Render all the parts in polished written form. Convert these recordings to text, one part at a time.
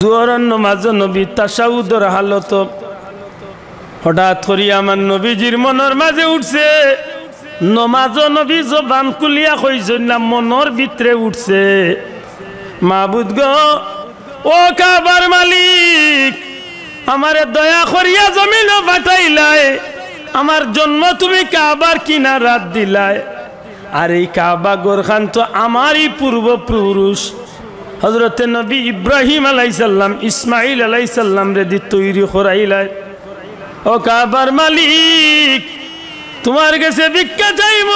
জোহরের নামাজ নবী তাশাহুদের হালত হঠাৎ করি আমার নবীজির মনের মাঝে উঠছে। নমাজ নবী জবান খুলিয়া কইছেন না, মনের ভিতরে উঠছে, মাবুদ গো, ও কাবার মালিক, আমারে দয়া করিয়া জমিন পাঠাইলাই, আমার জন্ম তুমি কাবার কিনারাত দিলাই, আর এই কাবা গোরখান তো আমারই পূর্বপুরুষ হযরতে নবী ইব্রাহিম আলাইহিসসালাম ইসমাইল আলাইহিসসালাম রে দি তৈরি করাইলাই। ও কাবার মালিক, তোমার কাছে ভিক্ষা চাইব,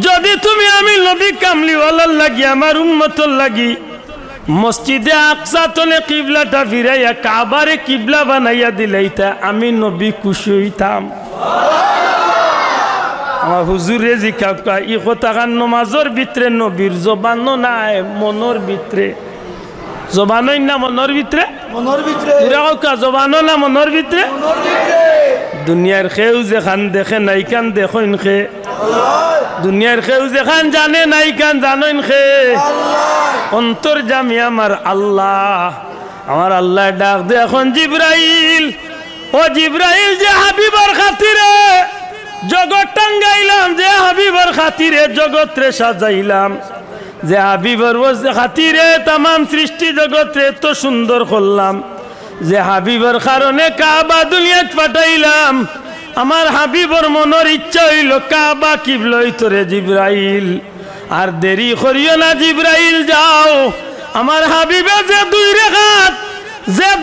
যদি তুমি আমি নবী কামলিওয়ালার লাগি আমার উম্মতর লাগি মসজিদে আকসা তলে কিবলাটা ফিরাইয়া কাবারে কিবলা বানাইয়া দিলাইতা, আমি নবী খুশি হইতাম। আমার হুজুরে জিজ্ঞাসা ই কথা কান নমাজের ভিতরে নবীর জবানো নাই, মনের ভিতরে জবানই না মনের ভিতরে, মনের ভিতরে জবানো না মনের ভিতরে। দুনিয়ার খেউ যেখান দেখে নাই কান দেখইন খে, দুনিয়ার খেউ যেখান জানে নাই কান জানেন খে, অন্তর জামি আমার আল্লাহ। আমার আল্লাহ ডাক দে এখন জিব্রাইল, ও জিব্রাইল, যে হাবিবার খাতিরে জগৎ টাঙ্গাইলাম, যে হাবিবার খাতিরে জগৎ রে সাজাইলাম, যে হাবিবার খাতিরে তাম সৃষ্টি জগৎ রে তো সুন্দর করলাম, যে হাবিবার কারণে কাবা দুনিয়াত পাঠাইলাম, আমার হাবিবর মনের ইচ্ছা হইল কাবা কিবলাই তোরে জিব্রাইল, আর দেরি করিও না জিব্রাইল, যাও আমার হাবিবে যে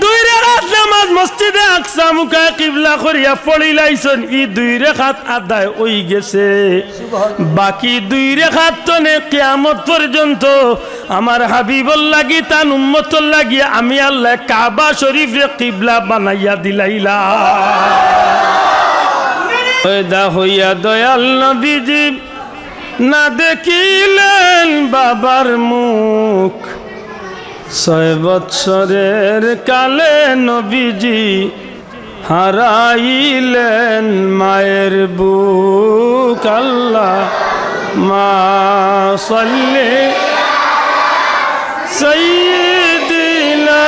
দুই রাকাত নামাজ মসজিদে আকসা মুখা কিবলা করিয়া পড়িলাইছেন, ই দুই রাকাত আদায় হই গেছে, বাকি দুই রাকাত তনে কিয়ামত পর্যন্ত আমার হাবিবর লাগি তান উম্মতর লাগি আমি আল্লাহ কাবা শরীফে কিবলা বানাইয়া দিলাইলা। পয়দা হইয়া দয়াল নবীজি না দেখিলেন বাবার মুখ, 6 বৎসরের কালে নবীজি হারাইলেন মায়ের বুক। আল্লাহ মা সাল্লি সাইয়্যিদিনা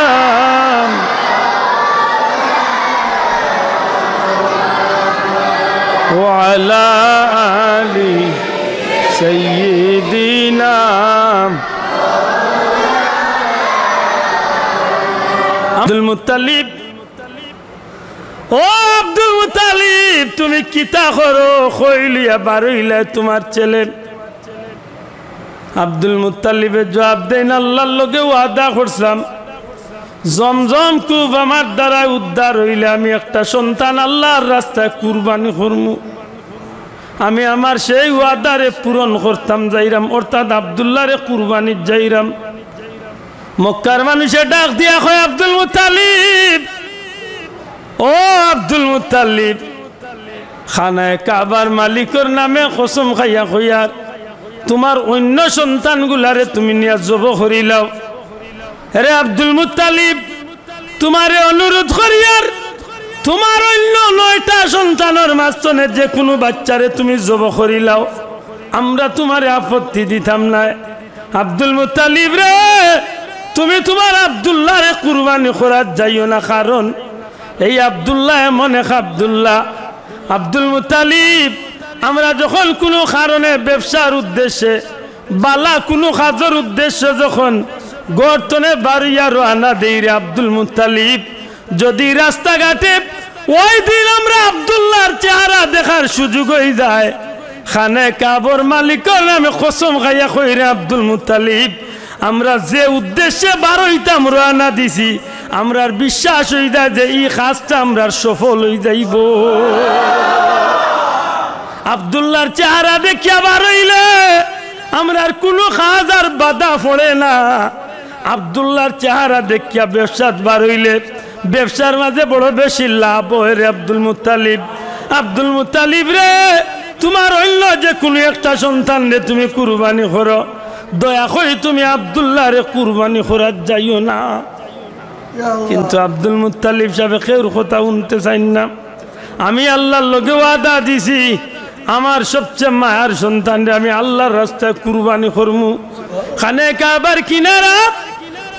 ওয়া আলা আলি সাইয়্যিদিনা। আব্দুল মুত্তালিব, ও আব্দুল মুত্তালিব, তুমি কিতা করো কইলিয়া বারইলা তোমার ছেলে। আব্দুল মুত্তালিবের জবাব দেন, আল্লাহর লগে ওয়াদা করছিলাম জমজম কূপ আমার দ্বারা উদ্ধার হইলে আমি একটা সন্তান আল্লাহর রাস্তায় কুরবানি করমু, আমি আমার সেই ওয়াদারে পূরণ করতাম যাইরাম, অর্থাৎ আব্দুল্লাহরে কুরবানির যাইরাম। মক্কার মানুষে ডাক দিয়া কয়, আব্দুল মুত্তালিব, ও আব্দুল মুত্তালিব, খানায় কাবার মালিকের নামে কসম খাইয়া কইয়ার তোমার অন্য সন্তানগুলারে তুমি নিয়া জব করিলাও। রে আব্দুল মুত্তালিব, তোমারে অনুরোধ করিয়ার তোমার অন্য 9টা সন্তানের মাঝখানে যে কোনো বাচ্চারে তুমি জব করিলাও, আমরা তোমারে আপত্তি দিতাম না। আব্দুল মুত্তালিব রে, তুমি তোমার আব্দুল্লাহরে কুরবানি করার যাইও না, কারণ এই আব্দুল্লাহ এমন এক আব্দুল্লাহ। আব্দুল মুত্তালিব, আমরা যখন কোনো কারণে ব্যবসার উদ্দেশ্যে বালা কোনো কাজের উদ্দেশ্যে যখন গর্তনে বাড়িয়া রওনা দেই রে আব্দুল মুত্তালিব, যদি রাস্তাঘাটে ওই দিন আমরা আব্দুল্লাহর চেহারা দেখার সুযোগ হয়ে যায়, খানে কাবার মালিকের নামে কসম খাইয়া কই রে আব্দুল মুত্তালিব, আমরা যে উদ্দেশ্যে বারইতাম রওনা দিছি, আমরার বিশ্বাস হই যায় যে এই কাজটা আমরার সফল হয়ে যাইব। আব্দুল্লাহর চেহারা দেখিয়া বারইলে আমরার কোনো কাজ আর বাধা পড়ে না। আব্দুল্লাহর চেহারা দেখিয়া ব্যবসাত বারইলে ব্যবসার মাঝে বড় বেশি লাভ হয় রে আব্দুল মুত্তালিব। আব্দুল মুত্তালিব রে, তোমার অন্য যে কোনো একটা সন্তান রে তুমি কুরবানি করো, দয়া করে তুমি আব্দুল্লাহরে কুরবানি করার যাইও না। কিন্তু আব্দুল মুত্তালিব সাহেব কেউর কথা শুনতে চাইন না। আমি আল্লাহর লগে ওয়াদা দিছি, আমার সবচেয়ে মায়ার সন্তানরে আমি আল্লাহর রাস্তায় কুরবানি করমু। খানে কাবার কিনারা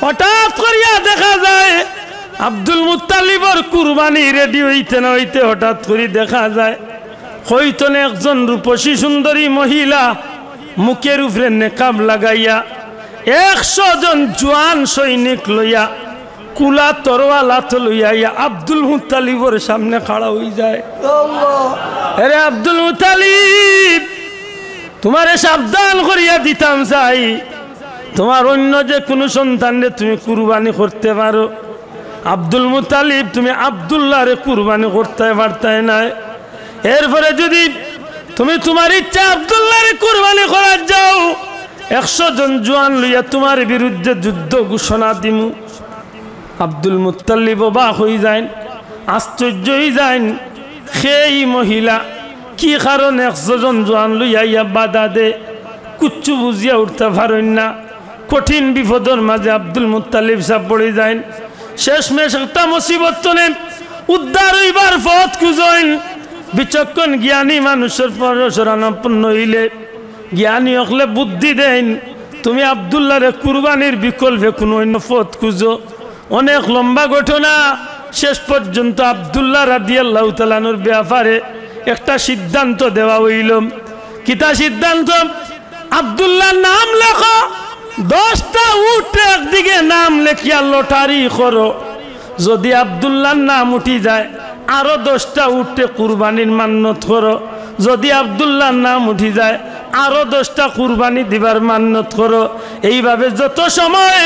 হঠাৎ করিয়া দেখা যায় আব্দুল মুত্তালিবর কুরবানি রেডি হইতে না হইতে হঠাৎ করে দেখা যায় হইতনে একজন রূপসী সুন্দরী মহিলা মুখের উপরে নেকাব লাগাইয়া 100 জন জওয়ান সৈনিক লইয়া কুলা তরোয়াল হাতে লইয়া আব্দুল মুত্তালিবর সামনে খাড়া হয়ে যায়। আরে আব্দুল মুত্তালিব, তোমারে সাবধান করিয়া দিতাম চাই, তোমার অন্য যে কোনো সন্তানরে তুমি কুরবানি করতে পারো, আব্দুল মুত্তালিব তুমি আব্দুল্লাহরে কুরবানি করতে পারতাই না। এরপরে যদি তুমি তোমার ইচ্ছা আব্দুল্লাহরে কুরবানি করার যাও, 100 জন জওয়ান লইয়া তোমার বিরুদ্ধে যুদ্ধ ঘোষণা দিমু। আব্দুল মুত্তালিব অবাক হয়ে যায়, আশ্চর্য হয়ে যায়, সেই মহিলা কি কারণ 100 জন জওয়ান লইয়া বাধা দে, কুচ্ছু বুঝিয়া উঠতে পারেন না। কঠিন বিপদের মাঝে আব্দুল মুত্তালিব সাহেব পড়ে যায়। শেষমেশ একটা মুসিবত নেন, উদ্ধার হইবার পথ খুঁজেন। বিচক্ষণ জ্ঞানী মানুষের শরণাপন্ন হইলে জ্ঞানী হকলে বুদ্ধি দেন, তুমি আব্দুল্লাহরে কুরবানির বিকল্পে কোনো অন্য পথ খুঁজো। অনেক লম্বা ঘটনা, শেষ পর্যন্ত আব্দুল্লাহ রাদিয়াল্লাহু তাআলা আনহুর ব্যাপারে একটা সিদ্ধান্ত দেওয়া হইল। কিতা সিদ্ধান্ত? আব্দুল্লাহর নাম লেখো, 10টা উট একদিকে নাম লেখিয়া লটারি করো। যদি আব্দুল্লাহর নাম উঠি যায় আরো 10টা উটে কুরবানির মান্যত করো। যদি আব্দুল্লাহর নাম উঠি যায় আরো 10টা কুরবানি দিবার মান্যত করো। এইভাবে যত সময়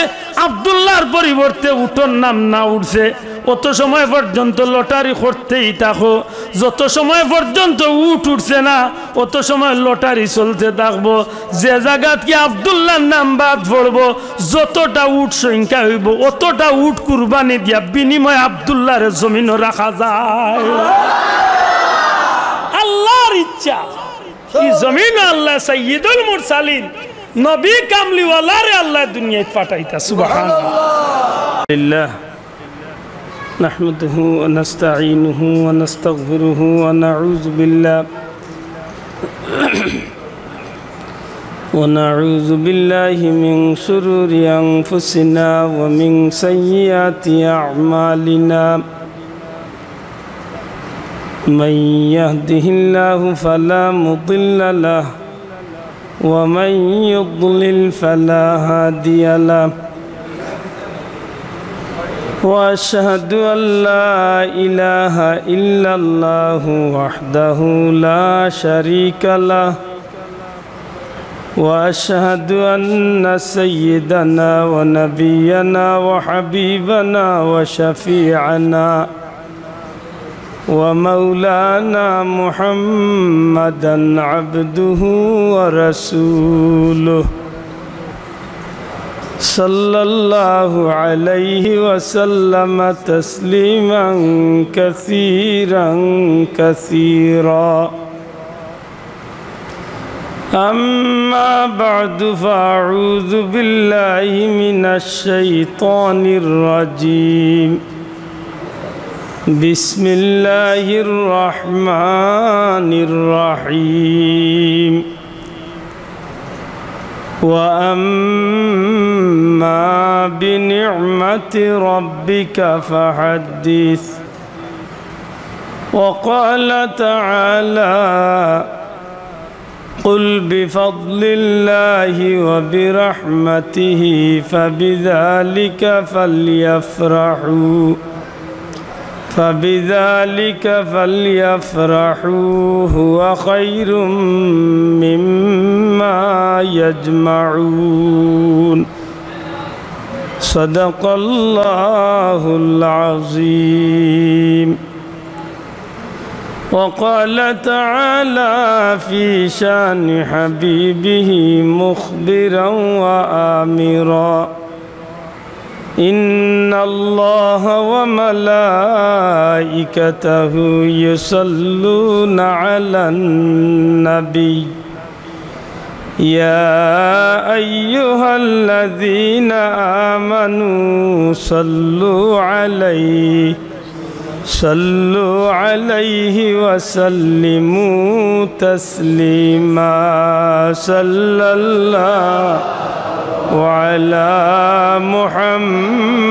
আব্দুল্লাহর পরিবর্তে উটর নাম না উঠছে অত সময় পর্যন্ত লটারি করতেই থাকো। যত সময় পর্যন্ত উট উঠছে না অত সময় লটারি চলতে থাকবো। যে জায়গাত কি আব্দুল্লাহর নাম বাদ পড়বো, যতটা উট সংখ্যা হইব অতটা উট কুরবানি দিয়া বিনিময় আব্দুল্লাহর জমিনও রাখা যায়। আল্লাহর ইচ্ছা, এই জমিন আল্লাহ সাইয়্যিদুল মুরসালিন নবী কামলিওয়ালারে আল্লাহ দুনিয়ায় পাঠাইতা। সুবহানাল্লাহ। نحمده ونستعينه ونستغفره ونعوذ بالله من شرور أنفسنا ومن سيئات أعمالنا. من يهده الله فلا مضل له ومن يضلل فلا هادي له. وأشهد أن لا إله إلا الله وحده لا شريك له. وأشهد أن سيدنا ونبينا وحبيبنا وشفيعنا ومولانا محمدا عبده ورسوله صلى الله عليه وسلم تسليما كثيرا كثيرا. أما بعد فأعوذ بالله من الشيطان الرجيم. بسم الله الرحمن الرحيم. وأما بنعمة ربك فحدث. وقال تعالى: قل بفضل الله وبرحمته فبذلك فليفرحوا هو خير مما يجمعون. صدق الله العظيم. وقال تعالى في شان حبيبه مخبرا وآمرا: إن الله وملائكته يصلون على النبي يا أيها الذين آمنوا صلوا عليه وسلموا تسليما. صلى الله وعلى محمد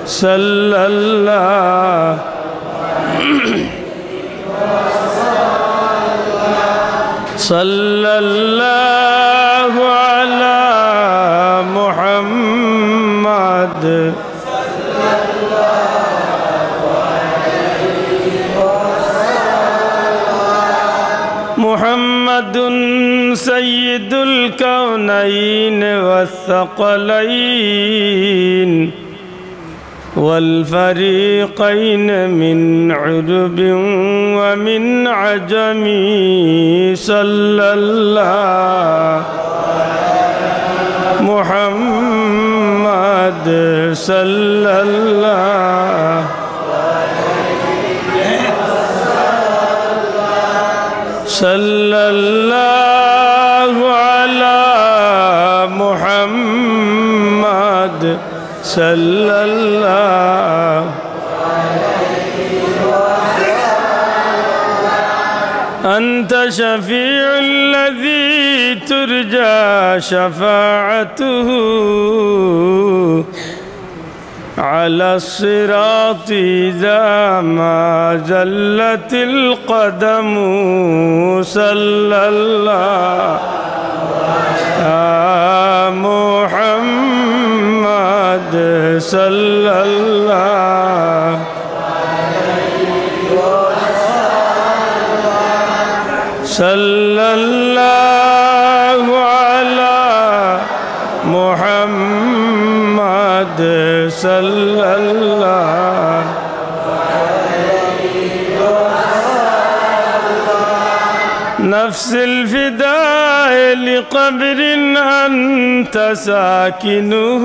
صلى الله صلى الله على محمد محمد سيد الكونين والثقلين والفريقين من عرب ومن عجم صلى الله محمد صلى الله صلى الله على محمد صلى الله أنت شفيع الذي ترجى شفاعته على الصراط إذا ما زلت القدم صلى الله محمد صلى الله صلى الله على محمد صلى الله نفس الفداء لقبر أنت ساكنه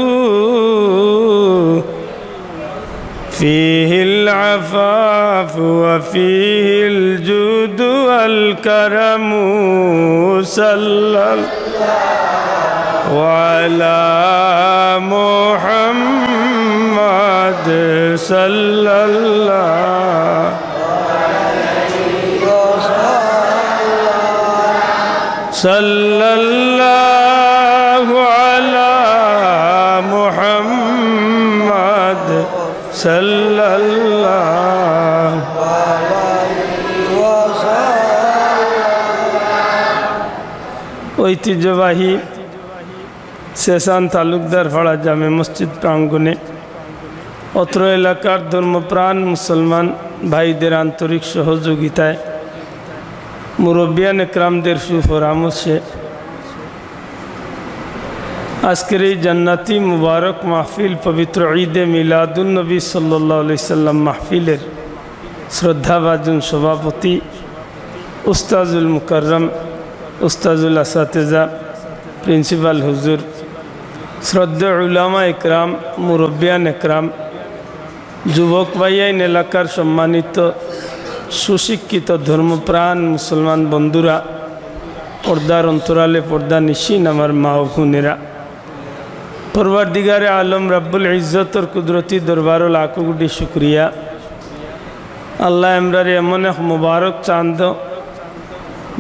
فيه العفاف وفيه الجود والكرم صلى الله وعلى محمد صلى الله صلى الله على محمد صلى الله ঐতিহ্যবাহী সেশান তালুকদার পাড়া জামে মসজিদ প্রাঙ্গণে অত্র এলাকার ধর্মপ্রাণ মুসলমান ভাইদের আন্তরিক সহযোগিতায় মুরব্বিয়ান একরামদের সুপরামর্শে আজকের এই জান্নাতি মুবারক মাহফিল পবিত্র ঈদে মিলাদুন নবী সাল্লাল্লাহু আলাইহি সাল্লাম মাহফিলের শ্রদ্ধাভাজন সভাপতি উস্তাজুল মুকাররম উস্তাজুল আসাতিজা প্রিন্সিপাল হুজুর শ্রদ্ধেয় উলামা একরাম মুরব্বিয়ান একরাম যুবক ভাইয়াইন এলাকার সম্মানিত সুশিক্ষিত ধর্মপ্রাণ মুসলমান বন্ধুরা পর্দার অন্তরালে পর্দা নিশিন আমার মা ও বোনেরা পরওয়ারদিগারে আলম রব্বুল ইজ্জতর কুদরতি দরবারও লাখো কোটি শুকরিয়া আল্লাহ এমরারে এমন এক মুবারক চাঁদ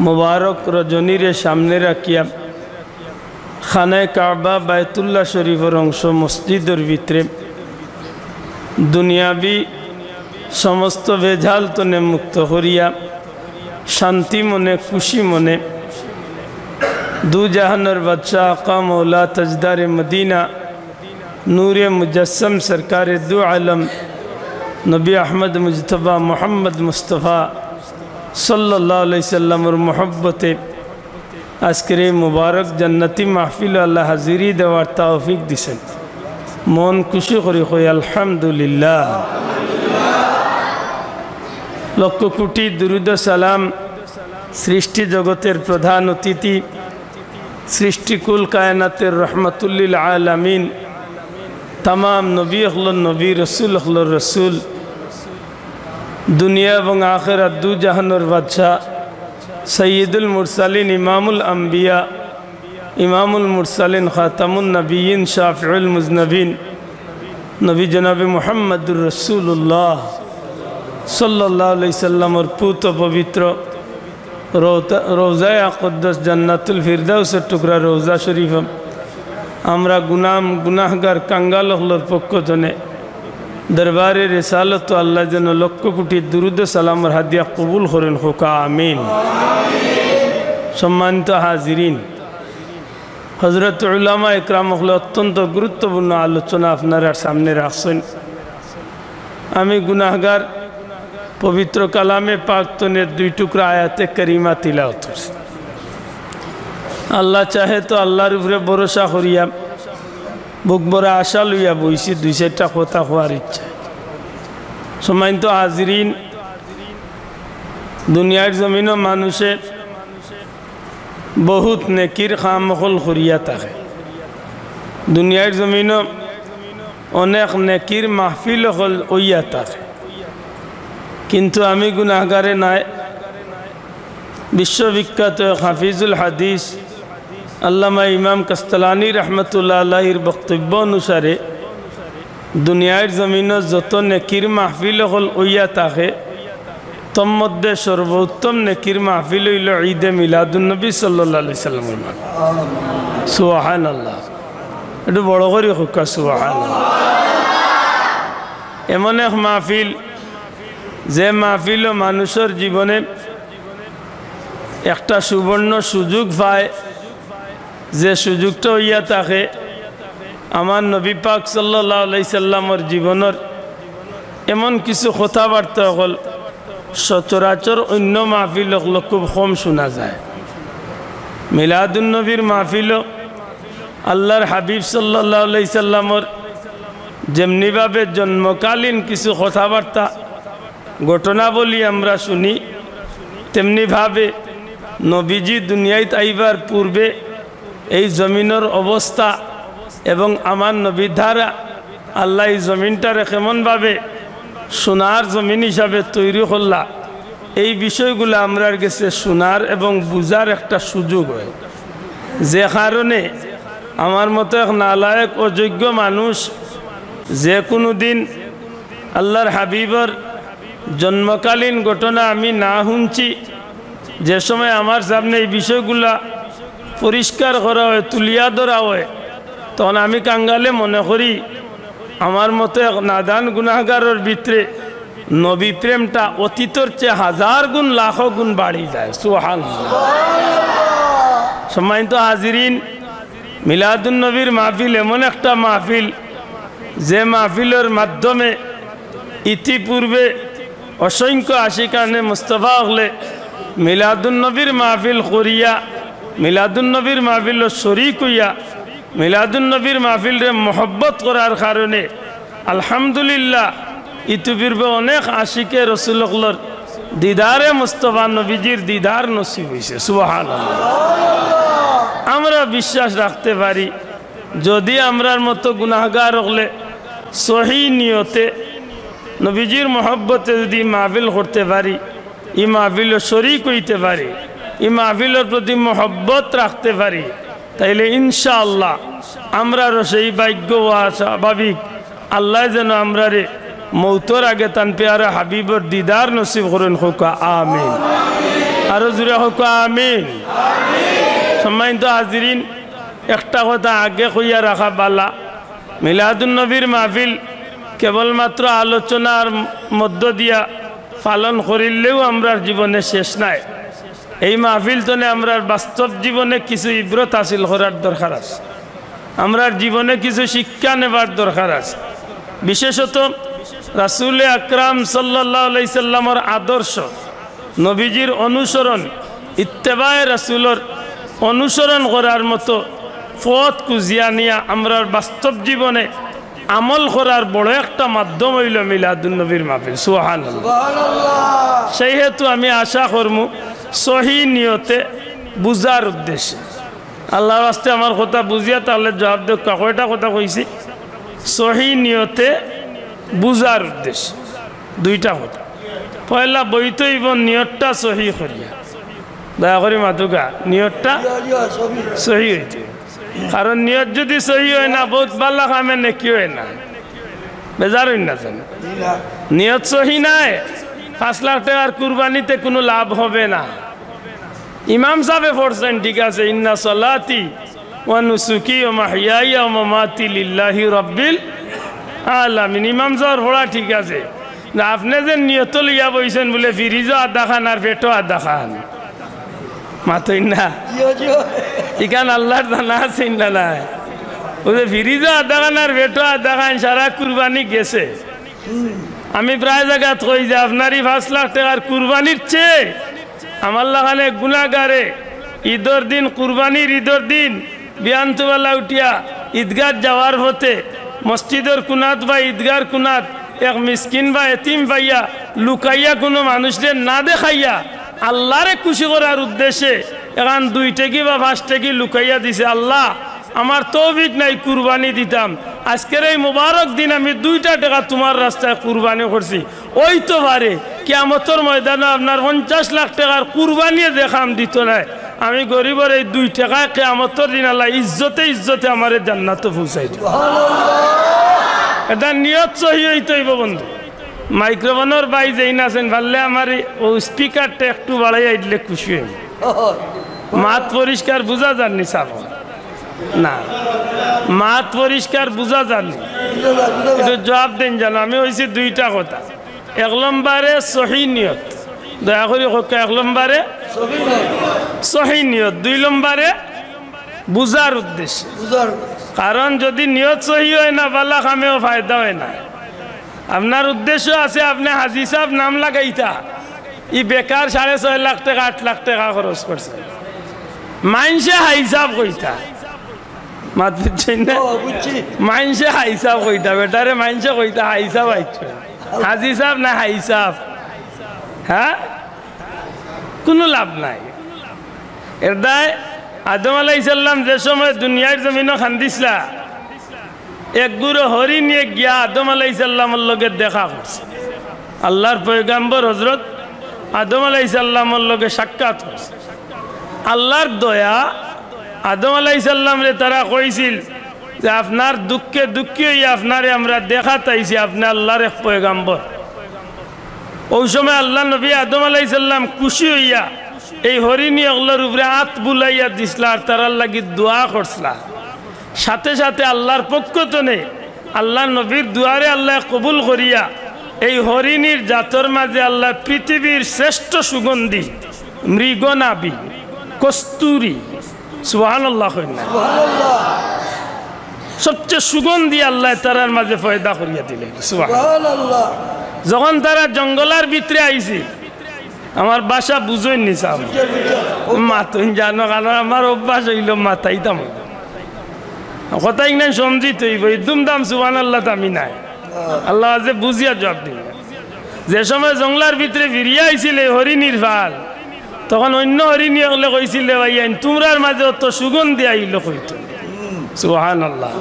মুবারক রজনীরে সামনে রাখিয়া খানায় কাবা বায়তুল্লাহ শরীফের অংশ মসজিদের ভিতরে দুনিয়াবি সমস্ত ভেজাল তনে মুক্ত করিয়া শান্তি মনে খুশি মনে দু জাহানের বাদশাহ আকা মৌলা তাজদারে মদিনা নূরে মুজস্সম সরকারে দু আলম নবী আহমদ মুজতবা মোহাম্মদ মুস্তফা সাল্লাল্লাহু আলাইহি সাল্লামের মোহব্বতে আজকের এই মুবারক জান্নাতি মাহফিল আল্লাহ হাজিরি দেওয়ার তৌফিক দিছেন মন খুশি করি কই আলহামদুলিল্লাহ লক্ষ কোটি দুরুদ সালাম সৃষ্টি জগতের প্রধান অতিথি সৃষ্টিকুল কায়নাতের রহমতুল্লিল আলামিন तमाम नबी अखलर नबी रसूल अखलर रसूल दुनिया এবং आखिरत दू जहानर बादशाह सय्यदुल मुरसलिन इमामुल अंबिया इमामुल मुरसलिन खातमुन नबीयीन शाफिउल मुज़नबीन नबी जनाब मुहम्मदुर रसूलुल्लाह सल्लल्लाहु अलैहि वसल्लम और पूत पवित्र रोज़ा अक़दस जन्नतुल फिरदौस टुकड़ा रोज़ा शरीफ আমরা গুনাহগার কাঙ্গাল হলোর পক্ষ জনে দরবারে রিসালত আল্লাহ যেন লক্ষ কোটি দুরুদ সালামর হাদিয়া কবুল করেন হোকা আমিন। সম্মানিত হাজিরিন, হযরত উলামা ইকরাম হল অত্যন্ত গুরুত্বপূর্ণ আলোচনা আপনারা সামনে রাখছেন। আমি গুনাহগার পবিত্র কালামে পাকতনের 2 টুকরা আয়াতে কারিমা তিলাওয়াত করছি। আল্লাহ চাহে তো আল্লাহর উপরে ভরসা করিয়া বুক ভরা আশা লইয়া বইছি 2-4টা কথা হওয়ার ইচ্ছা। সম্মানিত হাজিরিন, দুনিয়ার জমিনও মানুষে বহুত নেকির কামকল করিয়া থাকে। দুনিয়ার জমিনও অনেক নেকির মাহফিল হল ওইয়া থাকে, কিন্তু আমি গুনাহগারে নাই। বিশ্ববিখ্যাত হাফিজুল হাদিস আল্লামা ইমাম কাস্তালানি রহমতুল্লাহ আলাইহির বক্তব্য অনুসারে দুনিয়ার জমিনও যত নেকির মাহফিল হল ওইয়া থাকে, তোর মধ্যে সর্বোত্তম নেকির মাহফিল হইল ঈদে মিলাদুন্নবী সাল্লাল্লাহু আলাইহি সাল্লামের মাহফিল। সুবহানাল্লাহ, একটু বড় করে হুক্কা সুবহানাল্লাহ। এমন এক মাহফিল যে মাহফিল মানুষের জীবনে একটা সুবর্ণ সুযোগ পায়, যে সুযোগটা হইয়া থাকে আমার নবী পাক সাল্লাল্লাহু আলাইহি সাল্লামের জীবনের এমন কিছু কথাবার্তা হল সচরাচর অন্য মাহফিল খুব কম শোনা যায়। মিলাদুন্নবীর মাহফিল আল্লাহর হাবিব সাল্লাল্লাহু আলাইহি সাল্লামের যেমনিভাবে জন্মকালীন কিছু কথাবার্তা ঘটনাবলী আমরা শুনি, তেমনিভাবে নবীজি দুনিয়ায় আইবার পূর্বে এই জমিনের অবস্থা এবং আমার নবী দ্বারা আল্লাহ এই জমিনটারে কেমনভাবে সোনার জমিন হিসাবে তৈরি করলা, এই বিষয়গুলো আমরার কাছে শোনার এবং বুঝার একটা সুযোগ হয়। যে কারণে আমার মতো এক নালায়েক অযোগ্য মানুষ যে কোনো দিন আল্লাহর হাবিবর জন্মকালীন ঘটনা আমি না শুনছি, যে সময় আমার সামনে এই বিষয়গুলা পরিষ্কার করা হয়, তুলিয়া ধরা হয়, তখন আমি কাঙ্গালে মনে করি আমার মতো এক নাদান গুনাহগারের ভিতরে নবী প্রেমটা অতীতর চেয়ে 1000 গুণ লাখ গুণ বাড়ি যায়। সুবহানাল্লাহ। সম্মানিত হাজিরিন, মিলাদুন্নবীর মাহফিল এমন একটা মাহফিল যে মাহফিলের মাধ্যমে ইতিপূর্বে অসংখ্য আশিকানে মুস্তাফা হলে মিলাদুন্নবীর মাহফিল করিয়া মিলাদুন্নবীর মাহফিল শরীক হইয়া মিলাদুন্নবীর মাহফিলরে মহব্বত করার কারণে আলহামদুলিল্লাহ ইতিপূর্বে অনেক আশিকে রসুলর দিদারে মুস্তাফা নবীজির দিদার নসিব হয়েছে। সুবহানাল্লাহ। আমরা বিশ্বাস রাখতে পারি যদি আমরার মতো গুনাহগার হলে সহি নিয়তে নবীজির মহব্বতে যদি মাহফিল করতে পারি, এই মাহফিল শরীক হইতে পারি, এই মাহফিলের প্রতি মহব্বত রাখতে পারি, তাইলে ইনশাআল্লাহ আমরারও সেই ভাগ্য স্বাভাবিক আল্লাহ যেন আমরারে মৌতর আগে তান পেয়ারা হাবিবর দিদার নসিব করেন। হোকা আমিন। আরো জুড়ে হোকা আমিন। সম্মানিত হাজিরিন, একটা কথা আগে কইয়া রাখা বালা, মিলাদুন্নবীর মাহফিল কেবলমাত্র আলোচনার মধ্য দিয়া পালন করিলেও আমরার জীবনে শেষ নাই। এই মাহফিল তনে আমরার বাস্তব জীবনে কিছু ইব্রত হাসিল করার দরকার আছে, আমরার জীবনে কিছু শিক্ষা নেবার দরকার আছে। বিশেষত রাসূল আকরাম সাল্লাল্লাহু আলাইহি সাল্লামের আদর্শ, নবীজির অনুসরণ, ইত্তেবায়ে রাসূলের অনুসরণ করার মতো পথ খুঁজিয়া নিয়া আমরার বাস্তব জীবনে আমল করার বড় একটা মাধ্যম হইল মিলাদুন্নবীর মাহফিল। সুবহানাল্লাহ। সেই হেতু আমি আশা করমু সহি নিয়তে বুঝার উদ্দেশ্যে, আল্লাহর রাস্তে আমার কথা বুঝিয়া তাহলে জবাব দেখ কয়টা কথা কইছি, সহি নিয়তে বুঝার উদ্দেশ্যে 2টা কথা। পয়লা বইতইব নিয়তটা সহি করিয়া, দয়া করে মাতুকা নিয়তটা সহি হইতে, কারণ নিয়ত যদি সহি হয় না বহুত ভালো কামে নেকি হয় না, বেজার হই না জানো। নিয়ত সহি নাই 5 লাখ টাকার কুরবানিতে কোনো লাভ হবে না। ইমাম সাহেব পড়ছেন ঠিক আছে, ইন্না সলাতি ওয়া নুসুকি ওয়া মাহইয়ায়া ওয়া মামাতি লিল্লাহি রাব্বিল আলামিন। ইমাম সাহেব পড়া ঠিক আছে না, আপনি যে নিয়ত লইয়া বইছেন বলে ফিরিজও আধা খান আর পেটও আধা খান, মাতই না ইখান আল্লাহর জানা আছে না নাই? ওই ফিরিজও আধা খান আর পেটও আধা খান, সারা কুরবানি গেছে। আমি প্রায় জায়গাত কই যে আপনারই 5 লাখ টাকার কুরবানির চেয়ে আমার লাগানে গুনাহগারে ঈদর দিন, কুরবানির ঈদর দিন বিয়ান্তবেলা উঠিয়া ঈদগাহ যাওয়ার পথে মসজিদের কুনাত বা ঈদগার কুনাত এক মিসকিন বা এতিম পাইয়া লুকাইয়া কোনো মানুষদের না দেখাইয়া আল্লাহরে খুশি করার উদ্দেশ্যে এখন 2 টাকি বা 5 টাকি লুকাইয়া দিছে। আল্লাহ আমার তৌফিক নাই কুরবানি দিতাম, আজকের এই মুবারক দিন আমি 2টা টাকা তোমার রাস্তায় কুরবানি করছি। ওই তো পারে কিয়ামতের ময়দানে আপনার 50 লাখ টাকার কুরবানিয়ে দেখাম দিত নাই। আমি গরিবের এই 2 টাকা কিয়ামতের দিন আল্লাহ ইজ্জতে ইজ্জতে আমার জান্নাতে পৌঁছাই দিব। এটা নিয়ত সহি হইতে হইব বন্ধু। মাইক্রোফোনের বাই যেই না আছেন পারলে আমার ও স্পিকারটা একটু বাড়াইয়া দিলে খুশি হইব। মাত পরিষ্কার বুঝা যাননি সাব না, মাত পরিষ্কার বুঝা যাননি, একটু জবাব দেন জানো। আমি হয়েছি 2টা কথা। 1 নম্বরে সহি নিয়ত, দয়া করে হোক 1 নম্বরে সহি নিয়ত। 2 নম্বরে বুঝার উদ্দেশ্যে। কারণ যদি নিয়ত সহি হয় না বালা কামেও ফায়দা হয় না। আপনার উদ্দেশ্য আছে আপনি হাজি সাহেব নাম লাগাইতা, ই বেকার 6.5 লাখ টাকা 8 লাখ টাকা খরচ করছে, মাইনসে হাইসাব কইতা মাত বুঝছেন না? মাইনসে হাইসাব কইতা, বেটারে মাইনসে কইতা হাইসাব আইছে, হাজি সাহেব না হাইসাব। হ্যাঁ, কোনো লাভ নাই। এর দায় আদম আলাইহিস সালাম যে সময় দুনিয়ার জমিনও খান্দিসলা, এক গুরু হরিণ নিয়ে গিয়া আদম আলাইহিস সালামের লগে দেখা করছে। আল্লাহর পয়গাম্বর হযরত আদম আলাইহিস সালামের লগে সাক্ষাৎ করছে। আল্লাহর দয়া আদম আলাইহিস সালাম রে তারা কইছিল যে আপনার দুঃখে দুঃখী হইয়া আপনারে আমরা দেখা তাইছি, আপনি আল্লাহর এক পয়গাম্বর। ওই সময় আল্লাহ নবী আদম আলাইহিস সালাম খুশি হইয়া এই হরিণী ওগুলোর উপরে হাত বুলাইয়া দিসলা আর তারার লাগি দোয়া করছলা। সাথে সাথে আল্লাহর পক্ষ তনে আল্লাহ নবীর দুয়ারে আল্লাহ কবুল করিয়া এই হরিণীর জাতর মাঝে আল্লাহ পৃথিবীর শ্রেষ্ঠ সুগন্ধি মৃগনাবি কস্তুরি, সুবহানাল্লাহ, সবচেয়ে সুগন্ধি আল্লাহ তারার মাঝে পয়দা করিয়া দিলেন, সুবহানাল্লাহ। যখন তারা জঙ্গলার ভিতরে আইছে, আমার বাসা বুঝইনি সাহেব মাতুন জানো, কারণ আমার অভ্যাস হইল মাথাইতাম কথাই নাই সমঝিত হইব দুমদাম সুবহানাল্লাহ দামি নাই। আল্লাহ যে বুঝিয়া জবাব দিল। যে সময় জঙ্গলার ভিতরে ফিরিয়া আইছিল হরিণীর ফাল, তখন অন্য হরিণী হলে কইছিল ভাইয়ান তোমরার মাঝে অত সুগন্ধি আইল কইত, সুবহানাল্লাহ।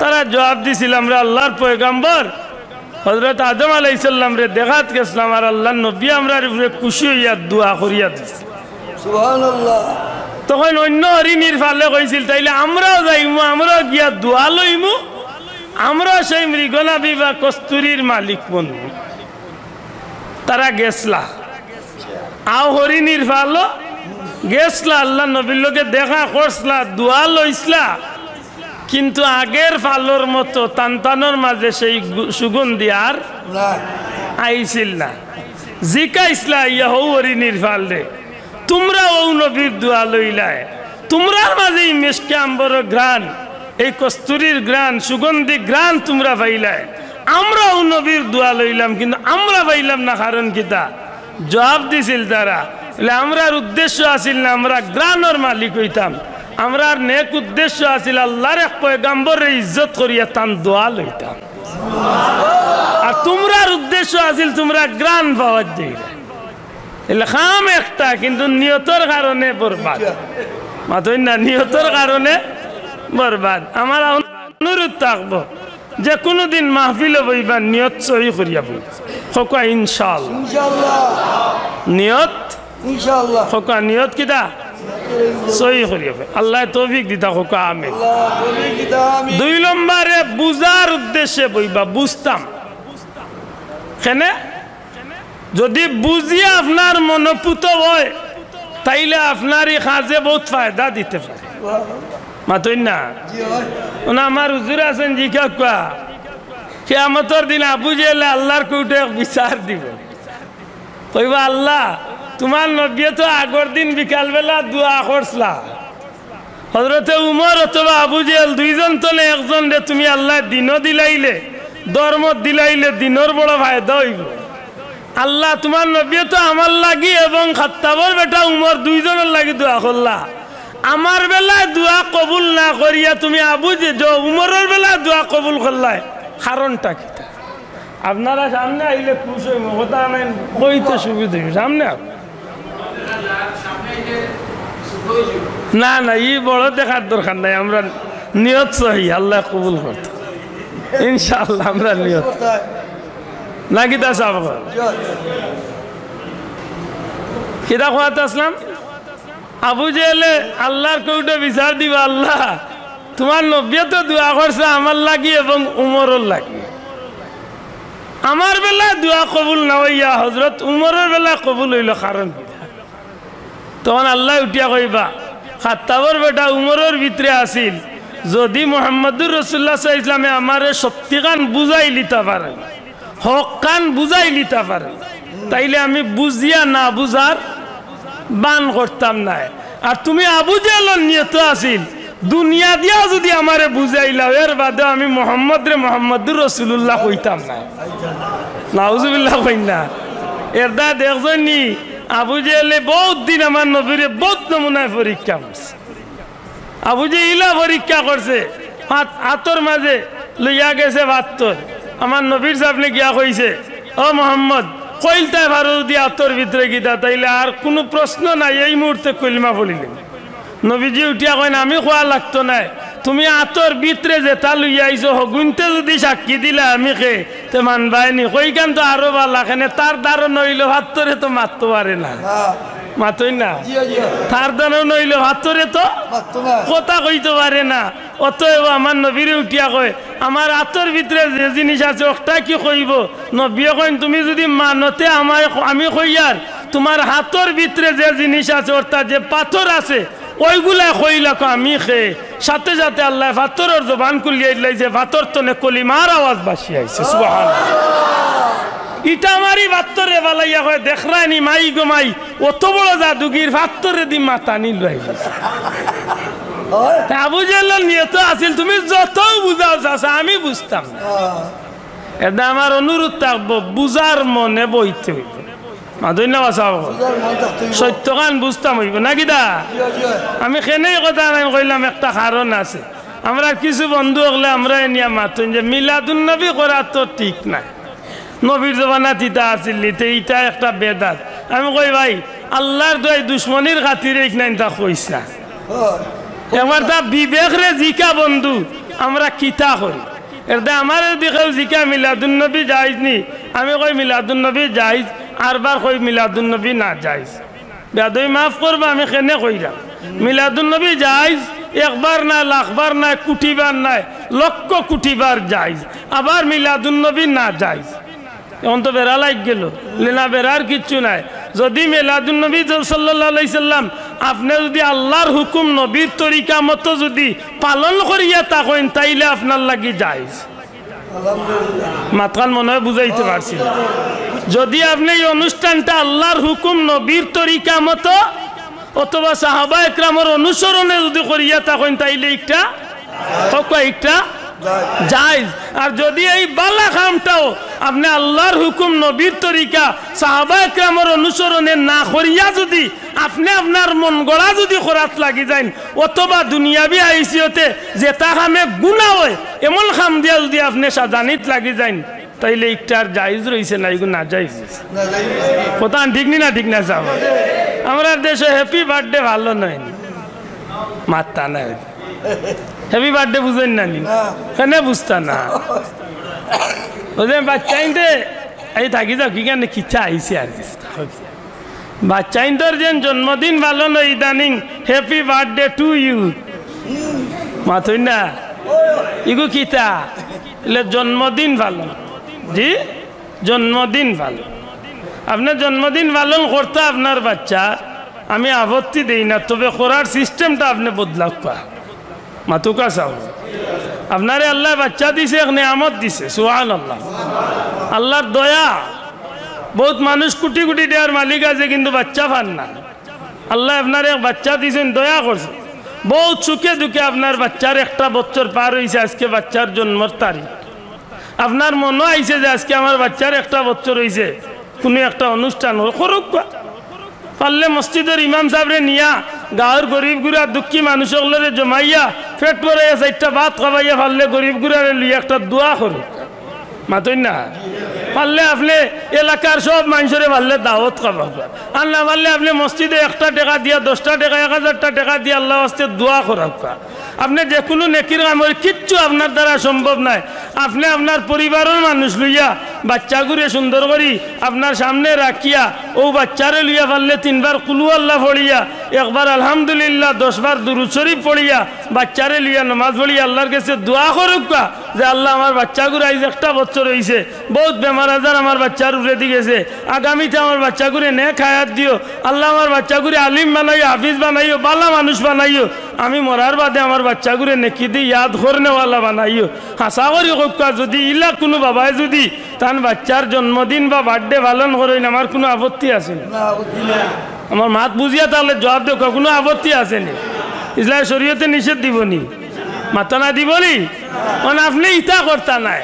তারা জবাব দিছিল আমরা আল্লাহর পয়গাম্বর হযরত আদম আলাইহিস সালাম রে দেখাত গেছিলাম আর আল্লাহর নবী আমরার উপরে খুশি হইয়া দোয়া করিয়া দিছে, সুবহানাল্লাহ। তখন অন্য হরিণীর ফালে কইছিল তাইলে আমরাও যাইমু, আমরাও গিয়া দোয়া লইমু, আমরা সেই মৃগনাবি বা কস্তুরীর মালিক বনবো। তারা গেছলা, আও হরিণীর ফালো গেছলা, আল্লাহ নবীর লোকে দেখা করছলা, দোয়া লইছলা, কিন্তু আগের ফালোর মতো তানতানোর মাঝে সেই সুগন্ধি আর আইছিল না। জিকাইছলা ইয়া হৌ হরিণীর ফাল রে, তোমরা ও নবীর দোয়া লইলায়, তোমরার মাঝে এই মেশকে আম্বর গ্রান, এই কস্তুরীর গ্রান, সুগন্ধি গ্রান তোমরা পাইলায়, আমরা ও নবীর দোয়া লইলাম কিন্তু আমরা পাইলাম না। কারণ কিতা জবাব দিছিল তারা, আমরার উদ্দেশ্য আসিল না আমরা গ্রানের মালিক হইতাম, আমরার নেক উদ্দেশ্য আসিল আল্লাহর এক পয়গাম্বরের ইজ্জত করিয়া তান দোয়া লইতাম। আর তোমরার উদ্দেশ্য আসিল তোমরা গ্রান পাওয়ার যাইলা, খাম একটা কিন্তু নিয়তর কারণে বরবাদ, মাতই না, নিয়তর কারণে বরবাদ। আমার অনুরোধ থাকবো যে কোনোদিন মাহফিলে বইবা নিয়ত সহি করিয়া বই, খোকা ইনশাআল্লাহ, নিয়ত ইনশাআল্লাহ, খোকা নিয়ত কিতা সহি করিয়া বই, আল্লাহ তৌফিক দিতা, খোকা আমিন। 2 নম্বরে বুঝার উদ্দেশ্যে বইবা, বুঝতাম কেনে, যদি বুঝিয়া আপনার মনোপুত হয় তাইলে আপনার এই কাজে বহুত ফায়দা দিতে পারে। মাতই না ওনা আমার হুজুর আছেন জিকা কোয়া কিয়ামতের দিন আবু জেহেল আল্লাহর কোর্টে বিচার দিব কইবা আল্লাহ তোমার নবী তো আগর দিন বিকালবেলা দোয়া করছলা হযরতে উমর অথবা আবু জেহেল দুইজন তলে একজন রে তুমি আল্লাহ দিনও দিলাইলে ধর্ম দিলাইলে দিনর বড় ফায়দা হইব আল্লাহ তোমার নবী তো আমার লাগি এবং খাত্তাবর বেটা উমর দুইজনের লাগি দোয়া করলা আমার বেলায় দোয়া কবুল না করিয়া তুমি আবু যে উমরের বেলায় দোয়া কবুল করলাই কারণটা কি আপনারা সামনে আইলে খুশ হইব কথা নাই কইতে সুবিধা হইব সামনে না না ই বড় দেখার দরকার নাই আমরা নিয়ত সহি আল্লাহ কবুল করতে ইনশাআল্লাহ আমরা নিয়ত নাকি তা সাহেব কিতা খোয়াতে আসলাম আবু জেহেলে আল্লাহর কোর্টে বিচার দিবা আল্লাহ তোমার নবী তো দোয়া করছে আমার লাগি এবং উমরের লাগি আমার বেলায় দোয়া কবুল না হইয়া হযরত উমরের বেলায় কবুল হইল কারণ তখন আল্লাহ উঠিয়া কইবা খাত্তাবর বেটা উমরের ভিতরে আসিল যদি মুহাম্মদুর রাসূলুল্লাহ সাল্লাল্লাহু আলাইহি ওয়াসাল্লামে আমারে সত্যিকান বুঝাই লিতে পারে হক কান বুঝাই লিতে পারে তাইলে আমি বুঝিয়া না বুঝার বান করতাম না আর তুমি আবু জেহেলের নিয়ত আসিল দুনিয়া দিয়া যদি আমারে বুঝাইলা এর বাদে আমি মুহাম্মদুর রাসূলুল্লাহ কইতাম না নাউজুবিল্লাহ কইনা এর দা দেখছনি আবু জেহেলে বহুত দিন আমার নবীরে বহুত নমুনায় পরীক্ষা করছে আবু জেহেল পরীক্ষা করছে হাতর মাঝে লইয়া গেছে ভাতর আমার নবীর সামনে গিয়া কইছে ও মোহাম্মদ কইলতাই ভারত দিয়ে হাতর ভিতরে গিতা তাইলে আর কোনো প্রশ্ন নাই এই মুহূর্তে কলিমা বলিলেন নবীজি উঠিয়া কইন আমি খোয়া লাগতো নাই তুমি আতর ভিতরে যেটা লইয়া আইছো হগুনতে যদি সাক্ষী দিলা আমি খে তে মানবাইনি কইকান তো আরো ভালো খানে তার দ্বারা নইল ভাতরে তো মারতে পারে না মাতই না তার দ্বারা নইল ভাতরে তো কথা কইতে পারে না অতএব আমার নবীরে উঠিয়া কয় আমার আতর ভিতরে যে জিনিস আছে ওটা কি কইব নবী কইন তুমি যদি মানতে আমায় আমি কইয়ার তোমার হাতর ভিতরে যে জিনিস আছে অর্থাৎ যে পাথর আছে ওইগুলা কইলা আমি খে সাথে সাথে আল্লাহ পাথরের জবান খুলিয়ে দিলাইছে পাথর তনে কলিমার আওয়াজ বাসি আইছে সুবহানাল্লাহ ইটা আমারই পাথরে বালাইয়া কয় দেখরানি মাই গো মাই অত বড় জাদুগির পাথরে দি মাথা নিল আবু জেহেলের নিয়ত আছিল তুমি যত বুঝাও চাচা আমি বুঝতাম না এটা আমার অনুরোধ থাকবো বুঝার মনে বইতে হইব সত্যকান বুঝতাম হইব নাকি দা আমি খেনেই কথা আমি কইলাম একটা কারণ আছে আমরা কিছু বন্ধু হলে আমরা নিয়ে মাতুন যে মিলাদুন নবী করা তো ঠিক নাই নবীর জমানা তিতা আছিল নিতে ইটা একটা বেদাত আমি কই ভাই আল্লাহর দোয়াই দুশ্মনির খাতিরে এইখানে তা কইস না এবার তা বিবেক রে জিকা বন্ধু আমরা কিতা করি এটা আমার দিকেও জিকা মিলাদুন নবী জায়েজ নি আমি কই মিলাদুন নবী জায়েজ আরবার কই মিলাদুন নবী না জায়েজ বেদই মাফ করবা আমি কেনে কইরা মিলাদুন নবী জায়েজ একবার না লাখবার না কোটিবার নাই লক্ষ কোটিবার জায়েজ আবার মিলাদুন নবী না জায়েজ এখন তো বেড়া লাগ গেল লেনা বেড়ার কিচ্ছু নাই যদি মিলাদুন নবী সাল্লাল্লাহু আলাইহি সাল্লাম আপনি যদি আল্লাহর হুকুম নবীর তরিকা মতো যদি পালন করিয়া থাকেন তাইলে আপনার লাগি জায়েজ মাতকান মনে হয় বুঝাইতে পারছি যদি আপনি এই অনুষ্ঠানটা আল্লাহর হুকুম নবীর তরিকা মতো অথবা সাহাবা একরামের অনুসরণে যদি করিয়া থাকেন তাইলে একটা জায়েজ আর যদি এই বালা কামটাও আপনি আল্লাহর হুকুম নবীর তরিকা সাহাবা একরামের অনুসরণে না করিয়া যদি আপনি আপনার মন গড়া যদি খরাত লাগি যান অথবা দুনিয়াবি আইসিয়তে যেটা কামে গুণা হয় এমন কাম দিয়া যদি আপনি সাজানিত লাগি যান তাইলে একটার জায়েজ রয়েছে না এগুলো না জায়েজ কথা ঠিক না ঠিক না সাহেব আমরা দেশে হ্যাপি বার্থডে ভালো নয় মাত্তা না হ্যাপি বার্থডে বুঝেন না কেন বুঝতা না বুঝলেন বাচ্চাইতে এই থাকি যাও কি কেন খিচা আইসি আর বাচ্চাইন্তর যেন জন্মদিন ভালো নয় ইদানিং হ্যাপি বার্থডে টু ইউ মাথই না ইগু খিতা জন্মদিন ভালো জি জন্মদিন ভালো আপনার জন্মদিন পালন করতে আপনার বাচ্চা আমি আপত্তি দেই না, তবে করার সিস্টেমটা আপনি বদলাক পা মাতুকা চাও। আপনারে আল্লাহ বাচ্চা দিছে, এক নেয়ামত দিছে, সুবহানাল্লাহ, আল্লাহর দয়া। বহুত মানুষ কোটি কোটি টাকার মালিক আছে কিন্তু বাচ্চা পান না। আল্লাহ আপনার এক বাচ্চা দিয়েছেন, দয়া করছে। বহুত সুখে দুঃখে আপনার বাচ্চার একটা বছর পার হয়েছে, আজকে বাচ্চার জন্মর তারিখ। আপনার মনে আইছে যে আজকে আমার বাচ্চার একটা বছর হয়েছে, কোনো একটা অনুষ্ঠান করুক, পারলে মসজিদের ইমাম সাহেবরে নিয়া গাঁর গরিব গুড়া দুঃখী মানুষগুলোরে জমাইয়া পেট ভরে 4টা ভাত খাবাইয়া পারলে গরিব গুড়ারে লইয়া একটা দোয়া করুক, মাতই না। পারলে আপনি এলাকার সব মানুষের পারলে দাওয়াত খাবা, আর না পারলে আপনি মসজিদে 1টা টাকা দিয়া 10টা টাকা 1000টা টাকা দিয়ে আল্লাহ আস্তে দোয়া করাক। আপনি যে কোনো নেকির কামের কিচ্ছু আপনার দ্বারা সম্ভব নাই। আপনি আপনার পরিবারের মানুষ লইয়া বাচ্চাগুড়ে সুন্দর করি আপনার সামনে রাখিয়া ও বাচ্চারে লইয়া পারলে 3বার কুলু আল্লাহ পড়িয়া, 1বার আলহামদুলিল্লাহ, 10বার দুরূদ শরীফ পড়িয়া বাচ্চারে লইয়া নামাজ পড়িয়া আল্লাহর কাছে দোয়া করুক যে আল্লাহ আমার বাচ্চাগুড়ে আজ 1টা বছর হয়েছে, বহুত বেমার আজার আমার বাচ্চার উপরে দিয়ে গেছে, আগামীতে আমার বাচ্চাগুড়ে নেক হায়াত দিও আল্লাহ, আমার বাচ্চাগুড়ে আলিম বানাইও, হাফিজ বানাইও, বালা মানুষ বানাইও, আমি মরার বাদে আমার বাচ্চাগুড়ে নেকি দিয়ে ইয়াদ করনেওয়ালা বানাইও। হাসা করি কোকা যদি ইলা কোনো বাবাই যদি তার বাচ্চার জন্মদিন বা বার্থডে পালন করেন, আমার কোনো আপত্তি আছে না। আমার মাত বুঝিয়া তাহলে জবাব দেখ, কোনো আপত্তি আছে নি? ইসলাম শরীয়তে নিষেধ দিবনি, মাতা না দিবনি। মানে আপনি ইটা করতা নাই,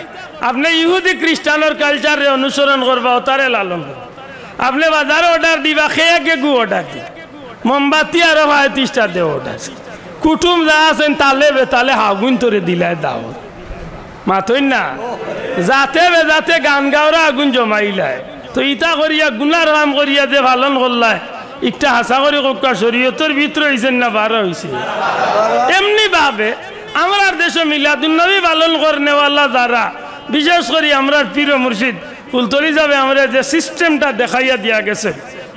আপনি ইহুদি খ্রিস্টানের কালচারে অনুসরণ করবা, তারে লালন করবা। আপনি বাজারে অর্ডার দিবা, খেয়ে গেগু অর্ডার দিবা, মোমবাতি আরো 35টা দে অর্ডার, কুটুম যা আছেন তালে বেতালে হাগুন তোরে দিলায় দাও, মাথই না যাতে বেজাতে গান গাওরা আগুন জমাইলায়। তো ইটা করিয়া গুনার কাম করিয়া যে পালন করলায়, একটা হাসা করি কোকা শরীয়তের ভিতরে হয়েছেন না 12 হয়েছে। এমনি ভাবে আমরা দেশে মিলাদুন্নবী পালন করনেওয়ালা যারা, বিশেষ করে আমরা পীর মুর্শিদ ফুলতলি যাবে আমরা যে সিস্টেমটা দেখাইয়া দিয়া গেছে,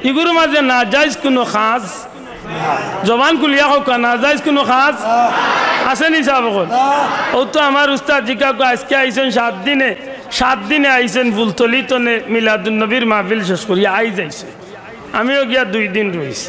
এগুলোর মাঝে না যাইজ কোনো খাস, জবান কুলিয়া হোক না যাইজ কোনো খাস আছে নি সাহেব? ও তো আমার উস্তাদ জিকা আজকে আইসেন 7 দিনে আইসেন ফুলতলি তনে মিলাদুন্নবীর মাহফিল শেষ করিয়া আই যাইছে। আমিও গিয়া 2 দিন রয়েছি।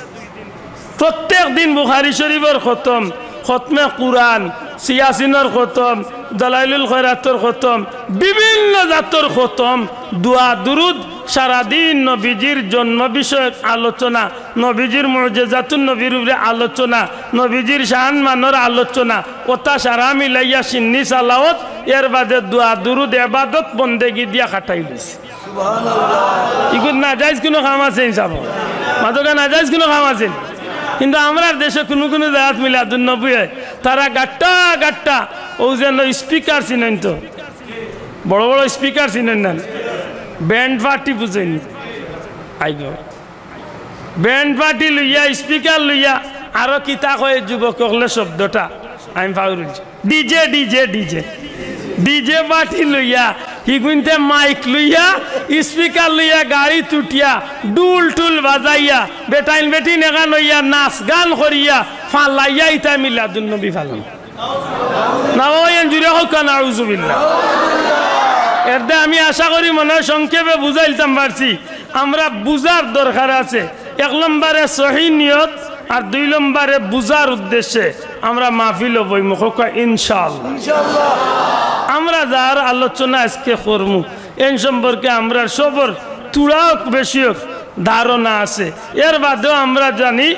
প্রত্যেক দিন বুখারী শরীফের খতম, খতমে কুরআন, সিয়াসিনের খতম, দলাইলুল খয়রাতের খতম, বিভিন্ন জাতর খতম, দোয়া দুরুদ, সারাদিন নবীজির জন্ম বিষয়ক আলোচনা, নবীজির মুজিজাতুন নবীর উপরে আলোচনা, নবীজির শান মানের আলোচনা, ওটা সারা মিলাইয়া সিন্নি সালাওয়াত, এর বাদে দোয়া দুরুদ ইবাদত বন্দেগি দিয়া খাটাই লইছে। সুবহানাল্লাহ। ইগুন না যাইজ কোনো কাম আছে হিসাব, মাদকা না যাইজ কোনো কাম আছে। কিন্তু আমরা দেশে কোনো কোনো জায়গাত মিলাদুন্নবী তারা গাট্টা গাট্টা ও যেন স্পিকার চিনেন, তো বড় বড় স্পিকার চিনেন না, ব্যান্ড পার্টি বুঝেন, আইগ ব্যান্ড পার্টি লইয়া স্পিকার লইয়া আরো কিতা কয় যুবক হলে শব্দটা আমি Pauri, DJ DJ DJ DJ party লইয়া হিগুনতে মাইক লইয়া স্পিকার লইয়া গাড়ি তুটিয়া ডুল টুল বাজাইয়া বেটাইন বেটি নেগা লইয়া নাচ গান করিয়া ফালাইয়া ইতা মিলাদুন্নবী ফালান না ওই জুড়ে হোক না আউযুবিল্লাহ। এর আমি আশা করি মনে হয় সংক্ষেপে বুঝাইতাম পারছি। আমরা বুঝার দরকার আছে, 1 নম্বরে সহি নিয়ত আর 2 নম্বরে বুঝার উদ্দেশ্যে আমরা মাহফিল বইমুখ ইনশাআল্লাহ। আমরা যার আলোচনা আজকে করমু এন সম্পর্কে আমরা সবর তুড়া বেশি ধারণা আছে। এর বাদেও আমরা জানি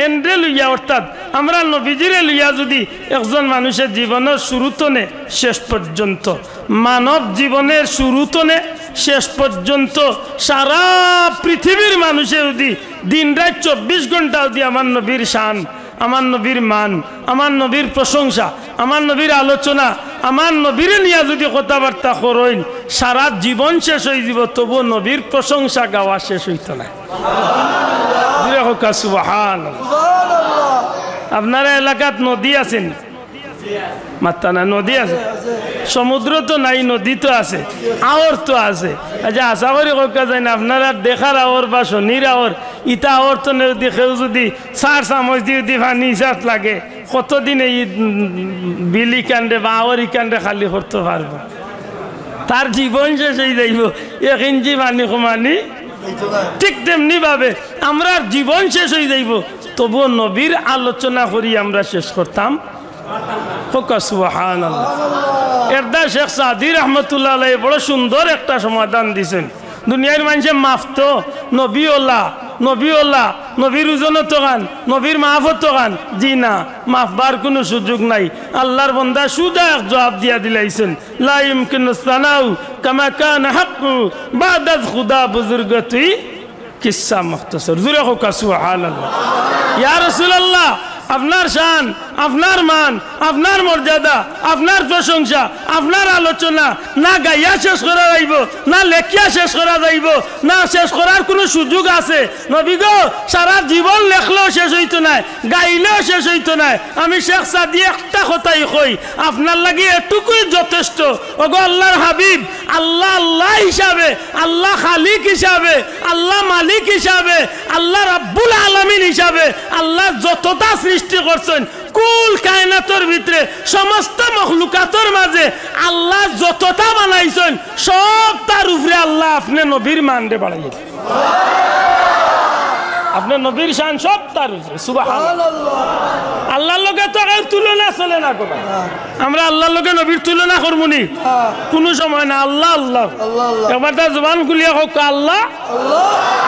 এনরে লইয়া, অর্থাৎ আমরা নবীজিরে লইয়া যদি একজন মানুষের জীবনের শুরুতনে শেষ পর্যন্ত, মানব জীবনের শুরুতনে শেষ পর্যন্ত সারা পৃথিবীর মানুষে যদি দিন রাত 24 ঘন্টা যদি আমার নবীর শান, আমার নবীর মান, আমার নবীর প্রশংসা, আমার নবীর আলোচনা, আমার নবীর নিয়ে যদি কথাবার্তা করেন, সারা জীবন শেষ হয়ে যাব, তবু নবীর প্রশংসা গাওয়া শেষ হইত না। আপনারা এলাকাত নদী আছেন? মাত্তা না, নদী আছে, সমুদ্র তো নাই, নদী তো আছে, আওর তো আছে। আচ্ছা আশা করি কা যায় না আপনারা দেখার আওর বা শনির আওর, ইটা আওর তো নদী কেউ যদি 4 চামচ দিয়ে যদি পানি ইসাত লাগে কতদিন এই বিলি কাণ্ডে বা আওয়ারি কাণ্ডে খালি করতে পারবো? তার জীবন শেষ হয়ে যাইব। 1 ইঞ্চি পানি কমানি ঠিক তেমনি ভাবে আমরা জীবন শেষ হয়ে যাইব, তবুও নবীর আলোচনা করি আমরা শেষ করতাম। সুবহানাল্লাহ। এরদা শেখ সাদি রহমতুল্লাহ আলাইহি বড় সুন্দর একটা সমাধান দিছেন। দুনিয়ার মানুষে মাফতো নবীওয়ালা নবীওয়ালা নবীর উজনত গান নবীর মাহফত গান, জি না, মাফবার কোনো সুযোগ নাই। আল্লাহর বান্দা সুদা এক জবাব দিয়া দিলাইছেন, লা ইমকিনু সানাউ কামা কানা হাক্কু বাদা খুদা বুজুর্গতি কিসসা মুখতাসর। জুরে হোক সুবহানাল্লাহ। ইয়া রাসূলুল্লাহ, আপনার শান, আপনার মান, আপনার মর্যাদা, আপনার প্রশংসা, আপনার আলোচনা না গাইয়া শেষ করা যাইব, না লেখিয়া শেষ করা যাইব, না শেষ করার কোনো সুযোগ আছে। নবী গো, সারা জীবন লেখলেও শেষ হইতো না, গাইলেও শেষ হইতো না। আমি শেখ সাদি একটা কথাই কই, আপনার লাগি এটুকুই যথেষ্ট। ওগো আল্লাহর হাবিব, আল্লাহ আল্লাহ হিসাবে, আল্লাহ খালিক হিসাবে, আল্লাহ মালিক হিসাবে, আল্লাহ রাব্বুল আলামিন হিসাবে আল্লাহ যতটা সৃষ্টি করছেন, কুল কায়নাতের ভিতরে সমস্ত মখলুকাতের মাঝে আল্লাহ যতটা বানাইছেন, সব তার উপরে আল্লাহ আপনি নবীর মানরে বাড়াইছেন। আপনার নবীর শান সব তার উপরে। সুবহানাল্লাহ। আল্লাহর লগে তো আর তুলনা চলে না কোন। আমরা আল্লাহর লগে নবীর তুলনা করব নি? কোনো সময় না। আল্লাহ আল্লাহ, একবার তার জবান খুলিয়া হোক আল্লাহ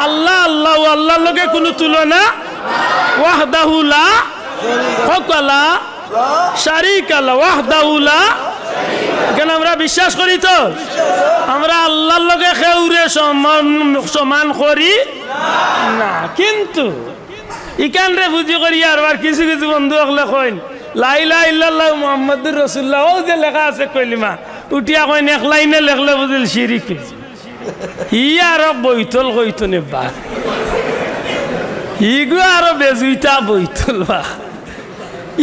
আল্লাহ আল্লাহ। আল্লাহর লগে কোনো তুলনা। ওয়াহদাহু লা ফাকালা শারীকা লা ওয়াহদাহু লা। কেন আমরা বিশ্বাস করি তো আমরা আল্লাহর লগে কেউরে সমান করি না। কিন্তু ইকান রে বুঝি করি আর কিছু কিছু বন্ধু হলে কইন লা ইলাহা ইল্লাল্লাহ মুহাম্মাদুর রাসূলুল্লাহ, ও যে লেখা আছে কলিমা, উঠিয়া কইন এক লাইনে লেখলে বুঝিল শিরিক। ই আর বইতল কইতো নে বা, ইগো আরো বেজুইতা বইতল বা।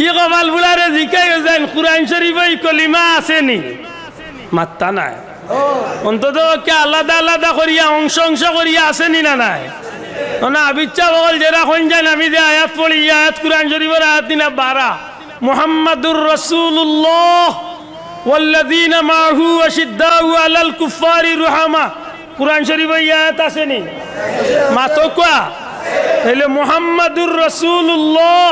ই কপাল বুলারে জিকাই যান কুরআন শরীফে কলিমা আসেনি, মাত্তা নাই। অন্তত কে আলাদা আলাদা করিয়া অংশ অংশ করিয়া আসেনি না নাই? না আবিচ্ছা বল যেরা কোন যান আমি যে আয়াত পড়ি, আয়াত কুরআন শরীফের আয়াত দিনা 12, মুহাম্মাদুর রাসূলুল্লাহ ওয়াল্লাযীনা মাহু আশিদ্দাউ আলাল কুফারি রুহামা। কুরআন শরীফে আয়াত আসেনি? মাতো কোয়া তাহলে মুহাম্মাদুর রাসূলুল্লাহ,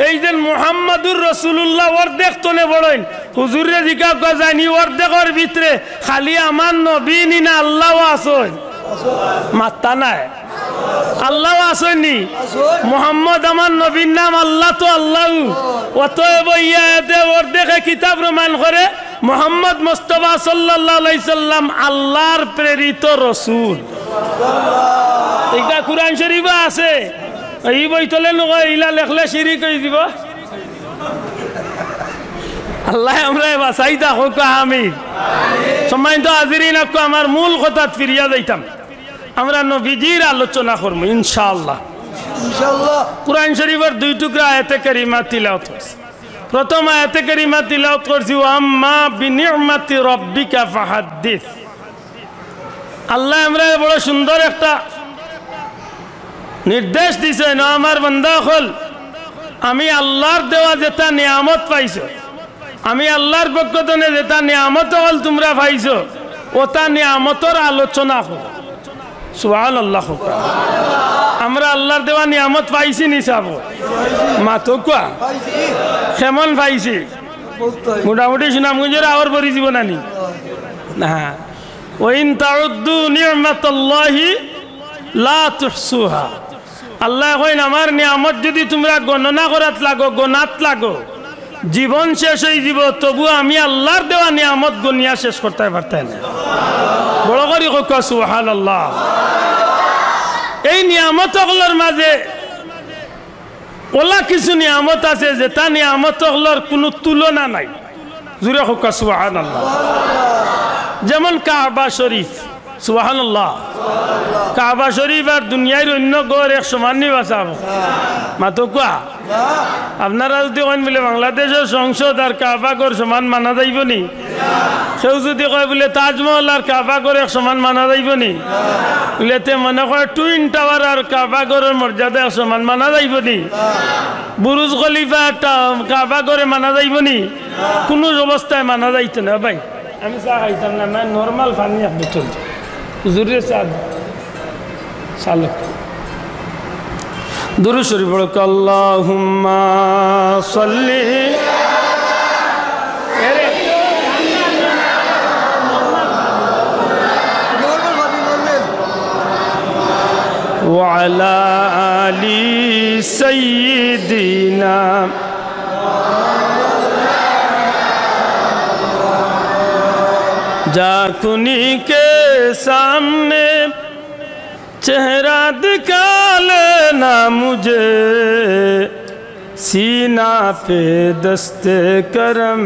এই যে মুহাম্মাদুর রাসূলুল্লাহ অর্ধেক তনে বড়ইন হুজুরে জিকা জানি অর্ধেকের ভিতরে খালি আমার নবী নি না আল্লাহও আসেন? মাত্তা নাই। আল্লাহ আসেননি? মুহাম্মদ আমার নবীর নাম, আল্লাহ তো আল্লাহ। অতএব ইয়াতে অর্ধেকে কিতাব প্রমাণ করে মুহাম্মদ মুস্তাফা সাল্লাল্লাহু আলাইহি সাল্লাম আল্লাহর প্রেরিত রাসূল। এটা কুরআন শরীফে আছে। এই বই তোলে নয়, ইলা লেখলে শিরিক হয়ে দিব। আল্লাহ আমরা বাঁচাই থাকুক, আমিন। সম্মানিত হাজিরিন, আমার মূল কথা ফিরিয়া যাইতাম। আমরা নবীজির আলোচনা করবো ইনশাআল্লাহ। কুরআন শরীফের 2 টুকরা আয়াতে কারিমা তিলাওয়াত করছি। প্রথম আয়াতে কারিমা তিলাওয়াত করছি আম্মা বিনি'মাতি রাব্বিকা ফাহাদ্দিস। আল্লাহ আমরা বড় সুন্দর একটা নির্দেশ দিছে, না আমার বান্দা হল আমি আল্লাহর দেওয়া যেটা নিয়ামত পাইছো, আমি আল্লাহর পক্ষ থেকে যেটা নিয়ামত হল তোমরা পাইছো, ওটা নিয়ামতর আলোচনা হল। সুবহানাল্লাহ। আমরা আল্লাহর দেওয়া নিয়ামত পাইছি নি সাব? মাতো কোয়া কেমন পাইছি? মোটামুটি সুনামগঞ্জের আওয়ার পরি জীবন আনি না। ওয়াইন তাউদ্দু নি'মাতাল্লাহি লা তুহসুহা। আল্লাহ কইন আমার নিয়ামত যদি তোমরা গণনা করাত লাগো, গণাত লাগো, জীবন শেষ হয়ে যাব, তবু আমি আল্লাহর দেওয়া নিয়ামত গনিয়া শেষ করতে পারতাম না। বড় করে কক সুবহানাল্লাহ। এই নিয়ামতগুলোর মাঝে ওলা কিছু নিয়ামত আছে যেটা নিয়ামতগুলোর কোনো তুলনা নাই। জুড়ে কক সুবহানাল্লাহ। যেমন কাবা শরীফ। সুবহানাল্লাহ। কাবা শরীফ আর দুনিয়ার অন্য গড় এক সমান নি বাঁচাবো? মাতো কোয়া আপনারা যদি কন বলে বাংলাদেশের সংসদ আর কাবা গড় সমান মানা যাইব নি? কেউ যদি কয় বলে তাজমহল আর কাবা গড় এক সমান মানা যাইব নি? বলেতে মনে করে টুইন টাওয়ার আর কাবা গড়ের মর্যাদা এক সমান মানা যাইব নি? বুরুজ খলিফা কাবা গড়ে মানা যাইব নি? কোনো অবস্থায় মানা যাইতো না। ভাই আমি চা খাইতাম না, নর্মাল পানি আপনি চলছে হুজুরের চা চালু দুরূদ শরীফ পড়ো আল্লাহুম্মা সাল্লি وعلى آل سيدنا जाकुनी के सामने चेहरा दिखा लेना मुझे सीना पे दस्ते करम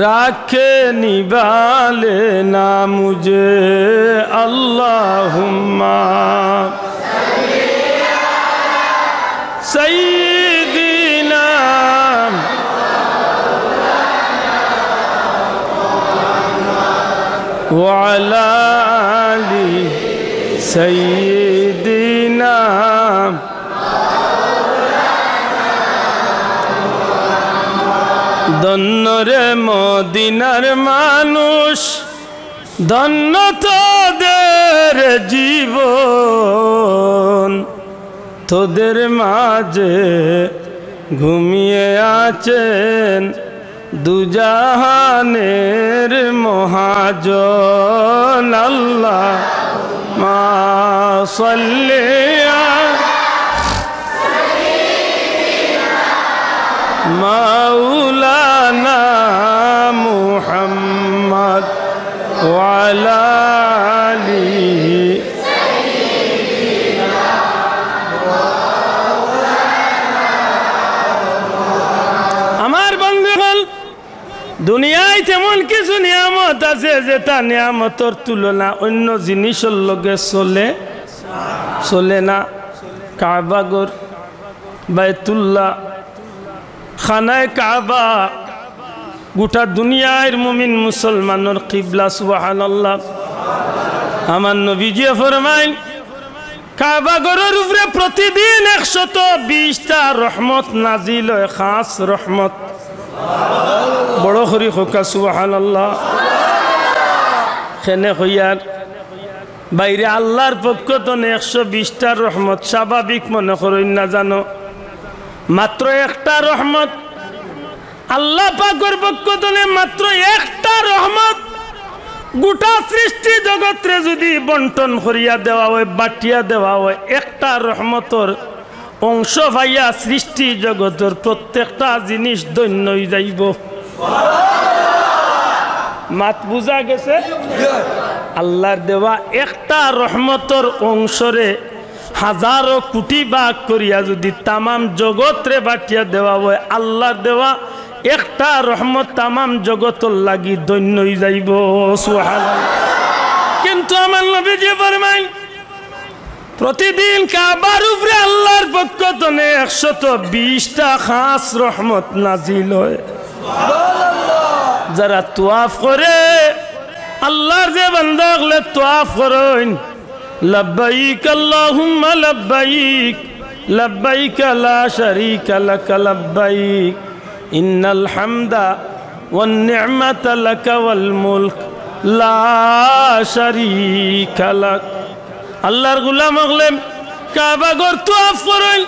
राखे निभा लेना मुझे अल्लाहुम्मा सय्यिदीना व अला आलि सय्यिदीना ধন্য রে মদিনার মানুষ ধন্য তোদের জীবন তোদের মাঝে ঘুমিয়ে আছেন দুজাহানের মহাজন আল্লাহ মা সাল্লি মাওলানা মুহাম্মদ ওয়া আলা আলিহি আমার বন্ধুগণ দুনিয়ায় তেমন কিছু নিয়ামত আছে যেটা নিয়ামতের তুলনা অন্য জিনিসের লগে চলে না কাবাগর বাইতুল্লাহ খানায় কাবা গোটা দুনিয়ার মুমিন মুসলমানের কিবলা সুবহানাল্লাহ আমার নবীজি ফরমাইন কাবা ঘরের উপরে প্রতিদিন 120টা রহমত নাজিল হয় খাস রহমত বড় করি হোকা সুবহানাল্লাহ খেনে হইয়ার বাইরে আল্লাহর পক্ষ থেকে 120টা রহমত স্বাভাবিক মনে করেন না জানো মাত্র একটা রহমত আল্লাহ পাকের পক্ষ থেকে মাত্র একটা রহমত গোটা সৃষ্টি জগৎরে যদি বন্টন করিয়া দেওয়া হয় বাটিয়া দেওয়া হয় একটা রহমতর অংশ ভাইয়া সৃষ্টি জগতের প্রত্যেকটা জিনিস ধন্য হয়ে যাইব মাত বুঝা গেছে আল্লাহর দেওয়া একটা রহমতর অংশরে হাজারো কোটি ভাগ করিয়া যদি তামাম জগৎরে বাটিয়া দেওয়া হয় আল্লাহর দেওয়া একটা রহমত তামাম জগতর লাগি ধন্য হয়ে যাইব সুবহানাল্লাহ কিন্তু আমার নবীজি ফরমাইন প্রতিদিন কাবার উপরে আল্লাহর পক্ষ থেকে 120টা খাস রহমত নাজিল হয় যারা তোয়াফ করে আল্লাহর যে বান্দা হলে তোয়াফ করেন লব্বাইক আল্লাহুম্মা লব্বাইক লব্বাইক লা শারীকা লাক লব্বাইক ইন্নাল হামদা ওয়ান নি'মাতা লাক ওয়াল মুলক লা শারীকা লাক আল্লাহর গোলাম হলে কাবা ঘর তোয়াফ করেন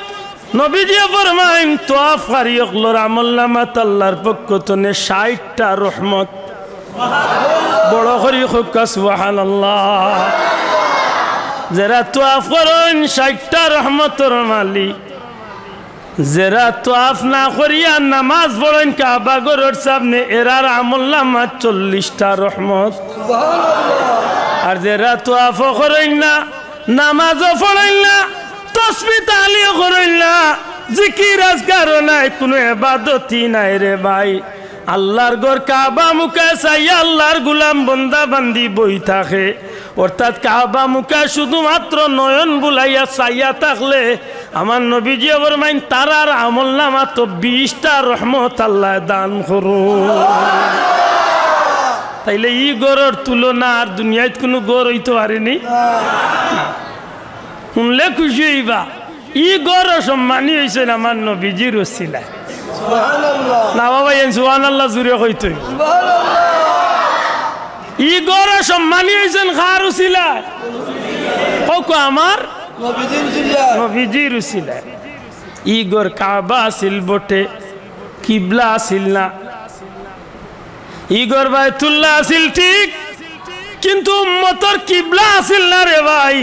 নবীজি ফরমাইন তোয়াফ কারি হলোর আমলনামাত আল্লাহর পক্ষ থেকে 60টা রহমত বড় করি হোক সুবহানাল্লাহ যারা তোয়াফ করেন 60টা রহমতের মালিক যারা তোয়াফ না করিয়া নামাজ পড়েন কাবা ঘরের সামনে এরার আমলনামা 40টা রহমত আর যারা তোয়াফ করেন না নামাজও পড়েন না তাসবিহ তাহলিল করেন না জিকির আজকার নাই কোনো ইবাদতই নাই রে ভাই আল্লাহর ঘর কাবা মুখে চাইয়া আল্লাহর গোলাম বান্দা বান্দি বই থাকে অর্থাৎ কাবা মুখে শুধুমাত্র নয়ন বুলাইয়া চাইয়া থাকলে আমার নবীজি ফরমাইন তারার আমলনামা তো 20টা রহমত আল্লাহ দান করুন তাইলে ই গড়ের তুলনা আর দুনিয়ায় কোনো গড় হইতে পারেনি শুনলে খুশি হইবা ই গড় সম্মানী হয়েছে আমার নবীজির ওসিলায় না বাবা সুবহানাল্লাহ জুড়ে হইতে ই গড় সম্মানী হয়েছেন খার ওসিলায় কক আমার নবীজির উসিলায় ইগর কাবা আসিল বটে কিবলা আসিল না ইগর বাইতুল্লাহ আসিল ঠিক কিন্তু উম্মতর কিবলা আসিল না রে ভাই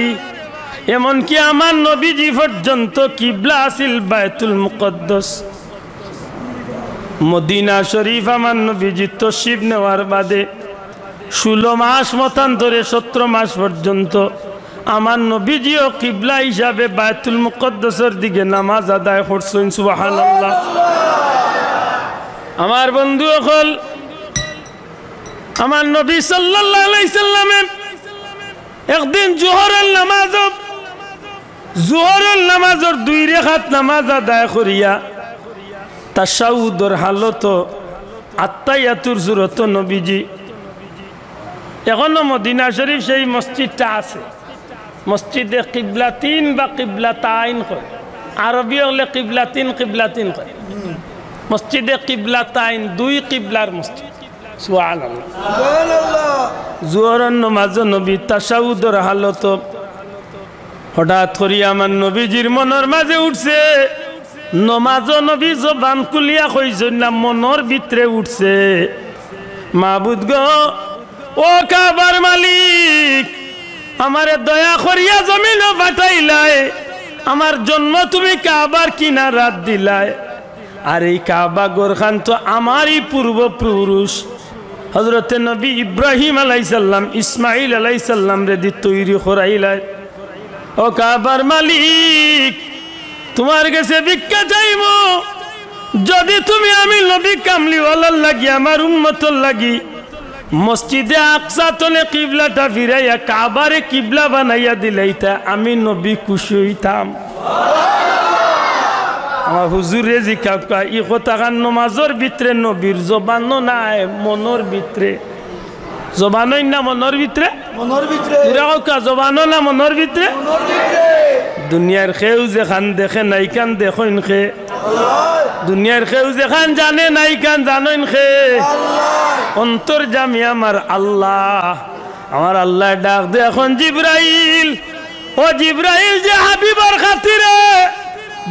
এমনকি আমার নবীজি পর্যন্ত কিবলা আসিল বাইতুল মুকদ্দাস মদিনা শরীফ আমার নবীজি তশরিফ নেওয়ার বাদে 16 মাস মতান্তরে 17 মাস পর্যন্ত আমার নবীজিও কিবলা হিসাবে বাইতুল মুকদ্দাসের দিকে নামাজ আদায় করছেন সুবহানাল্লাহ আমার বন্ধু হল আমার নবী সাল্লাল্লাহু আলাইহি সাল্লামে একদিন জোহরের নামাজের 2 রাকাত নামাজ আদায় করিয়া তাশাহুদের হালত আত্তায়াতুর সুরত নবীজি এখনো মদিনা শরীফ সেই মসজিদটা আছে মসজিদে কিবলাতিন বা কিবলাতাইন কয় আরবি হলে কিবলাতিন কয় মসজিদে কিবলাতাইন 2 কিবলার মসজিদ সুবহানাল্লাহ জোহরের নামাজ নবী তাশাহুদের হালত হঠাৎ করে আমার নবীজির মনের মাঝে উঠছে নমাজ নবী জবান খুলিয়া কইছেন না মনের ভিতরে উঠছে মাবুদ গো ও কাবার মালিক আমারে দয়া করিয়া জমিনও পাঠাইলাই আমার জন্ম তুমি কাবার কিনারাত দিলাই আর এই কাবা গোরখান তো আমারই পূর্বপুরুষ হযরতে নবী ইব্রাহিম আলাইহিস সালাম ইসমাইল আলাইহিস সালাম রে দি তৈরি করাইলাই ও কাবার মালিক তোমার কাছে ভিক্ষা চাইব যদি তুমি আমি নবী কামলিওয়ালার লাগি আমার উম্মতর লাগি মসজিদে আকসা তলে কিবলাটা ফিরাইয়া কাবারে কিবলা বানাইয়া দিলাইতা আমি নবী খুশি হইতাম আমার হুজুরে জিজ্ঞাসা ই কথা কান নামাজের ভিতরে নবীর জবানও নাই মনের ভিতরে জবানই না মনের ভিতরে জবানও না মনের ভিতরে দুনিয়ার খেউ যেখান দেখে নাই কান দেখইন খে দুনিয়ার খেউ যেখান জানে নাই কান জানেন খে অন্তর জামি আমার আল্লাহ ডাক দে এখন জিব্রাইল ও জিব্রাইল যে হাবিবার খাতিরে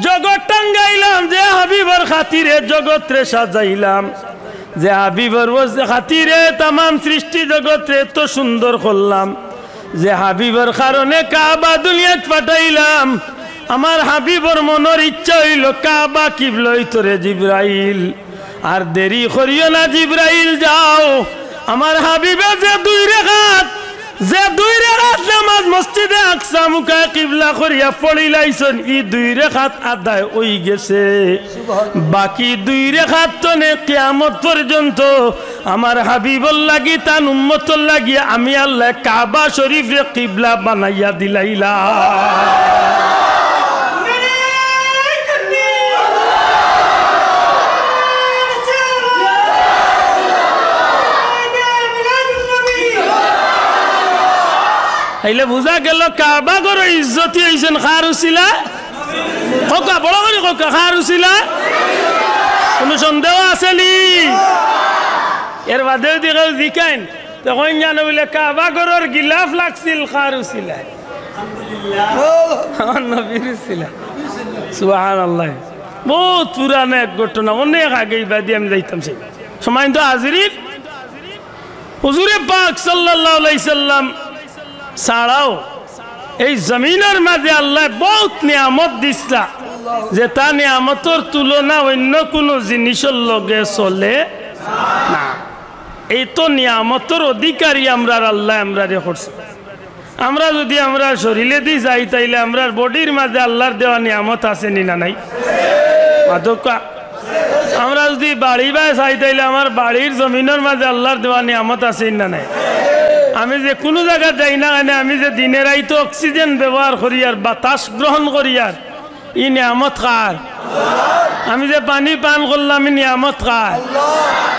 জগৎ টাঙ্গাইলাম যে হাবিবার খাতিরে জগৎ রে সাজাইলাম যে হাবিবার খাতিরে তামাম সৃষ্টি জগৎ রে এত সুন্দর করলাম যে হাবিবার কারণে কাবা দুনিয়াত পাঠাইলাম আমার হাবিবর মনের ইচ্ছা হইল কাবা কিবলাই তোরে জিব্রাইল আর দেরি করিও না জিব্রাইল যাও আমার হাবিবে যে 2 রাকাত নামাজ মসজিদে আকসা মুখা কিবলা করিয়া পড়িলাইছেন ই 2 রাকাত আদায় হই গেছে বাকি 2 রাকাত তনে কিয়ামত পর্যন্ত আমার হাবিবর লাগি তার উম্মতর লাগি আমি আল্লাহ কাবা শরীফ রে কিবলা বানাইয়া দিলাইলা আইলে বুঝা গেল কাবা গর ইজ্জতি হইছেন খার উসিলা কোকা বড় করে কোকা খার উসিলা কোনো সন্দেহ আছে নি এর বাদেও দিকে জিকাইন তখন জানো বলে কাবা গরর গিলাফ লাগছিল খার উসিলা আলহামদুলিল্লাহ নবীর উসিলা সুবহানাল্লাহ বহুত পুরানা এক ঘটনা অনেক আগেই বাদি আমি যাইতাম সেই সময় তো হাজিরিন হুজুরে পাক সাল্লাল্লাহু আলাইহি সাল্লাম ছাড়াও এই জমিনের মাঝে আল্লাহ বহুত নিয়ামত দিছলা যে তা নিয়ামতর তুলনা অন্য কোনো জিনিসের লগে চলে না এই তো নিয়ামতর অধিকারী আমরা আল্লাহ আমরা করছে আমরা যদি আমরা শরীরে দি যাই তাইলে আমরা বডির মাঝে আল্লাহর দেওয়া নিয়ামত আছে নি না নাই মাদকা আমরা যদি বাড়ি বা চাই তাইলে আমার বাড়ির জমিনের মাঝে আল্লাহর দেওয়া নিয়ামত আছে না নাই আমি যে কোনো জায়গা যাই না আমি যে দিনের আইতো অক্সিজেন ব্যবহার করি আর বাতাস গ্রহণ করি আর ই নিয়ামত কার আমি যে পানি পান করলাম ই নিয়ামত কার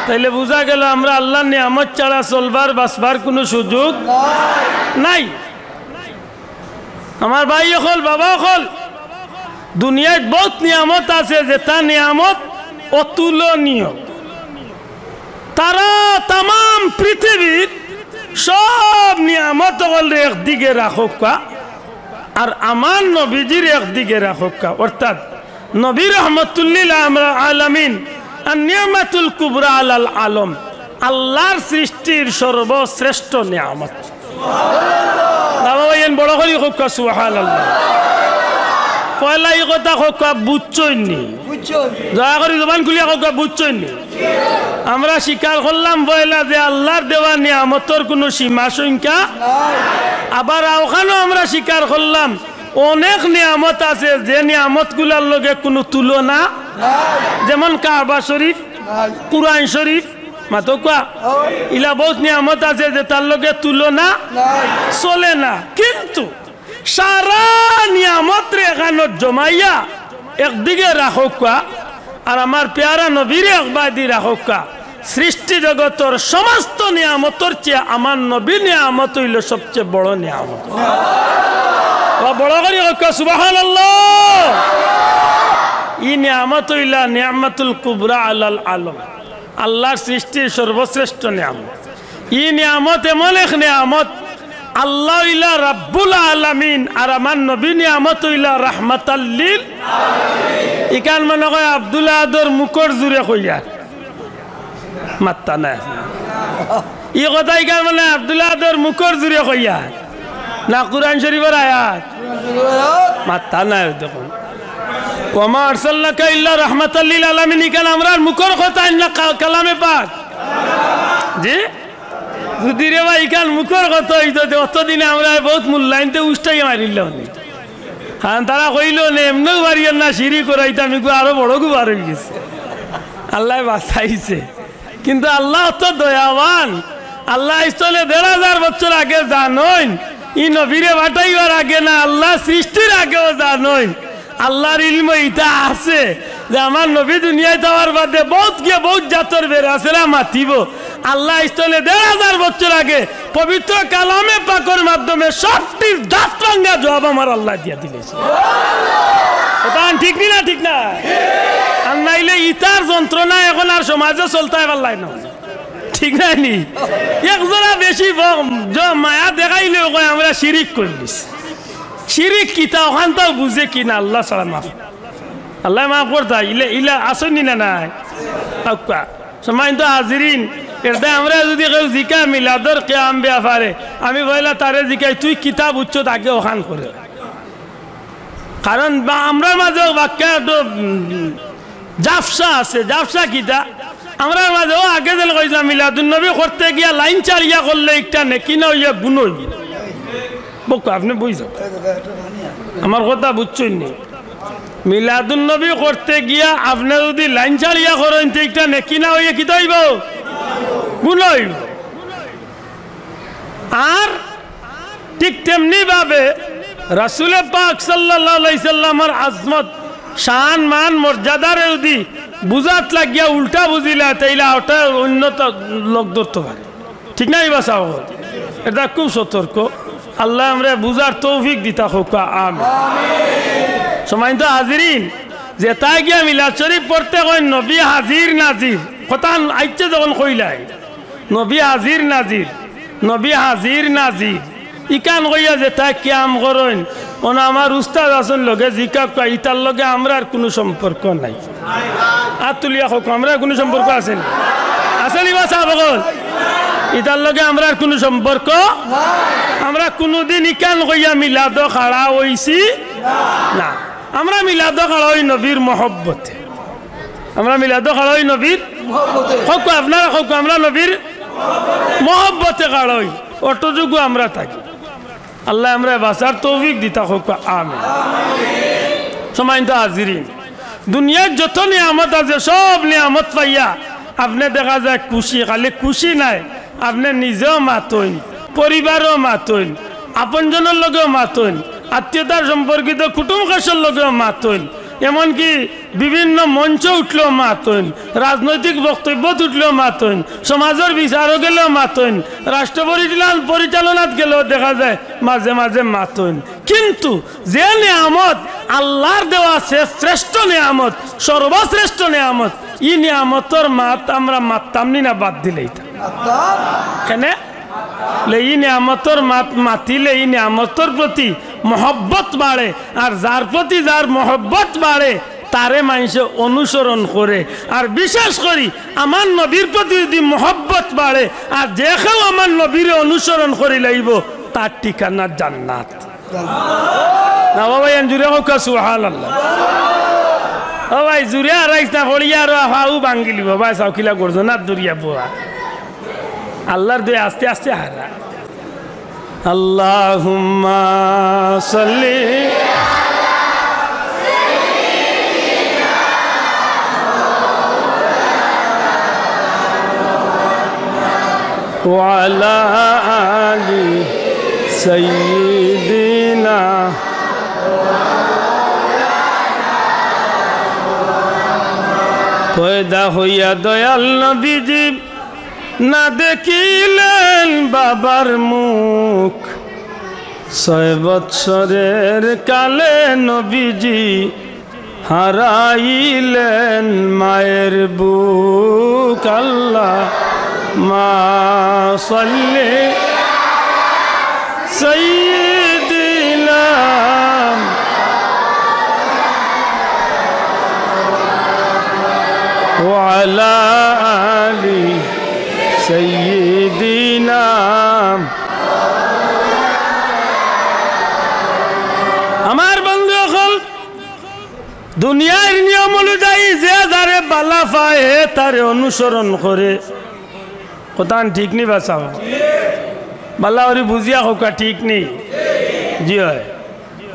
তাইলে বোঝা গেল আমরা আল্লাহর নিয়ামত ছাড়া চলবার বাঁচবার কোনো সুযোগ নাই আমার ভাই হল বাবা হল দুনিয়ায় বহুত নিয়ামত আছে যে তা নিয়ামত অতুলনীয় তারা তাম পৃথিবীর সব নিয়ামত একদিকে রাখুক আর আমার নবীজির একদিকে রাখা, অর্থাৎ নবী রহমতুল্লিল আলামিন আর নিয়ামাতুল কুবরা আলাল আলম, আল্লাহর সৃষ্টির সর্বশ্রেষ্ঠ নিয়ামত। বাবা ভাই বড় করে হোকা সুবহানাল্লাহ। পয়লা এই কথা হোকা বুঝছইনি, দয়া করে জবান খুলিয়া হোকা বুঝছইনি। আমরা স্বীকার করলাম পয়লা যে আল্লাহর দেওয়া নিয়ামতর কোনো সীমা সংখ্যা, আবার ওখানেও আমরা স্বীকার করলাম অনেক নিয়ামত আছে যে নিয়ামত গুলার লগে কোনো তুলনা, যেমন কাবা শরীফ, কুরআন শরীফ, মাতোকা ইলা বহুত নিয়ামত আছে যে তার লগে তুলনা চলে না। কিন্তু সারা নিয়ামত রে এখানে জমাইয়া একদিকে রাখা আর আমার পেয়ারা নবীর একবাদি রাখা, সৃষ্টি জগতের সমস্ত নিয়ামতর চেয়ে আমার নবী নিয়ামত হইল সবচেয়ে বড় নিয়ামত। বড় করে সুবহানাল্লাহ। ই নিয়ামত হইলা নিয়ামতুল কুবরা আলাল আলম, আল্লাহর সৃষ্টির সর্বশ্রেষ্ঠ নিয়ামত। ই নিয়ামত এমন এক নিয়ামত, আল্লাহ হইলা রাব্বুল আলামিন আর আমার নবী নিয়ামত হইলা রাহমাতাল লিল আলামিন। ইকান মনে কয় আব্দুল্লাহ আদর মুখর জুড়ে কইয়া মাত্তা নাই, ই কথা ইকান মানে আব্দুল্লাহ আদর মুখর জুড়ে কইয়া না কুরআন শরীফের আয়াত মাত্তা নাই। দেখুন ওমা আরসালনাকা ইল্লা রাহমাতাল লিল আলামিন, ইকান আমরার মুখর কথা না কালামে পাক জি যদি রে ভাই ইকান মুখর কথা হইতো অতদিনে আমরা বহুত মূল্যায়নতে উষ্টাই মারিলাম। হ্যাঁ তারা কইল নে এমনিও বাড়িয়ার না সিঁড়ি করাইতাম, আরো বড় গুবার হয়ে গেছে। আল্লাহ বাঁচাইছে, কিন্তু আল্লাহ তো দয়াবান। আল্লাহ স্থলে ১,৫০০ বছর আগে জানইন, ই নবীরে বাটাইবার আগে না আল্লাহ সৃষ্টির আগেও জানইন আল্লাহর ইলম ইটা আছে যে আমার নবী দুনিয়ায় যাওয়ার বাদে বহুত গিয়ে বহুত জাতর বের আসেরা মাতিব। আল্লাহ স্থলে ১,৫০০ বছর আগে পবিত্র কালামে পাকের মাধ্যমে ৭০টির দাঁত ভাঙা জবাব আমার আল্লাহ দিয়া দিয়েছে। ঠিক না ঠিক না? আর নাইলে ইতার যন্ত্রণা এখন আর সমাজে চলতে পারলাই না, ঠিক না নি? একজনা বেশি মায়া দেখাইলে আমরা শিরিক করিস। শিরিক কিতা ওখান তাও বুঝে কিনা আল্লাহ ছাড়া মাফ, আল্লাহ মাফ করতা ইলে ইলা আসনি না নাই সময় তো হাজিরিন। এটা আমরা যদি কেউ জিকা মিলাদর কেয়াম ব্যাপারে আমি বললা তারে জিকাই তুই কিতাব উচ্চ তাকে ওখান করে, কারণ আমরা মাঝে বাক্যা জাফসা আছে। জাফসা কিতা আমরা মাঝে ও আগে যেন কইলাম মিলাদুন নবী করতে গিয়া লাইন চালিয়া করলে একটা নেকি না হইয়া গুণ হইবে। বকু আপনি বুঝছেন আমার কথা বুঝছেন নি? মিলাদুন নবী করতে গিয়া আপনি যদি লাইন চালিয়া করেন তো একটা নেকি না হইয়া কি হইব? গুণ হইব। আর ঠিক তেমনি ভাবে রাসূল পাক সাল্লাল্লাহু আলাইহি সাল্লামের আজমত শান মান মর্যাদার যদি বুঝাত লাগিয়া উল্টা বুঝিলা তাইলে ওটা উন্নত লোক ধরতে পারে, ঠিক নাই? বাসা এটা খুব সতর্ক। আল্লাহ আমরা বুঝার তৌফিক দিতা হোক, আমিন। সময় তো হাজিরিন যে তাই গিয়া মিলাদ শরীফ পড়তে কই নবী হাজির নাজির কথা আইতে যখন কইলাই নবী হাজির নাজির, নবী হাজির নাজির ইকান কইয়া যে তাই কিয়াম করেন ওনা আমার উস্তাদ আসন লগে জিকা কয় ইতার লগে আমরা আর কোনো সম্পর্ক নাই। আর তুলিয়া হোক আমরা কোনো সম্পর্ক আছে না? আসেনি বা সাহাবগণ ইতার লগে আমরা আর কোনো সম্পর্ক, আমরা কোনোদিন ইকান কইয়া মিলাদ খাড়া হইছি না। আমরা মিলাদ খাড়া হই নবীর মহব্বতে, আমরা মিলাদ খাড়া হই নবীর হোক, আপনারা হোক আমরা নবীর মহব্বতে খাড়া হই, অতটুকু আমরা থাকি। আল্লাহ আমরা বাঁচার তৌফিক দিতা হোক, আমিন। সময় তো হাজিরিন দুনিয়ার যত নিয়ামত আছে সব নিয়ামত পাইয়া আপনি দেখা যায় খুশি, খালি খুশি নাই আপনি নিজেও মাতইন, পরিবারও মাতইন, আপনজনের লগেও মাতইন, আত্মীয়তার সম্পর্কিত কুটুম কাছের লগেও মাতইন, এমনকি বিভিন্ন মঞ্চ উঠলেও মাতইন, রাজনৈতিক বক্তব্য উঠলেও মাতইন, সমাজের বিচারও গেলেও মাতইন, রাষ্ট্র পরিচালনাত গেলেও দেখা যায় মাঝে মাঝে মাতইন। কিন্তু যে নিয়ামত আল্লাহর দেওয়া শ্রেষ্ঠ নিয়ামত, সর্বশ্রেষ্ঠ নিয়ামত, ই নিয়ামতর মাত আমরা মাততামনি না বাদ দিলেই কেন? ই নিয়ামতর মাত মাতিলে ই নিয়ামতর প্রতি মহব্বত বাড়ে, আর যার প্রতি যার মহব্বত বাড়ে তারে মানুষে অনুসরণ করে। আর বিশেষ করি আমার নবীর প্রতি যদি মহব্বত বাড়ে আর যে কেউ আমার নবীর অনুসরণ করি লাইব তার ঠিকানা জান্নাত। না বাবা জুড়ে হোক সুবহানাল্লাহ। ও ভাই জুড়ে আর না করিয়া আর হাউ ভাঙ্গিলি বাবা চাউকিলা করছো না দরিয়া পোয়া আল্লাহর দুই আস্তে আস্তে হারা। আল্লাহুম্মা সাল্লি ওয়ালা আলি সাইয়্যিদিনা। পয়দা হইয়া দয়াল নবীজি না দেখিলেন বাবার মুখ, 6 বৎসরের কালে নবীজি হারাইলেন মায়ের বুক। আল্লাহ মা সাল্লি সাইয়্যিদিনা ওয়ালা আলি সাইয়্যিদিনা। আমার বন্ধু হল দুনিয়ার নিয়ম অনুযায়ী যে যারে বালা পায় তারে অনুসরণ করে। কথা ঠিক নেই বাসা বালা ওরি বুঝিয়া হোকা ঠিক নেই। জি হয়,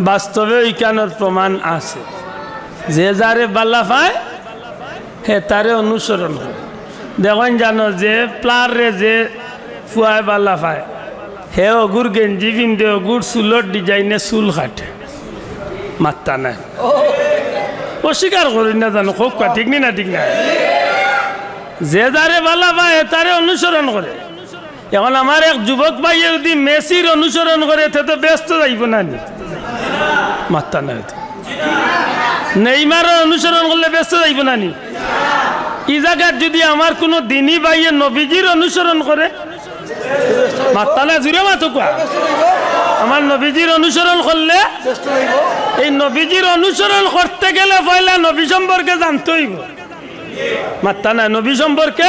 বাস্তবে ইকানোর প্রমাণ আছে। যে যারে বালা পায় হে তারে অনুসরণ করে। দেখেন জানো যে প্লারে যে ফুয়ায় বালা পায় হে অগুর গেঞ্জি পিন্ধে অগুর চুলোর ডিজাইনে চুল কাটে, মাত্তা নাই। অস্বীকার করি না জানো খুব ঠিক নি না ঠিক না। যে যারে বালা পায় তারে অনুসরণ করে। এখন আমার এক যুবক ভাই যদি মেসির অনুসরণ করে তো ব্যস্ত যাইব না নি, মাত্তা নাই। নেইমারও অনুসরণ করলে ব্যস্ত যাইব না নি। এই জায়গার যদি আমার কোনো দিনী ভাইয়ে নবীজির অনুসরণ করে মাত্তা না জুড়ে মাতো কোয়া আমার নবীজির অনুসরণ করলে এই নবীজির অনুসরণ করতে গেলে পয়লা নবী সম্পর্কে জানতে হইব। মাত্তা না নবী সম্পর্কে।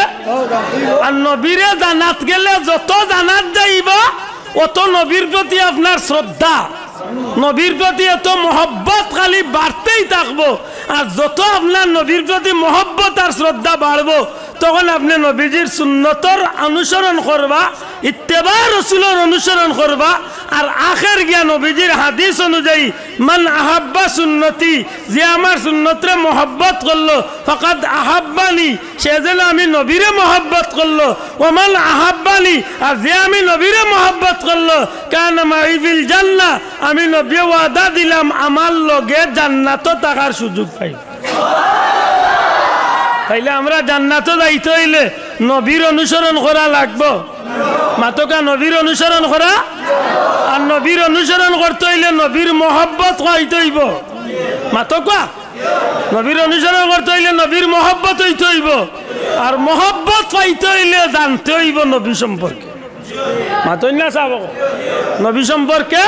আর নবীরে জানাত গেলে যত জানাত যাইব অত নবীর প্রতি আপনার শ্রদ্ধা, নবীর প্রতি এত মহব্বত খালি বাড়তেই থাকবো। আর যত আপনার নবীর প্রতি মহব্বত আর শ্রদ্ধা বাড়বো তখন আপনি নবীজির সুন্নতর অনুসরণ করবা, ইত্তেবা রাসূলের অনুসরণ করবা। আর আখের গিয়া নবীজির হাদিস অনুযায়ী মান আহাব্বা সুন্নতি, যে আমার সুন্নতরে মহব্বত করলো ফাকাদ আহাব্বানি, সে যেন আমি নবীরে মহব্বত করলো। ওমান আহাব্বানি, আর যে আমি নবীরে মহব্বত করলো কানা মাই ফিল জান্নাহ, আমি নবী ওয়াদা দিলাম আমার লগে জান্নাতও থাকার সুযোগ পাই। তাইলে আমরা জান্নাতও যাইতে হইলে নবীর অনুসরণ করা লাগবো। মাতকা নবীর অনুসরণ করা, আর নবীর অনুসরণ করতে হইলে নবীর মহব্বত হইতে হইব। মাতকা নবীর অনুসরণ করতে হইলে নবীর মহব্বত হইতে হইব। আর মহব্বত পাইতে হইলে জানতে হইব নবী সম্পর্কে। মাতই না চাব নবী সম্পর্কে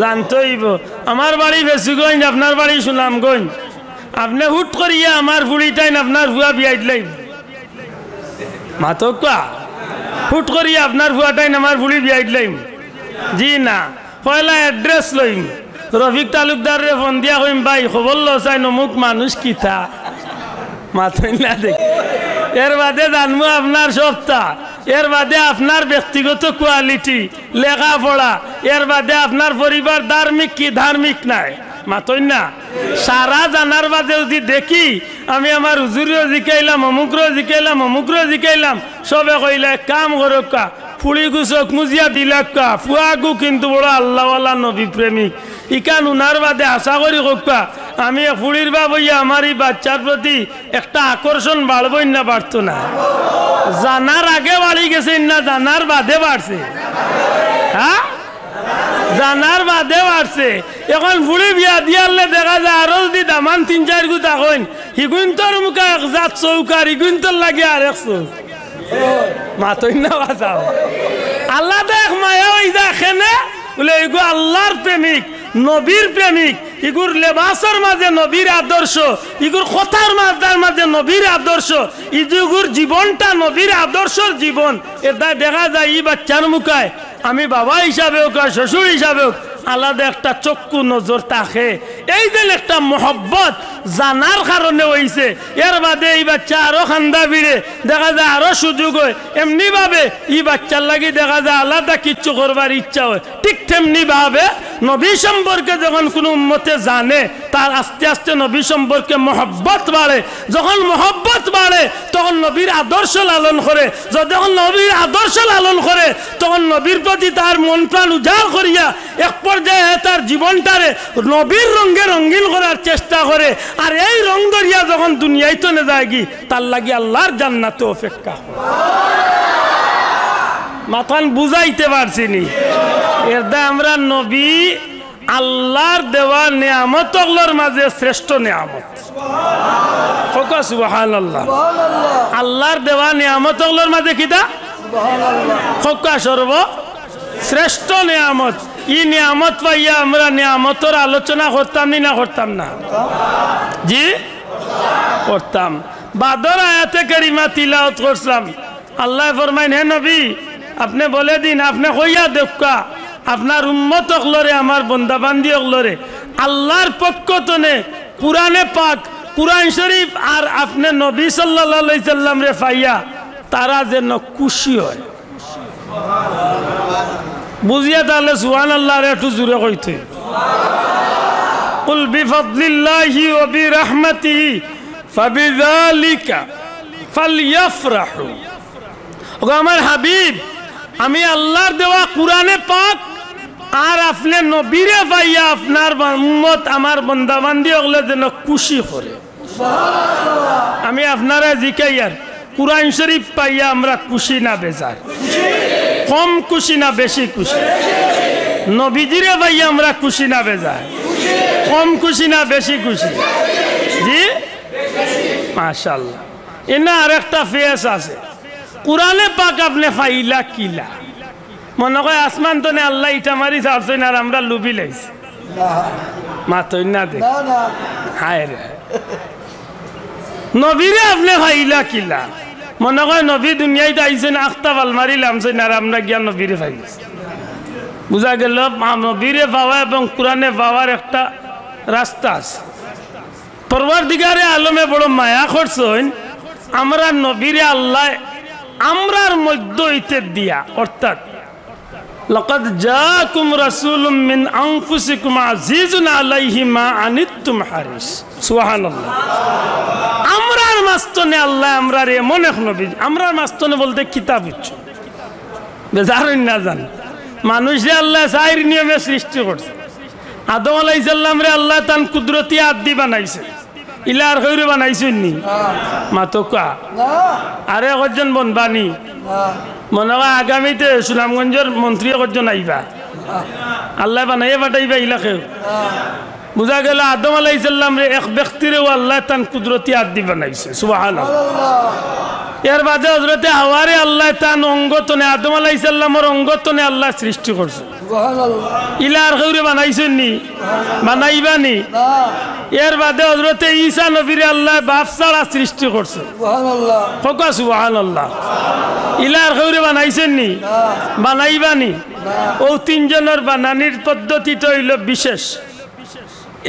জানতে হইব। আমার বাড়ি বেশিগঞ্জ, আপনার বাড়ি সুনামগঞ্জ। আপনি হুট করিয়া আমার ফুড়িটাইন আপনার ভুয়া বিয়াই দিলাইব। মাতকা হুট করিয়া আপনার ভুয়াটাইন আমার ফুড়ি বিয়াই দিলাইম। জি না, পয়লা এড্রেস লইম, রফিক তালুকদার রে ফোন দিয়া কইম ভাই খবর লো চাই নমুক মানুষ কিতা। মাতই না দেখ, এর বাদে জানবো আপনার সপ্তাহ, এর বাদে আপনার ব্যক্তিগত কোয়ালিটি, লেখাপড়া, এর বাদে আপনার পরিবার ধার্মিক কি ধার্মিক নাই। মাতই না, সারা জানার বাদে যদি দেখি আমি আমার হুজুরেও জিকাইলাম, অমুকরেও জিকাইলাম, অমুকরেও জিকাইলাম, সবে কইলে কাম করক্কা ফুড়ি গুছক মুজিয়া দিলাক্কা ফুয়াগু কিন্তু বড় আল্লাহওয়ালা নবী প্রেমিক। ইকান উনার বাদে আশা করি কক্কা আমি ফুড়ির বা বইয়া আমার এই বাচ্চার প্রতি একটা আকর্ষণ বাড়বই না, বাড়তো না। জানার আগে বাড়ি গেছে না জানার বাদে বাড়ছে? হ্যাঁ, জানার বাদে বাড়ছে। এখন ফুড়ি বিয়া দিয়ালে দেখা যায় আরো যদি দামান 3-4 গুতা কইন হিগুন তোর মুখে 1 চৌকার হিগুন তোর লাগে আর 1 চৌক। মাতই না বাঁচাও। আল্লাহ দেখ মায়া ওই দেখেনে বলে এগো আল্লাহর প্রেমিক নবীর প্রেমিক ইগুর লেবাসের মাঝে নবীর আদর্শ ইগুর কথার মাঝে নবীর আদর্শ ইগুর জীবনটা নবীর আদর্শর জীবন এটা দেখা যায় ই বাচ্চার মুখায় আমি বাবা হিসাবে হোক আর শ্বশুর হিসাবে হোক আলাদা একটা চক্ষু নজর থাকে এই যে একটা মহব্বত জানার কারণে হইছে এর বাদে এই বাচ্চা আরো খান্দা ভিড়ে দেখা যায় আরো সুযোগ হয় এমনি ভাবে এই বাচ্চার লাগি দেখা যায় আলাদা কিচ্ছু করবার ইচ্ছা হয় ঠিক তেমনি ভাবে নবী সম্পর্কে যখন কোনো উম্মতে জানে তার আস্তে আস্তে নবী সম্পর্কে মহব্বত বাড়ে যখন মহব্বত বাড়ে তখন নবীর আদর্শ লালন করে যখন নবীর আদর্শ লালন করে তখন নবীর প্রতি তার মন প্রাণ উজাড় করিয়া এক পর্যায়ে তার জীবনটারে নবীর রঙে রঙিন করার চেষ্টা করে আর এই রং দরিয়া যখন দুনিয়ায় তো না যায় কি তার লাগি আল্লাহর জান্নাতে অপেক্ষা মাথান বুঝাইতে পারছি নি এরদা আমরা নবী আল্লাহর দেওয়া নিয়ামতগুলোর মাঝে শ্রেষ্ঠ নিয়ামত সুবহানাল্লাহ আল্লাহর দেওয়া নিয়ামতগুলোর মাঝে কিটা সর্ব শ্রেষ্ঠ নিয়ামত ই নিয়ামত পাইয়া আমরা নিয়ামতের আলোচনা করতাম না করতাম না জি করতাম বাদর আয়াতে কারিমা তিলাওয়াত করলাম আল্লাহ ফরমাইন হে নবী আপনি বলে দিন আপনি কইয়া দেখা আপনার উম্মত অকলরে আমার বন্দাবান্দি অকলরে আল্লাহর পক্ষ তনে কুরআনে পাক কুরআন শরীফ আর আপনি নবী সাল্লাল্লাহু আলাইহি সাল্লাম রে পাইয়া তারা যেন খুশি হয় বুঝিয়া তাহলে সুবহানাল্লাহ রে একটু জোরে কইতে কুল বিফাদলিল্লাহি ওয়া বিরহমাতিহি ফাবিযালিকা ফালইফরাহু ও আমার হাবিব আমি আল্লাহর দেওয়া কুরআনে পাক আর আপনি নবীরে পাইয়া আপনার উম্মত আমার বান্দাবান্দি ওগুলো যেন খুশি করে আমি আপনারা জিকাইয়ার কুরআন শরীফ পাইয়া আমরা খুশি না বেজার কম খুশি না বেশি খুশি নবীজিরে পাইয়া আমরা খুশি না বেজার কম খুশি না বেশি খুশি জি মাশাআল্লাহ এনা আরেকটা ফেস আছে কুরআনে পাক আপনি ফাইলা কিলা মনে হয় আসমান তো আল্লাহ ইটা মারি ছাড়ছেন আর আমরা লুবি লাইছি মাতই না দেখ হায় রে নবীরে আপনি ফাইলা কিলা মনে হয় নবী দুনিয়ায় আইছেন আখতাব আলমারি লামছেন আর আমরা গিয়া নবীরে ফাইছি বুঝা গেল নবীরে পাওয়া এবং কোরআনে পাওয়ার একটা রাস্তা আছে পরওয়ারদিগারে আলমে বড় মায়া করছেন আমরা নবীরে আল্লাহ আমরার মধ্য হইতে দিয়া অর্থাৎ লাকাদ জাআকুম রাসূলুম মিন আনফুসিকুম আজিজুন আলাইহি মা আনিতুম হারিস সুবহানাল্লাহ আমরার মাস্তনে আল্লাহ আমরার এমন এক নবী আমরার মাস্তনে বলতে কিতাব ইচ্ছু বেজারুন না জান মানুষে আল্লাহ চার নিয়মে সৃষ্টি করছে আদম আলাইহিস সালাম রে আল্লাহ তান কুদরতি আদি বানাইছে ইলার কইরে বানাইছেন নি মাতকা আরে কজন বনবানি মনে হয় আগামীতে সুনামগঞ্জের মন্ত্রী কজন আইবা আল্লাহ বানাইয়া পাঠাইবা ইলাকে বুঝা গেল আদম আলাইহিস সালাম রে এক ব্যক্তিরে আল্লাহ তান কুদরতি আদি বানাইছে সুবহানাল্লাহ এর বাদে হযরতে হাওয়ারে আল্লাহ তান অঙ্গতনে আদম আলাইহিস সালামের অঙ্গতনে আল্লাহ সৃষ্টি করছে সুবহানাল্লাহ ইলার কইরে বানাইছেন নি বানাইবা নি এর বাদে হযরতে ঈসা নবীরে আল্লাহ বাপ ছাড়া সৃষ্টি করছে সুবহানাল্লাহ ফকা সুবহানাল্লাহ ইলার কইরে বানাইছেন নি বানাইবা নি ও তিনজনের বানানির পদ্ধতিটা হইল বিশেষ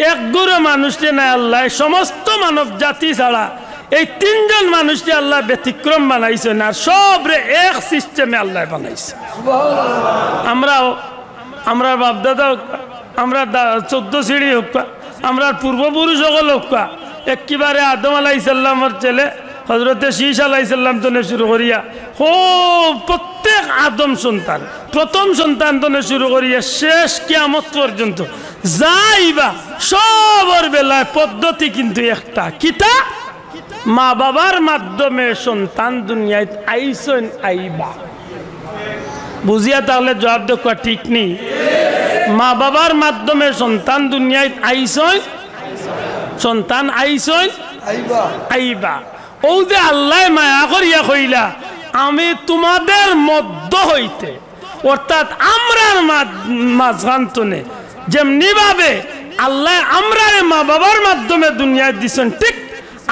এক গুরু মানুষকে না আল্লাহ সমস্ত মানব জাতি ছাড়া এই তিনজন মানুষকে আল্লাহ ব্যতিক্রম বানাইছেন আর সবরে এক সিস্টেমে আল্লাহ বানাইছে আমরা বাপদাদা আমরা 14 সিঁড়ি হোক আমরা পূর্বপুরুষ সকল হোক একেবারে আদম আলাইহিস সালামের ছেলে হযরতে শীশ আলাইহিস সালাম থেকে শুরু করিয়া প্রত্যেক আদম সন্তান প্রথম সন্তান থেকে শুরু করিয়া শেষ কিয়ামত পর্যন্ত যাইবা সবার বেলায় পদ্ধতি কিন্তু একটা কিতা মা বাবার মাধ্যমে সন্তান দুনিয়ায় আইসন আইবা বুঝিয়া তাহলে জবাব দেখা ঠিক নেই মা বাবার মাধ্যমে সন্তান দুনিয়ায় আইসন সন্তান আইসন আইবা ও যে আল্লাহ মায়া করিয়া কইলা আমি তোমাদের মধ্য হইতে অর্থাৎ আমরার মাঝখান্তনে যেমনি ভাবে আল্লাহ আমরার মা বাবার মাধ্যমে দুনিয়ায় দিছেন, ঠিক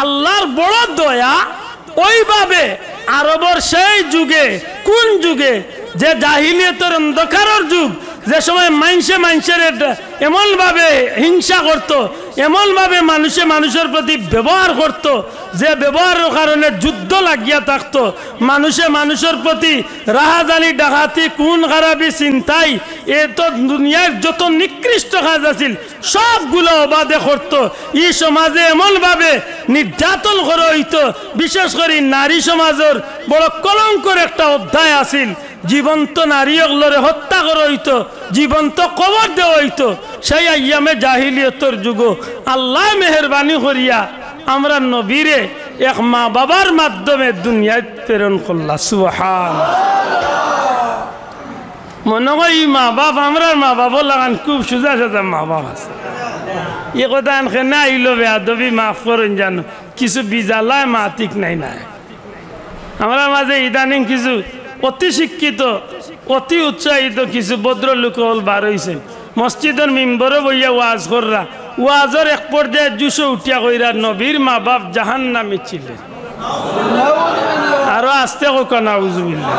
আল্লাহর বড় দয়া ওইভাবে আরবের সেই যুগে, কোন যুগে, যে জাহিলিয়তের অন্ধকারের যুগ, যে সময় মানুষের এমনভাবে হিংসা করত, এমনভাবে মানুষের প্রতি ব্যবহার করত, যে ব্যবহারের কারণে যুদ্ধ লাগিয়া থাকত, মানুষের প্রতি রাহাজানি ডাকাতি খুন খারাপি চিন্তাই তো দুনিয়ার যত নিকৃষ্ট কাজ আছিল সবগুলো অবাধে করত। এই সমাজে এমনভাবে নির্যাতন করা হইত, বিশেষ করে নারী সমাজের বড় কলঙ্কর একটা অধ্যায় আছিল। জীবন্ত নারীগুলোরে হত্যা করা হইতো, জীবন্ত কবর দেওয়া হইতো। সেই আইয়ামে জাহিলিয়তের যুগ আল্লাহ মেহরবানি করিয়া আমরা নবীরে এক মা বাবার মাধ্যমে দুনিয়ায় প্রেরণ করলা। সুবহানাল্লাহ। মনে হয় মা বাপ, আমরা মা বাবা লাগান খুব সোজা সোজা মা বাপ আছে। এ কথা আনখানে আইল বেয়াদবি মাফ করেন, জানো কিছু বিজালায় মা ঠিক নাই নাই। আমরা মাঝে ইদানিং কিছু অতি শিক্ষিত, অতি উৎসাহিত কিছু ভদ্রলোক বার হয়েছেন, মসজিদের মিম্বরে বইয়া ওয়াজ কররা, ওয়াজের এক পর্যায়ে জুসো উঠিয়া কইরা নবীর মা বাপ জাহান্নামী ছিলেন। আরো আস্তে হোক নাউজুবিল্লাহ।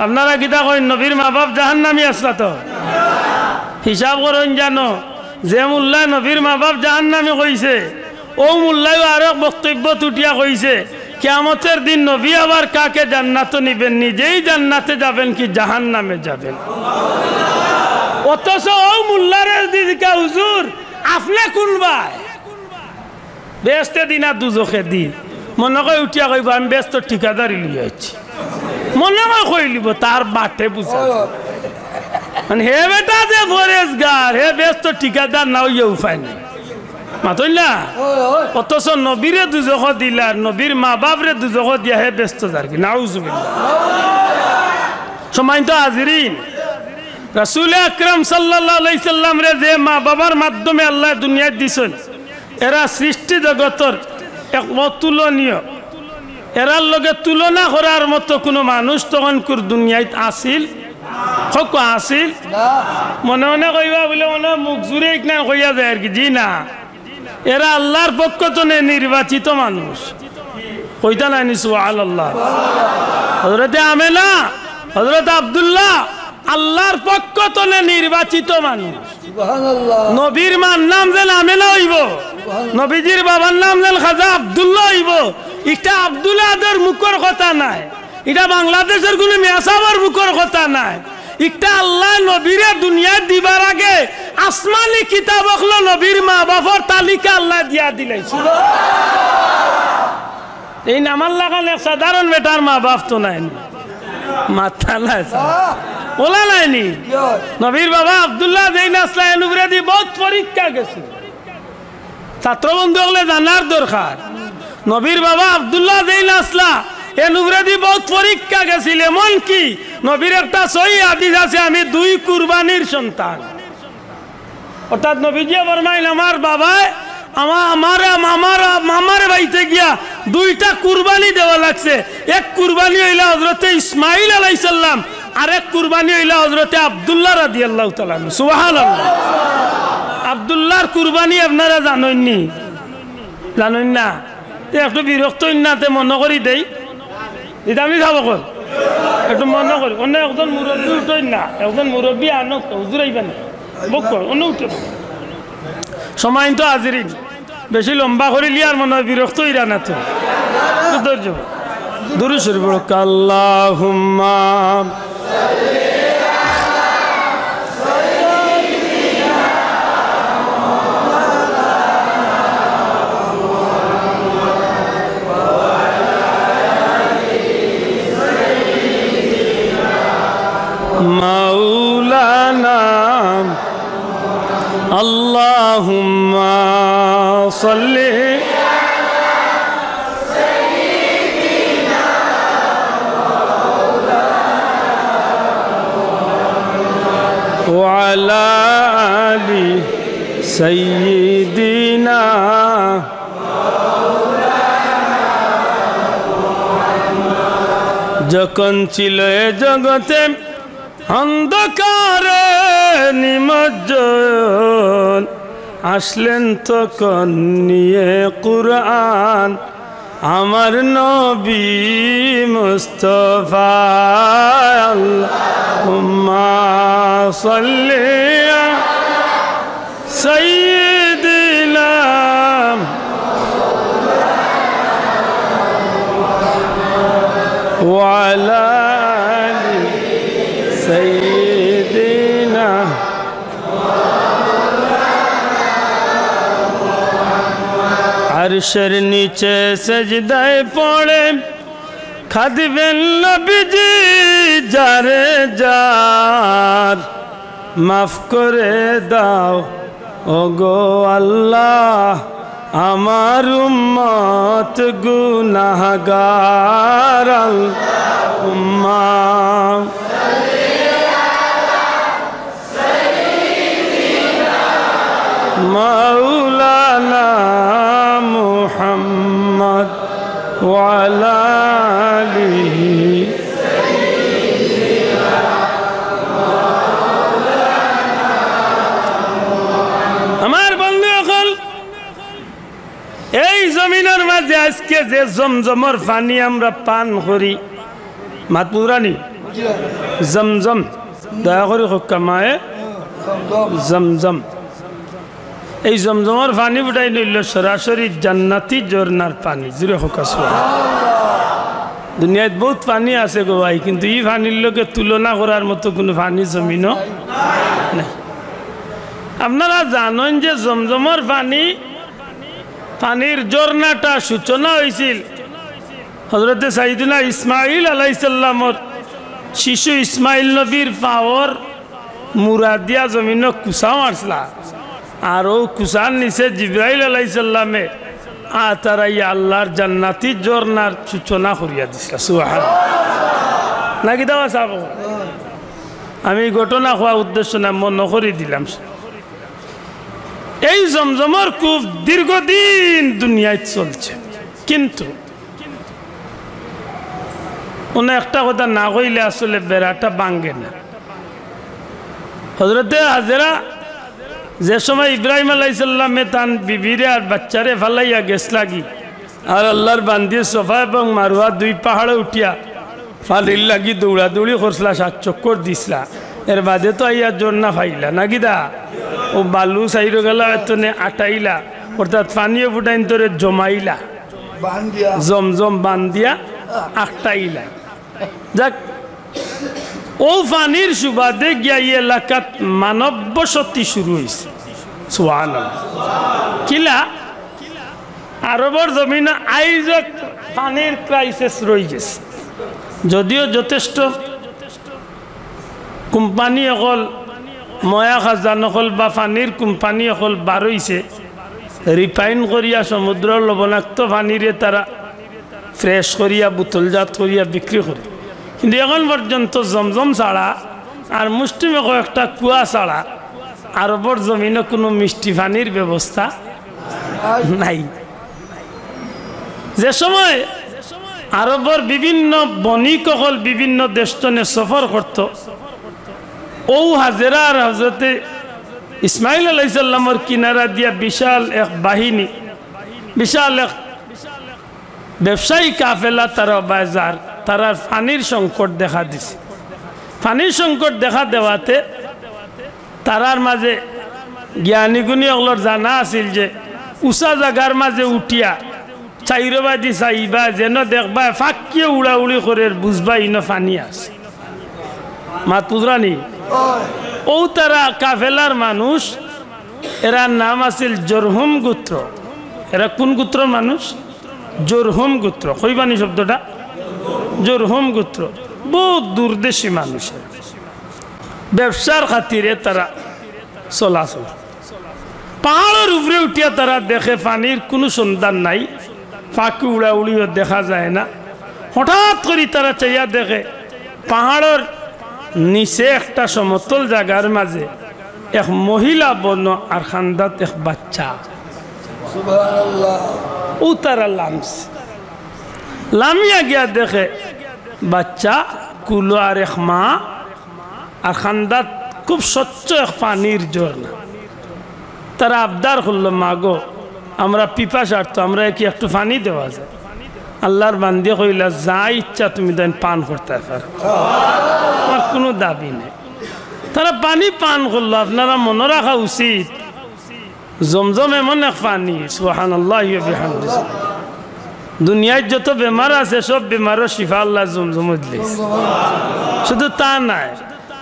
আপনারা কিতা কইন নবীর মা বাপ জাহান্নামী আসলা? তো হিসাব করেন, জানো যে মোল্লায় নবীর মা বাপ জাহান্নামী কইছে, ও মোল্লায়ও আরো বক্তব্য তুটিয়া কইছে কিয়ামতের দিন নবী আবার কাকে জান্নাতে নিবেন, নিজেই জান্নাতে যাবেন কি জাহান্নামে যাবেন? অথচ ও মোল্লারে দিদিকা হুজুর আপনি কোন ভাই বেস্তে দিনা দুজখে দি মনে কই উঠিয়া কইব আমি ব্যস্ত ঠিকাদারি লিয়েছি, মনে হয় কইলিব তার বাটে বুঝা মানে হে বেটা যে ফরেজগার হে ব্যস্ত ঠিকাদার না হইয়া উপায় নেই মাতইলা। অথচ নবীরে দুজখ দিলা, নবীর মা বাপরে দুজখ দিয়া হে ব্যস্ত যার কি নাউজুবিল্লাহ। সম্মানিত হাজিরিন, রাসূল আকরাম সাল্লাল্লাহু আলাইহি সাল্লাম রে যে মা বাবার মাধ্যমে আল্লাহ দুনিয়ায় দিছেন, এরা সৃষ্টি জগতের এক অতুলনীয়, এরার লগে তুলনা করার মতো কোনো মানুষ তখন দুনিয়ায় আসিল হক আসিল মনে মনে কইবা বলে মনে মুখ জুড়ে না কইয়া যায় আর কি। জি না, এরা আল্লাহর পক্ষ থেকে নির্বাচিত মানুষ। কইতা নাই নি সুবহানাল্লাহ। হযরতে আমেনা, হযরত আব্দুল্লাহ আল্লাহর পক্ষ থেকে নির্বাচিত মানুষ। সুবহানাল্লাহ। নবীর মার নাম যেন আমেনা হইব, নবীজির বাবার নাম যেন খাজা আব্দুল্লাহ হইব, এটা আব্দুল্লাহদের মুখের কথা নাই, এটা বাংলাদেশের কোনো মেসাবার মুখের কথা নাই। একটা আল্লাহ নবীরে দুনিয়া দিবার আগে আসমানি কিতাব হলো নবীর মা বাবার তালিকা আল্লাহ দিয়া দিলাইছে। এই নামার লাগালে সাধারণ বেটার মা বাপ তো নাই, মাথা নাই ওলা নাইনি। নবীর বাবা আব্দুল্লাহ যেইন আসলা এনুবরে দি বহুত পরীক্ষা গেছে, ছাত্র বন্ধু হলে জানার দরকার। নবীর বাবা আব্দুল্লাহ যেইন আসলা এনুবরাদি বহুত পরীক্ষা গেছিল, এমন কি নবীর একটা সহি হাদিস আছে আমি 2 কুরবানির সন্তান। অর্থাৎ নবীজি ফরমাইলেন আমার বাবায় আমার বাড়িতে গিয়া 2টা কুরবানি দেওয়া লাগছে। এক কুরবানি হইলা হযরতে ইসমাইল আলাইহিস সালাম, আর এক কুরবানি হইলা হযরতে আব্দুল্লাহ রাদিয়াল্লাহু তাআলা। সুবহানাল্লাহ। আব্দুল্লাহর কুরবানি আপনারা জানেননি? জানেন না? একটু বিরক্ত ইন্নাতে মনে করি দেই, এটা আমি যাবো কল একটু মনে করি। অন্য একজন মুরব্বী উঠই না, একজন মুরব্বী আনক হুজুর আইবেন বক অন্য উঠে সময় তো হাজিরিন বেশি লম্বা করিলি আর মনে হয় বিরক্ত ইরা না তো ধৈর্য দুরূদ শরীফ পড়ো। আল্লাহুম্মা মাওলানা আল্লাহুম্মা সাল্লি ওয়া আলা আলি সাইয়্যিদিনা যখন ছিল এ জগতে অন্ধকারে নিমজ্জন আসলেন তখন নিয়ে কুরআন আমার নবী মুস্তাফা আল্লাহুম্মা সাল্লি আলা সাইয়্যিদিনা ওয়া আলা আলি সাইয়্যিদিনা আরশের নিচে সেজদায় পড়ে খাদিবেন নবীজি যারে যার মাফ করে দাও ওগো আল্লাহ আমার উম্মত গুনাহগার আল্লাহুম্মা মাওলানা মুহাম্মদ ওয়া আলা আলিহি আমার বন্ধু সকল এই জমিনের মাঝে আজকে যে জমজমের পানি আমরা পান করি মাতপুরানি জমজম দয়া করে কামায় জমজম এই জমজমের পানি ফুটাই নিল সরাসরি জান্নাতি ঝর্ণার পানি জুড়ে হোক দুনিয়ায় বহুত পানি আছে গো ভাই কিন্তু এই পানির লোকে তুলনা করার মতো কোনো পানি জমিনও নাই আপনারা জানেন যে জমজমের পানির ঝর্ণাটা সূচনা হয়েছিল হযরতে সাইয়েদনা ইসমাইল আলাইহিস সালামের শিশু ইসমাইল নবীর পাওয়ার মুরাদিয়া জমিন কুসা মারছিলা আর ও কুসার নিচে জিব্রাইল আলাইহিস সালামে তারাইয়া আল্লাহর জান্নাতি ঝর্ণার সূচনা করিয়া দিছিল সুবহানাল্লাহ নাকি দাওয়া সাহেব আমি ঘটনা হওয়া উদ্দেশ্য না মনে করে দিলাম এই জমজমের কূপ দীর্ঘদিন দুনিয়ায় চলছে কিন্তু কোনো একটা কথা না কইলে আসলে বেড়াটা ভাঙে না হযরতে হাজেরা যে সময় ইব্রাহিম আলাইহিস সালামে তান বিবিরে আর বাচ্চারে ফালাইয়া গেছ লাগি আর আল্লাহর বান্দি সোফা এবং মারুয়া দুই পাহাড়ে উঠিয়া ফালির লাগি দৌড়াদৌড়ি করছিলা 7 চক্কর দিছিলা এর বাদে তো আইয়া জোরনা ফাইলা নাকি দা ও বালু সাইরো গেলা এতনে আটাইলা অর্থাৎ পানিও ফুটাইন তোরে জমাইলা জমজম বান্দিয়া আটাইলা যাক ও পানির সুবাদে গিয়া এই এলাকাত মানব বসতি শুরু হয়েছে সুবহানাল্লাহ কিলা আরবর জমিনে আইজ পানির ক্রাইসিস রয়ে গেছে যদিও যথেষ্ট কোম্পানি অকল ময়া খাজান অকল বা পানির কোম্পানি অকল বার হইছে রিফাইন করিয়া সমুদ্র লবণাক্ত পানিরে তারা ফ্রেশ করিয়া বোতলজাত করিয়া বিক্রি করে কিন্তু এখন পর্যন্ত জমজম ছাড়া আর মুষ্টিমে কয়েকটা কুয়া ছাড়া আরবর জমিনে কোনো মিষ্টি পানির ব্যবস্থা নাই যে সময় আরবর বিভিন্ন বণিকসকল বিভিন্ন দেশনে সফর করত ও হাজেরা আর হযরতে ইসমাইল আলাইহিস সালামের কিনারা দিয়া বিশাল এক বাহিনী বিশাল এক ব্যবসায়ী কাফেলা তারা বাজার তারা পানির সংকট দেখা দিছে পানির সংকট দেখা দেওয়াতে তারার মাঝে জ্ঞানীগুণী ওগুলোর জানা আছিল যে উঁচা জায়গার মাঝে উঠিয়া চাইরবাদি চাইবা যেন দেখবা ফাঁকিয়ে উড়াউড়ি করে বুঝবা ইনো পানি আছে মাত বুঝরানি ও তারা কাফেলার মানুষ এরা নাম আছিল জরহুম গোত্র এরা কোন গোত্র মানুষ জরহুম গোত্র কইবানি শব্দটা জরহুম গোত্র বহুত দূরদেশী মানুষ ব্যবসার খাতিরে তারা চলাচল পাহাড়ের উপরে উঠিয়া তারা দেখে পানির কোনো সন্ধান নাই ফাঁকি উড়াউড়িও দেখা যায় না হঠাৎ করে তারা চাইয়া দেখে পাহাড়ের নিচে একটা সমতল জায়গার মাঝে এক মহিলা বন আর খান্দাত এক বাচ্চা সুবহানাল্লাহ ও তারা লামিয়া গিয়া দেখে বাচ্চা কুলো আর এক মা আর খান্দাত খুব স্বচ্ছ এক পানির ঝর্ণা। তারা আবদার করলো, মাগো আমরা পিপাসার্থ, আমরা কি একটু পানি দেওয়া যায়? আল্লাহর বান্দি কইলা, যা ইচ্ছা তুমি দেন পান করতে পারো, আমার কোনো দাবি নেই। তারা পানি পান করলো। আপনারা মনে রাখা উচিত, জমজম এমন এক পানি, সুবহানাল্লাহি ওয়া বিহামদিহি, দুনিয়ায় যত বেমার আছে সব বেমারও শিফা আল্লাহ জমজমত দিয়েছে। শুধু তা নাই,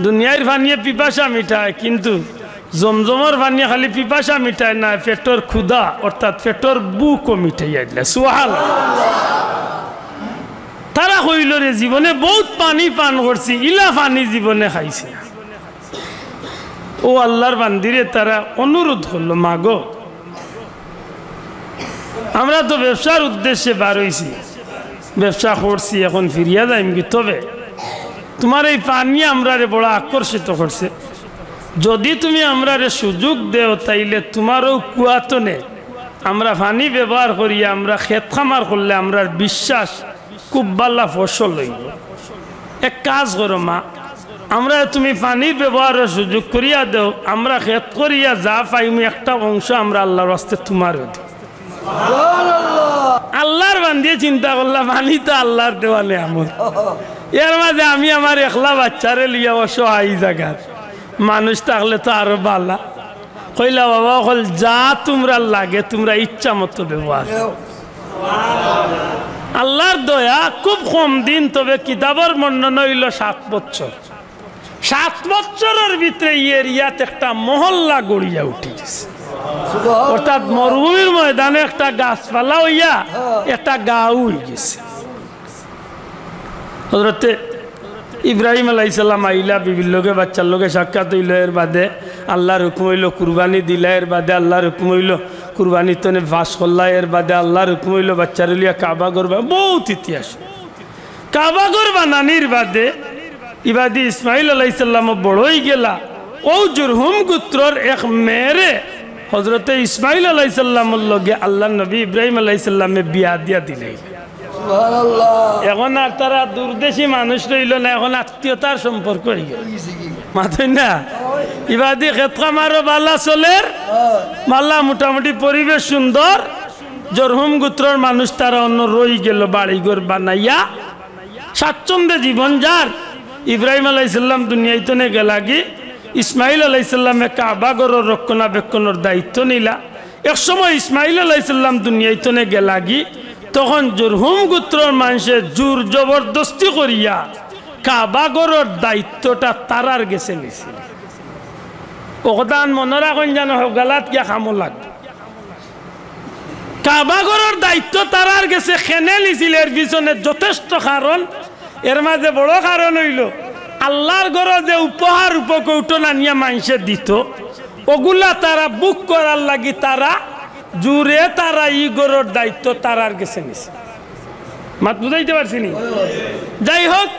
দুনিয়ার পানিয়ে পিপাসা মিটায়, কিন্তু জমজমর পানি খালি পিপাসা মিটায় না, পেটর ক্ষুধা অর্থাৎ পেটর বুকও মিটাইয়া দিলে। সুবহানাল্লাহ। তারা কইল, রে জীবনে বহুত পানি পান করছি, ইলা পানি জীবনে খাইছি। ও আল্লাহর বান্দিরে তারা অনুরোধ করলো, মাগো আমরা তো ব্যবসার উদ্দেশ্যে বার হইছি, ব্যবসা করছি, এখন ফিরিয়া যাইম কি, তবে তোমার এই পানি আমরা বড় আকর্ষিত করছে, যদি তুমি আমরা সুযোগ দেও তাইলে তোমারও কুয়াতনে আমরা পানি ব্যবহার করিয়া আমরা ক্ষেত খামার করলে আমরা বিশ্বাস খুব ভালো ফসল হইব। এক কাজ করো মা, আমরা তুমি পানির ব্যবহারের সুযোগ করিয়া দেও, আমরা ক্ষেত করিয়া যা পাইমি একটা অংশ আমরা আল্লাহর রাস্তে তোমার দেব। আল্লাহর বান্দিয়ে চিন্তা করলাম, পানি তো আল্লাহর দেওয়া নেয়ামত, এর মাঝে আমি আমার একলা বাচ্চারে লিয়া অসহায় জায়গা, মানুষ থাকলে তো আরো বালা। কইলা, বাবা হল যা তোমরা লাগে তোমরা ইচ্ছা মতো ব্যবহার। আল্লাহর দয়া খুব কম দিন, তবে কিতাবের বর্ণনা হইল 7 বছর। 7 বছরের ভিতরে এরিয়াত একটা মহল্লা গড়িয়া উঠে গেছে, অর্থাৎ মরুভূমির ময়দানে একটা গাছপালা হইয়া একটা গাঁও হয়ে গেছে। হযরতে ইব্রাহিম আলাইহিস সালাম আইলা, বিবির লোকে বাচ্চার লোকে সাক্ষাৎ হইল, এর বাদে আল্লাহর হুকুম হইল কুরবানি দিলা, এর বাদে আল্লাহর হুকুম হইল কুরবানি তনে ফাঁস করলা, এর বাদে আল্লাহর হুকুম হইল বাচ্চার লিয়া কাবা করবা। বহুত ইতিহাস। কাবা ঘর বানানির বাদে ইবাদি ইসমাইল আলাইহিস সালাম বড়ই গেলা, ও জুরহুম গোত্রর এক মেয়েরে হযরতে ইসমাইল আলাইহিস সালামের লগে আল্লাহ নবী ইব্রাহিম আলাইহিস সালামে বিয়া দিয়া দিলেন। এখন আর তারা দূরদেশী মানুষ রইল না, এখন আত্মীয়তার সম্পর্ক হয়ে গেল। মাথুই না, ইবাদি ক্ষেত খামারও বালা চলের মাল্লা, মোটামুটি পরিবেশ সুন্দর। জরহুম গোত্রর মানুষ তারা অন্য রই গেল, বাড়িঘর বানাইয়া স্বাচ্ছন্দ্যে জীবন যার। ইব্রাহিম আলাইহিস সালাম দুনিয়াইতে নে গেলাগি, ইসমাইল আলাইহিস সালামে কাবা ঘরের রক্ষণাবেক্ষণের দায়িত্ব নিলা। এক সময় ইসমাইল আলাইহিস সালাম দুনিয়াইতে নে গেলাগি, তখন জুরহুম গোত্রর মানুষে জোর জবরদস্তি করিয়া কাবা ঘরের দায়িত্বটা তারার গেছে নিছিল। ওখান মনে রাখুন যেন গালাত গিয়া খামো লাগবে। কাবা ঘরের দায়িত্ব তারার গেছে খেনে নিছিল, এর পিছনে যথেষ্ট কারণ। এর মাঝে বড় কারণ হইল, আল্লাহর ঘরে যে উপহার উপকৌটন আনিয়া মানুষে দিত, ওগুলা তারা বুক করার লাগি তারা জুড়ে তারা ই গরুর দায়িত্ব তারার গেছে নিছে। মাত বুঝাইতে পারছি নি? যাই হোক,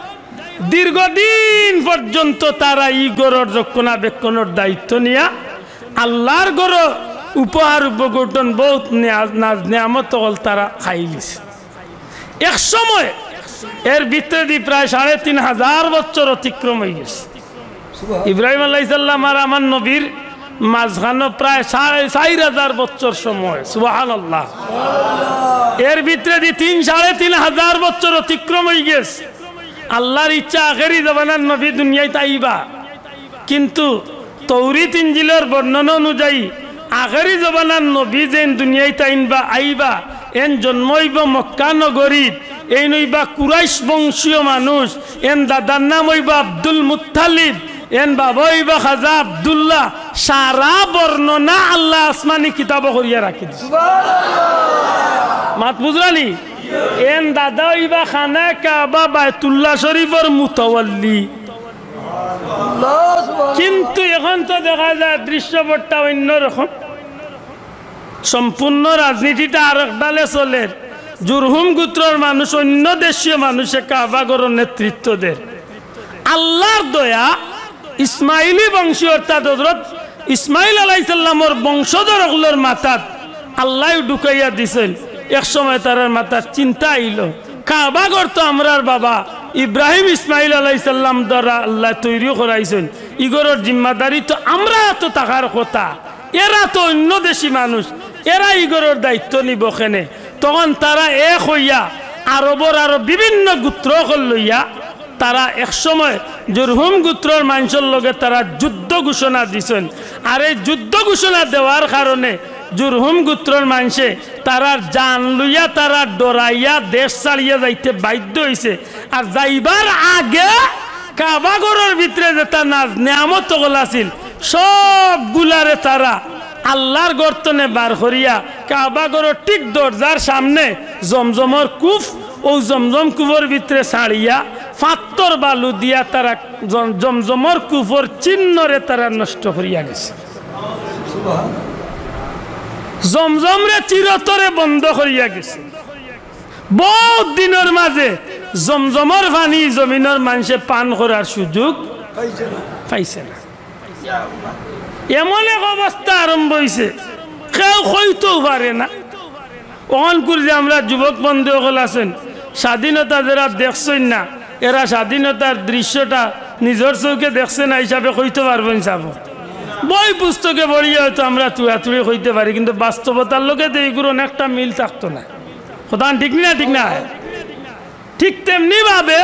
দীর্ঘদিন পর্যন্ত তারা ই গরুর রক্ষণাবেক্ষণের দায়িত্ব নিয়া আল্লাহর ঘর উপহার উপকৌটন বহুত নিয়ামত হল তারা খাই লিছে। এক সময় এর ভিতরে প্রায় 3500 বছর অতিক্রম হয়ে গেছে। ইব্রাহিম আলাইহিস সালাম আর আমার নবীর মাঝখানে প্রায় 4000 বছর সময়। সুবহানাল্লাহ। এর ভিতরে 3-3500 বছর অতিক্রম হয়ে গেছে। আল্লাহর ইচ্ছা আখেরি জামানার নবী দুনিয়ায় আইবা, কিন্তু তৌরিত ইনজিলের বর্ণনা অনুযায়ী আখেরি জামানার নবী যেন দুনিয়ায় আইনবা আইবা, এন জন্ম হইব মক্কা নগরীত, এই নইবা কুরাইশ বংশীয় মানুষ, এন দাদার নাম হইবা আব্দুল মুত্তালিব, এন বাবা হইবা খাজা আব্দুল্লাহ। সারা বর্ণনা আল্লাহ আসমানি কিতাব করিয়া রাখি দিছে। মাত বুঝলানি? এন দাদা হইবা খানা কাবা বাইতুল্লাহ শরীফের মুতাওয়াল্লি। কিন্তু এখন তো দেখা যায় দৃশ্যপটটা অন্যরকম। সম্পূর্ণ রাজনীতিটা আর একডালে চলে। জুরহুম গোত্রের মানুষ অন্য দেশীয় মানুষে কাবা ঘরের নেতৃত্ব দেয়। আল্লাহর দয়া, ইসমাইলি বংশী অর্থাৎ হযরত ইসমাইল আলাইহিস সালামের বংশধরগুলোর মাথাত আল্লাহ ঢুকাইয়া দিছেন। এক সময় তার মাথার চিন্তা আইল, কাবা ঘর তো আমরার বাবা ইব্রাহিম ইসমাইল আলাইহিস সালাম দ্বারা আল্লাহ তৈরি করাইছেন ইগরের জিম্মাদারি তো আমরা তো থাকার কথা এরা তো অন্য দেশি মানুষ এরা ইগরের দায়িত্ব নিব কেনে তখন তারা এক হইয়া আরবর আরো বিভিন্ন গোত্র লইয়া তারা একসময় জুরহুম গোত্রের মানুষের লগে তারা যুদ্ধ ঘোষণা দিছেন আর এই যুদ্ধ ঘোষণা দেওয়ার কারণে জুরহুম গোত্রের মানুষে তারা জান লইয়া তারা ডরাইয়া দেশ ছাড়িয়া যাইতে বাধ্য হইছে আর যাইবার আগে কাবাগরের ভিতরে যেটা নাজ নিয়ামত আছিল সবগুলারে তারা আল্লাহর গর্তনে বার করিয়া কাবাগরের ঠিক দরজার সামনে জমজমর কুফ ও জমজম কুফর ভিতরে ছাড়িয়া পাথর বালু দিয়া তারা জমজমর কুফর চিহ্নরে তারা নষ্ট করিয়া গেছে জমজমরে চিরতরে বন্ধ করিয়া গেছে বহুত দিনের মাঝে জমজমর পানি জমিনের মানুষে পান করার সুযোগ পাইছে না এমন এক অবস্থা আরম্ভ হয়েছে কেউ হইতেও পারে না অন করে যে আমরা যুবক বন্ধু সকল আছেন স্বাধীনতা যারা দেখছেন না এরা স্বাধীনতার দৃশ্যটা নিজের চৌকে দেখছে না হিসাবে কইতে পারবেন চাব বই পুস্তকে পড়িয়ে হয়তো আমরা তুড়াতুড়ি হইতে পারি কিন্তু বাস্তবতার লোকে তো এইগুলো অনেকটা মিল থাকতো না কথা ঠিক না ঠিক না ঠিক তেমনি ভাবে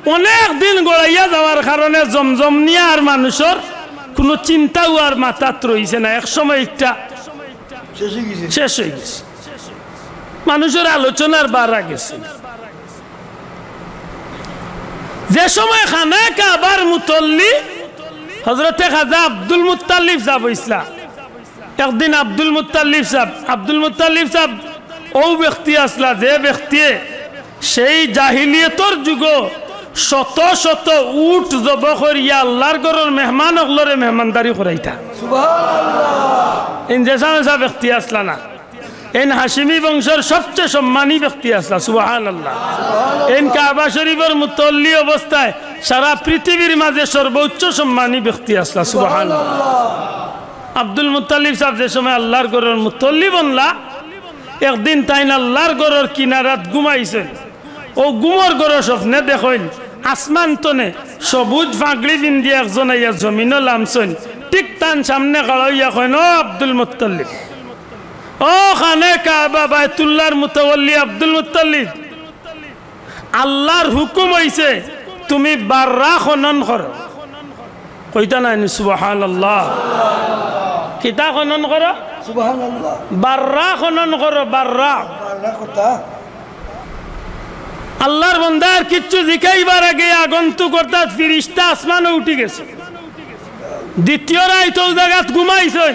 অনেক দিন গড়াইয়া যাওয়ার কারণে জমজম নিয়ে আর মানুষের কোনো চিন্তাও আর মাথাত রয়েছে না একসময় একটা শেষ হয়ে গেছে মানুষের আলোচনার বাড়া গেছে যে সময় খানা কাবার মুতল্লি হযরতে খাজা আব্দুল মুত্তালিব সাহেব ইসলাম একদিন আব্দুল মুত্তালিব সাহেব ও ব্যক্তি আসলা যে ব্যক্তি সেই জাহিলিয়তর যুগ শত শত উট জব করিয়া আল্লাহর ঘরের মেহমান অগলরে মেহমানদারি করাইতা সুবহানাল্লাহ ইন যেসা ব্যক্তি আসলা না এন হাশিমি বংশের সবচেয়ে সম্মানী ব্যক্তি আসলা সুবহানাল্লাহ এন কাবা শরীফের মুতল্লি অবস্থায় সারা পৃথিবীর মাঝে সর্বোচ্চ সম্মানী ব্যক্তি আসলা সুবহানাল্লাহ আব্দুল মুত্তালিব সাহেব যে সময় আল্লাহর ঘরের মুতল্লি বনলা একদিন তাইন আল্লাহর ঘরের কিনারাত ঘুমাইছেন ও গুমর ঘরের স্বপ্নে দেখেন আসমান তনে সবুজ ফাগড়ি পিন্দি একজন আইয়া জমিনও লামছেন ঠিক তান সামনে গাড়াইয়া কইন ও আব্দুল মুত্তালিব ও খানে কাবা বাইতুল্লাহর মুতাওয়াল্লি আব্দুল মুত্তালিব আল্লাহর হুকুম হইছে তুমি বাররা খনন করো কইতা না সুবহানাল্লাহ কিতা খনন করো সুবহানাল্লাহ বাররা খনন করো বাররা কথা আল্লাহর বান্দার কিচ্ছু জিকাইবার আগে আগন্তুক অর্থাৎ ফিরিস্তা আসমানে উঠে গেছে দ্বিতীয় রাত ওই জায়গাত ঘুমাইছেন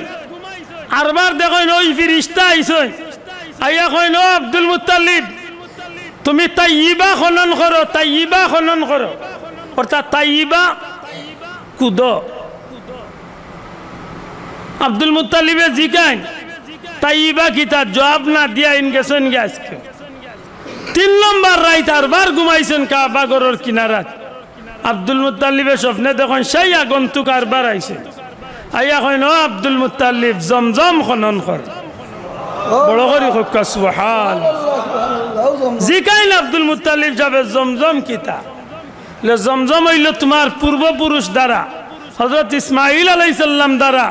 আরবার দেখেন ওই ফিরিস্তা আইছেন আইয়া কইন ও আব্দুল মুত্তালিব তুমি তাইয়্যিবা খনন করো অর্থাৎ তাইয়্যিবা কুদ আব্দুল মুত্তালিবে জিকাইন তাইয়্যিবা কিতা জবাব না দিয়া ইন গেছেন গে আজকে 3 নম্বর রাত আরবার ঘুমাইছেন কাবা ঘরের কিনারাত আব্দুল মুত্তালিবের স্বপ্নে দেখেন সেই আগন্তুক আরবার আইছে আইয়া কইন ও আব্দুল মুত্তালিব জমজম খনন কর বড় করে কক্কা সুবহানাল্লাহ জিকাইন আব্দুল মুত্তালিব যাবে জমজম কিতা লে জমজম হইল তোমার পূর্বপুরুষ দ্বারা হযরত ইসমাঈল আলাইহিস সালাম দ্বারা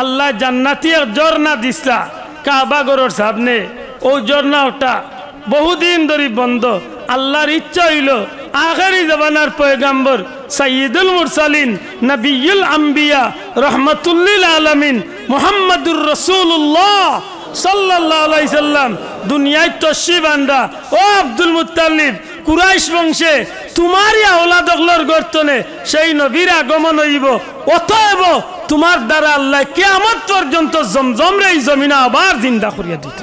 আল্লাহ জান্নাতি এক ঝর্ণা দিছলা কাবা ঘরের সামনে ও ঝর্ণাটা বহুদিন ধরে বন্ধ আল্লাহর ইচ্ছা হইল আখেরি জামানার পয়গম্বর সাইয়্যিদুল মুরসালিন নবিয়ুল আম্বিয়া রাহমাতুল আলামিন মুহাম্মাদুর রাসূলুল্লাহ সাল্লাল্লাহু আলাইহি সাল্লাম দুনিয়ায় তশরিফ আনরা ও আব্দুল মুত্তালিব কুরাইশ বংশে তোমারই আওলাদ অগলর গর্তনে সেই নবীর আগমন হইব অতএব তোমার দ্বারা আল্লাহ কিয়ামত পর্যন্ত জমজম রে এই জমিনে আবার জিন্দা করিয়া দিত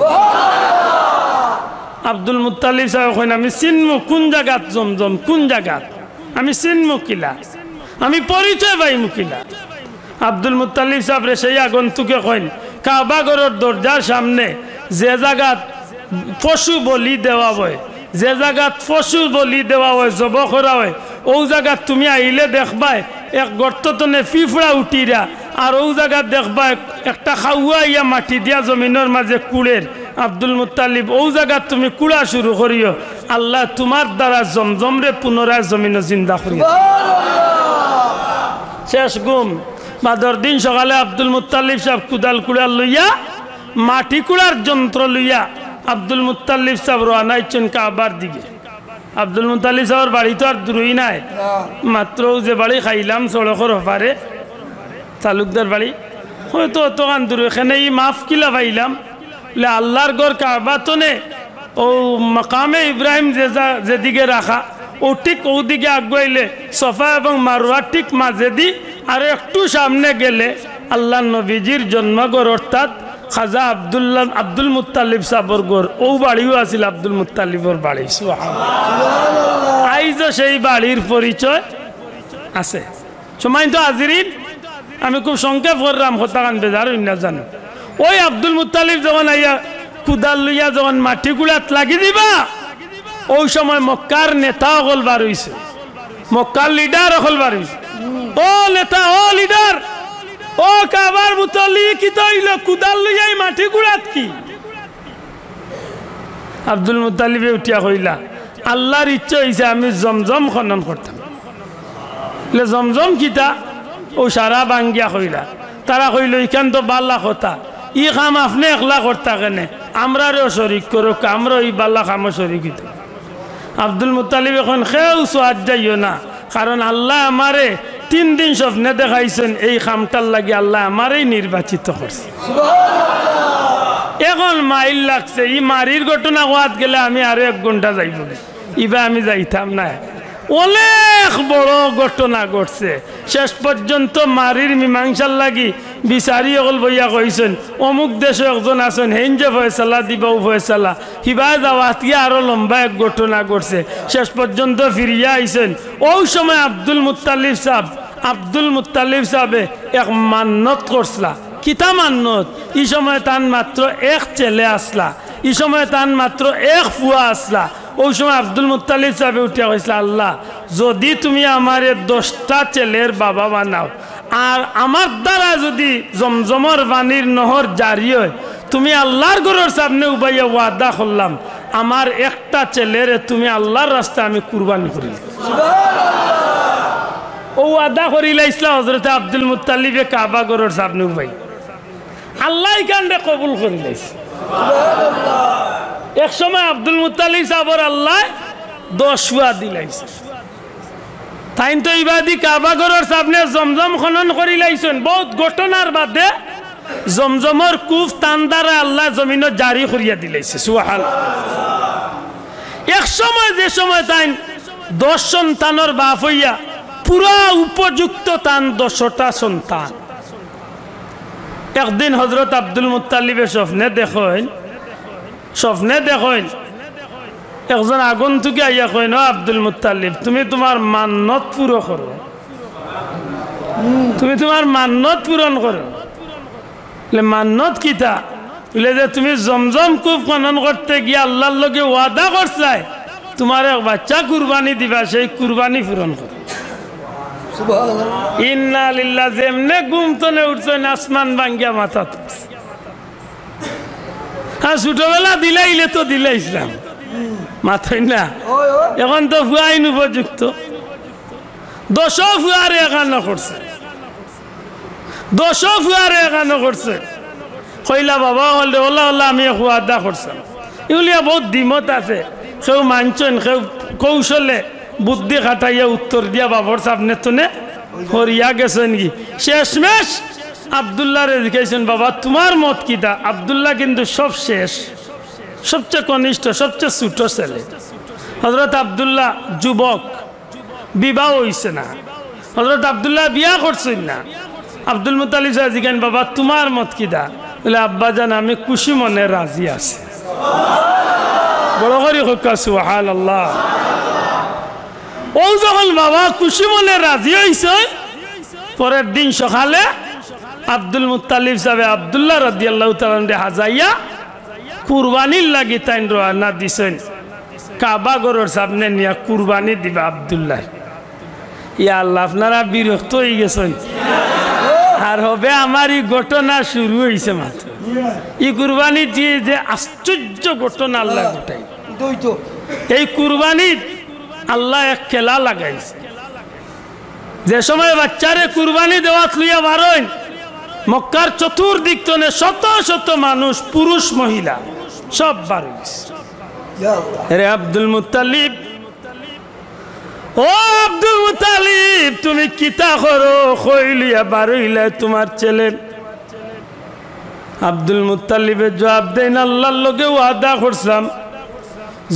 আব্দুল মুত্তালিব সাহেব কইন আমি চিনমু কোন জায়গাত জমজম কোন জায়গাত আমি চিনমু কিলা আমি পরিচয় পাইমু কিলা আব্দুল মুত্তালিব সাহেব রে সেই আগন্তুকে কইন কাবা ঘরের দরজার সামনে যে জায়গাত পশু বলি দেওয়া হয় যে জায়গাত পশু বলি দেওয়া হয় জব করা হয় ও জায়গাত তুমি আইলে দেখবাই এক গর্তনে ফিফড়া উঠিরা আর ও জায়গাত দেখবাই একটা খাওয়া ইয়া মাটি দিয়া জমিনের মাঝে কুড়ের আব্দুল মুত্তালিব ও জায়গা তুমি কুড়া শুরু করিও আল্লাহ তোমার দ্বারা জমজম রে পুনরায় জমিন জিন্দা করিয়া শেষ গুম বাদর দিন সকালে আব্দুল মুত্তালিব সাহেব কুদাল কুড়াল লইয়া মাটি কুড়ার যন্ত্র লইয়া আব্দুল মুত্তালিব সাহেব রওনা হচ্ছেন কাবার দিকে। আব্দুল মুত্তালিব সাহেবের বাড়ি তো আর দূরই নাই, মাত্র যে বাড়ি খাইলাম সড়কের হপারে তালুকদার বাড়ি, হয়তো অতখান দূর, এখানে এই মাফ কিলা পাইলাম বলে আল্লাহর ঘর কাবা তো নে ও মাকামে ইব্রাহিম যেদিকে রাখা ও ঠিক ওদিকে আগুয়াইলে সফা এবং মারওয়া ঠিক মাঝেদি আর একটু সামনে গেলে আল্লাহ নবীজির জন্মগড় অর্থাৎ খাজা আব্দুল মুত্তালিব সাবর গড় ও বাড়িও আছিল আব্দুল মুত্তালিবর বাড়ি। আইজ সেই বাড়ির পরিচয় আছে। সময় তো হাজিরিন আমি খুব সংক্ষেপ করলাম, হতাকান বেজার না জানো। ওই আব্দুল মুত্তালিব যখন আইয়া কুদাল লইয়া যখন মাটি গুলাত লাগি দিবা ওই সময় মক্কার নেতা অকল বার হইছে, মক্কার লিডার অকল বার হইছে। ও নেতা, ও লিডার, ও কাবার মুতলি কি তৈল কুদাল লইয়াই মাটি গুলাত কি? আব্দুল মুত্তালিবে উঠিয়া কইলা আল্লাহর ইচ্ছা হইছে আমি জমজম খনন করতাম। জমজম কিতা ও সারা বাঙ্গিয়া কইলা। তারা কইল ইখান তো বাল্লা কথা, ই কাম আপনি একলা করতা কেনে, আমরারেও শরিক করো, আমরা এই বাল্লা কামও শরিক হইত। আব্দুল মুত্তালিব এখন খেউ সোয়াদ যাইও না, কারণ আল্লাহ আমারে 3 দিন স্বপ্নে দেখাইছেন এই খামটার লাগি আল্লাহ আমারই নির্বাচিত করছে। এখন মাইল লাগছে, ই মারির ঘটনা হওয়াত গেলে আমি আরো 1 ঘন্টা যাইব, ইবা আমি যাইতাম না। অনেক বড় ঘটনা ঘটছে, শেষ পর্যন্ত মারির মীমাংসার লাগি বিচারি অকল বইয়া কইছেন অমুক দেশে একজন আছেন হেন যে ফয়সালা দিবাও ফয়সালা হিবা যাওয়াত গিয়ে আরো লম্বা এক ঘটনা ঘটছে। শেষ পর্যন্ত ফিরিয়া আইছেন। ওই সময় আব্দুল মুত্তালিব সাহেবে এক মান্নত করছলা। কিতা মান্নত? এই সময় তান মাত্র 1 ছেলে আসলা, এই সময় তান মাত্র 1 ফুয়া আসলা। ওই সময় আব্দুল মুত্তালিব সাহেবে উঠিয়া কইছিল আল্লাহ যদি তুমি আমার 10টা ছেলের বাবা বানাও আর আমার দ্বারা যদি জমজমর পানির নহর জারি হয়, তুমি আল্লাহর ঘরের সামনে উবাইয়া ওয়াদা করলাম আমার একটা ছেলের তুমি আল্লাহর রাস্তায় আমি কুরবানি করিলাম। ও ওয়াদা করিলাইছিল হযরত আব্দুল মুত্তালিবে কাবা ঘরের সামনে উবাই, আল্লাহ কান্দে কবুল করিলাইছে। এক সময় আব্দুল মুত্তালিব সাহেবর আল্লাহ 10 ফুয়া দিলাইছে। তাই তো ইবাদি কাবা ঘরের সামনে জমজম খনন করি লাইছেন। বহুত ঘটনার বাদে জমজমর কুফ তান্দারা আল্লাহ জমিন জারি করিয়া দিলাইছে। সুবহানাল্লাহ। এক সময় যে সময় তাই 10 সন্তানের বাপ হইয়া পুরা উপযুক্ত তান 10টা সন্তান। একদিন হযরত আব্দুল মুত্তালিবের স্বপ্নে দেখেন একজন আগন্তুকে আইয়া কয় না আব্দুল মুত্তালিব তুমি তোমার মান্নত পুরো করো, তুমি তোমার মান্নত পূরণ করো। মান্নত কিতা? বলে যে তুমি জমজম কূপ খনন করতে গিয়ে আল্লাহর লগে ওয়াদা করছাই তোমার এক বাচ্চা কুরবানি দিবা, সেই কুরবানি পূরণ করো। ইন্না লিল্লাহ। যেমনে ঘুমতনে উঠছেন আসমান ভাঙ্গিয়া মাথা তুলছে। হ্যাঁ ছোটবেলা দিলাইলে তো দিলাইছিলাম মাথায় না, এখন তো ফুয়াইন উপযুক্ত 10 ফুয়ারে এখানো করছে, 10 ফুয়ারে এখানো করছে। কইলা বাবা হলে ওলা ওলা আমি ওয়াদা করছিলাম। এগুলিয়া বহুত দ্বিমত আছে, কেউ মানছেন কেউ কৌশলে বুদ্ধি খাটাইয়া উত্তর দিয়া বাবর সামনে তোনে হরিয়া গেছেন কি। শেষমেশ আব্দুল্লাহ রে জিজ্ঞাসেন বাবা তোমার মত কিটা? আব্দুল্লাহ কিন্তু সব শেষ, সবচেয়ে কনিষ্ঠ, সবচেয়ে ছোট ছেলে। হযরত আব্দুল্লাহ যুবক, বিবাহ হইছে না। হযরত আব্দুল্লাহ বিয়া করছেন না। আব্দুল মুত্তালিব জিজ্ঞাসেন বাবা তোমার মত কিটা? বলে আব্বা জান আমি খুশি মনে রাজি আছি। বড় করে হোকা সুবহানাল্লাহ। ও যখন বাবা খুশি মনে রাজি হইছে, পরের দিন সকালে আব্দুল মুত্তালিব সাহেব আব্দুল্লাহ রাদিয়াল্লাহু তাআলা হাজাইয়া কুরবানির লাগি তাই রওনা দিছেন। কাবা ঘরের সামনে নিয়ে কুরবানি দিবা আব্দুল্লাহ। ইয়া আল্লাহ আপনারা বিরক্ত হয়ে গেছেন আর হবে আমার এই ঘটনা শুরু হয়েছে মাত্র। এই কুরবানি দিয়ে যে আশ্চর্য ঘটনা আল্লাহ ঘটাই। এই কুরবানির আল্লাহ এক খেলা লাগাইছে। যে সময় বাচ্চারে কুরবানি দেওয়া লইয়া বারোয় মক্কার চতুর্দিক তনে শত শত মানুষ, পুরুষ মহিলা সব বারোইছে। রে আব্দুল মুত্তালিব, ও আব্দুল মুত্তালিব, তুমি কিতা করো কইলিয়া বারইলা তোমার ছেলে? আব্দুল মুত্তালিবের জবাব দেন, আল্লাহর লগে ওয়াদা করছিলাম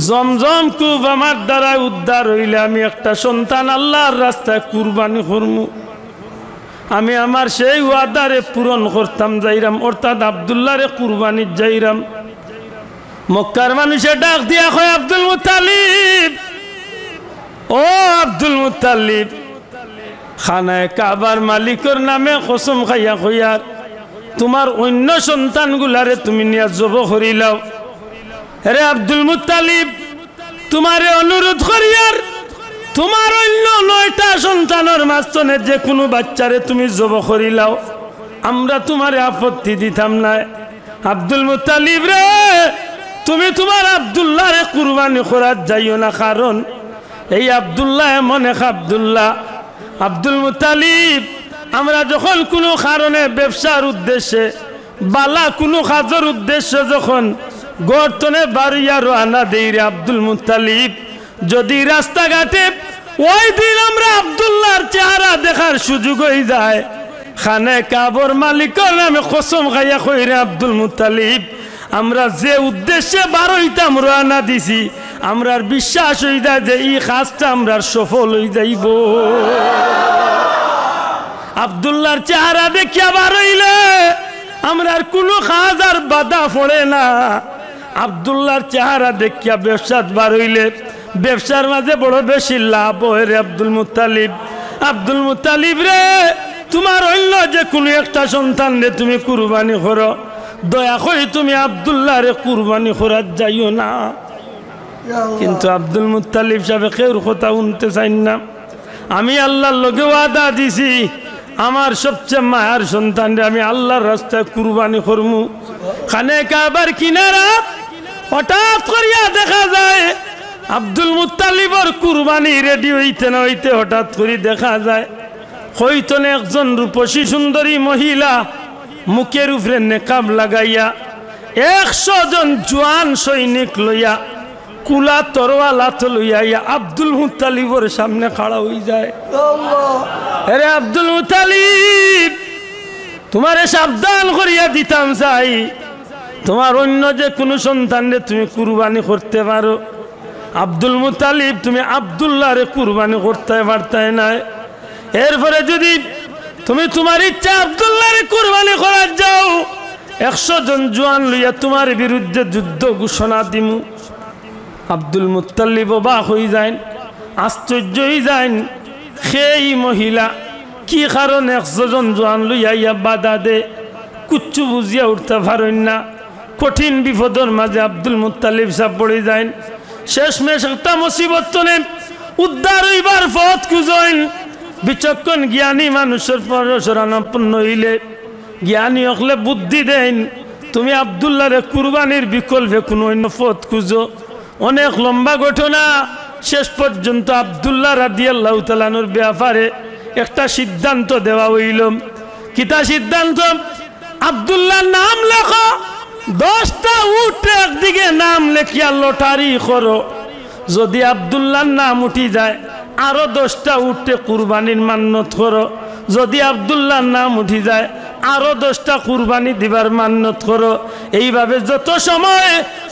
জমজম কূপ আমার দ্বারা উদ্ধার হইলে আমি একটা সন্তান আল্লাহর রাস্তায় কুরবানি করমু। আমি আমার সেই ওয়াদারে পূরণ করতাম যাইরাম, অর্থাৎ আব্দুল্লাহরে কুরবানির যাইরাম। মক্কার মানুষে ডাক দিয়া কয়, আব্দুল মুত্তালিব, ও আব্দুল মুত্তালিব, খানায় কাবার মালিকের নামে কসম খাইয়া কইয়ার তোমার অন্য সন্তানগুলারে তুমি নিয়া জব করিলাও। রে আব্দুল মুত্তালিব, তোমারে অনুরোধ করিয়ার তোমার অন্য 9টা সন্তানের মাঝখানে যে কোনো বাচ্চারে তুমি জব করিলাও, আমরা তোমারে আপত্তি দিতাম না। আব্দুল মুত্তালিব রে, তুমি তোমার আব্দুল্লাহরে কুরবানি করার যাইও না, কারণ এই আব্দুল্লাহ এমন এক আব্দুল্লাহ। আব্দুল মুত্তালিব, আমরা যখন কোনো কারণে ব্যবসার উদ্দেশ্যে বালা কোনো কাজের উদ্দেশ্যে যখন গর্তনে বাড়িয়া রওনা দেই রে আব্দুল মুত্তালিব, যদি রাস্তাঘাটে ওই দিন আমরা আব্দুল্লাহর চেহারা দেখার সুযোগ হয়ে যায়, খানে কাবর মালিকের নামে কসম খাইয়া কই রে আব্দুল মুত্তালিব, আমরা যে উদ্দেশ্যে বারইতাম রওনা দিছি, আমরার বিশ্বাস হয়ে যায় যে এই কাজটা আমরা সফল হয়ে যাইব। আব্দুল্লাহর চেহারা দেখিয়া বারইলে আমরার কোনো কাজ আর বাধা পড়ে না। আব্দুল্লাহর চেহারা দেখিয়া ব্যবসা বারইলে ব্যবসার মাঝে বড় বেশি লাভ হয় রে আব্দুল মুত্তালিব। আব্দুল মুত্তালিব রে, তোমার অন্য যে কোনো একটা সন্তান রে তুমি কুরবানি করো, দয়া করে তুমি আব্দুল্লাহরে কুরবানি করার যাইও না। কিন্তু আব্দুল মুত্তালিব সাহেব কেউর কথা শুনতে চাই না। আমি আল্লাহর লগে ওয়াদা দিছি, আমার সবচেয়ে মায়ার সন্তান রে আমি আল্লাহর রাস্তায় কুরবানি করমু। খানে কাবার কিনারা হঠাৎ করিয়া দেখা যায় আব্দুল মুত্তালিবর কুরবানি রেডি হইতে না হইতে হঠাৎ করে দেখা যায় হইতনে একজন রূপসী সুন্দরী মহিলা মুখের উপরে নেকাব লাগাইয়া 100 জন জওয়ান সৈনিক লইয়া কুলা তরোয়াল হাতে লইয়া আব্দুল মুত্তালিবর সামনে খাড়া হয়ে যায়। আরে আব্দুল মুত্তালিব, তোমারে সাবধান করিয়া দিতাম চাই, তোমার অন্য যে কোনো সন্তানরে তুমি কুরবানি করতে পারো, আব্দুল মুত্তালিব তুমি আব্দুল্লাহরে কুরবানি করতে পারতাই না। এরপরে যদি তুমি তোমার ইচ্ছা আব্দুল্লাহরে কুরবানি করার যাও, 100 জন জওয়ান লইয়া তোমার বিরুদ্ধে যুদ্ধ ঘোষণা দিমু। আব্দুল মুত্তালিব অবাক হয়ে যায়, আশ্চর্য হয়ে যায়, সেই মহিলা কি কারণে 100 জন জওয়ান লইয়া বাধা দে, কুচ্ছু বুঝিয়া উঠতে পারেন না। কঠিন বিপদের মাঝে আব্দুল মুত্তালিব সাহেব পড়ে যায়। শেষমেশ একটা মুসিবত উদ্ধার হইবার পথ খুঁজেন। বিচক্ষণ জ্ঞানী মানুষের শরণাপন্ন হইলে জ্ঞানী হলে বুদ্ধি দেন, তুমি আব্দুল্লাহরে কুরবানির বিকল্পে কোনো অন্য পথ খুঁজো। অনেক লম্বা ঘটনা, শেষ পর্যন্ত আব্দুল্লাহ রাদিয়াল্লাহু তাআলা আনহুর ব্যাপারে একটা সিদ্ধান্ত দেওয়া হইল। কিতা সিদ্ধান্ত? আব্দুল্লাহর নাম লেখো, 10টা উট একদিকে নাম লেখিয়া লটারি করো, যদি আব্দুল্লাহর নাম উঠি যায় আরো 10টা উঠে কুরবানির মান্যত করো, যদি আব্দুল্লাহর নাম উঠি যায় আরো 10টা কুরবানি দিবার মান্যত করো। এইভাবে যত সময়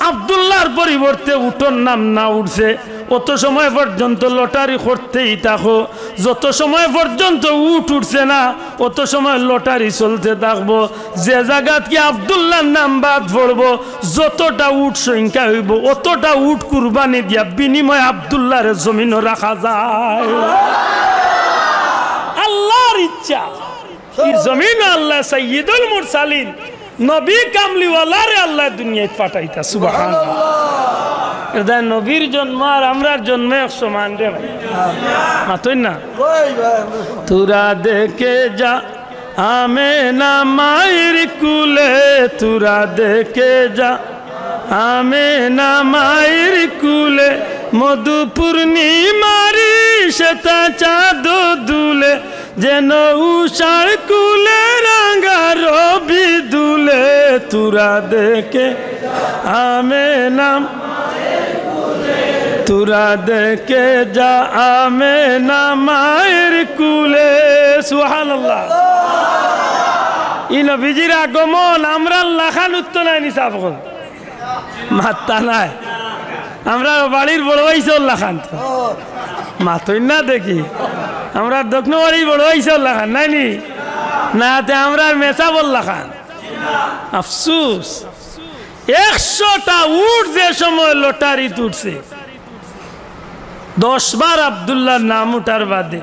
আব্দুল্লাহর পরিবর্তে উটোর নাম না উঠছে অত সময় পর্যন্ত লটারি করতেই থাকো, যত সময় পর্যন্ত উট উঠছে না অত সময় লটারি চলতে থাকবো। যে জায়গা কি আব্দুল্লাহর নাম বাদ পড়বো, যতটা উট সংখ্যা হইব অতটা উট কুরবানি দিয়া বিনিময় আব্দুল্লাহর জমিনও রাখা যায়। আল্লাহর ইচ্ছা, এই জমিন আল্লাহ সাইয়্যিদুল মুরসালিন নবী কামলিওয়ালারে আল্লাহ দুনিয়ায় পাঠাইতা। সুবহানাল্লাহ। এটা নবীর জন্ম আর আমরার জন্ম এক সমান রে ভাই, মাতই না? তোরা দেখে যা আমেনা মায়ের কুলে, তোরা দেখে যা আমেনা মায়ের কুলে, মধু পূর্ণিমারি সেতা চাঁদ দুলে যেন উষার কুলে রাঙা রবি দুলে তুরা দেখে আমে নাম তুরা দেখে যা আমে না মায়ের কুলে সুবহানাল্লাহ ই নবীজির আগমন আমরা লাখান উত্তর নাই নিসাব কর মাত্তা নাই আমরা বাড়ির বড় হয়েছে লাখান মাতই না দেখি আমরা দক্ষিণ বাড়ি বড় হয়েছে লাখান নাই নি না আমরা মেসা বললা খান আফসুস 100টা উঠ যে সময় লটারি তুটছে 10 বার আব্দুল্লাহর নাম উঠার বাদে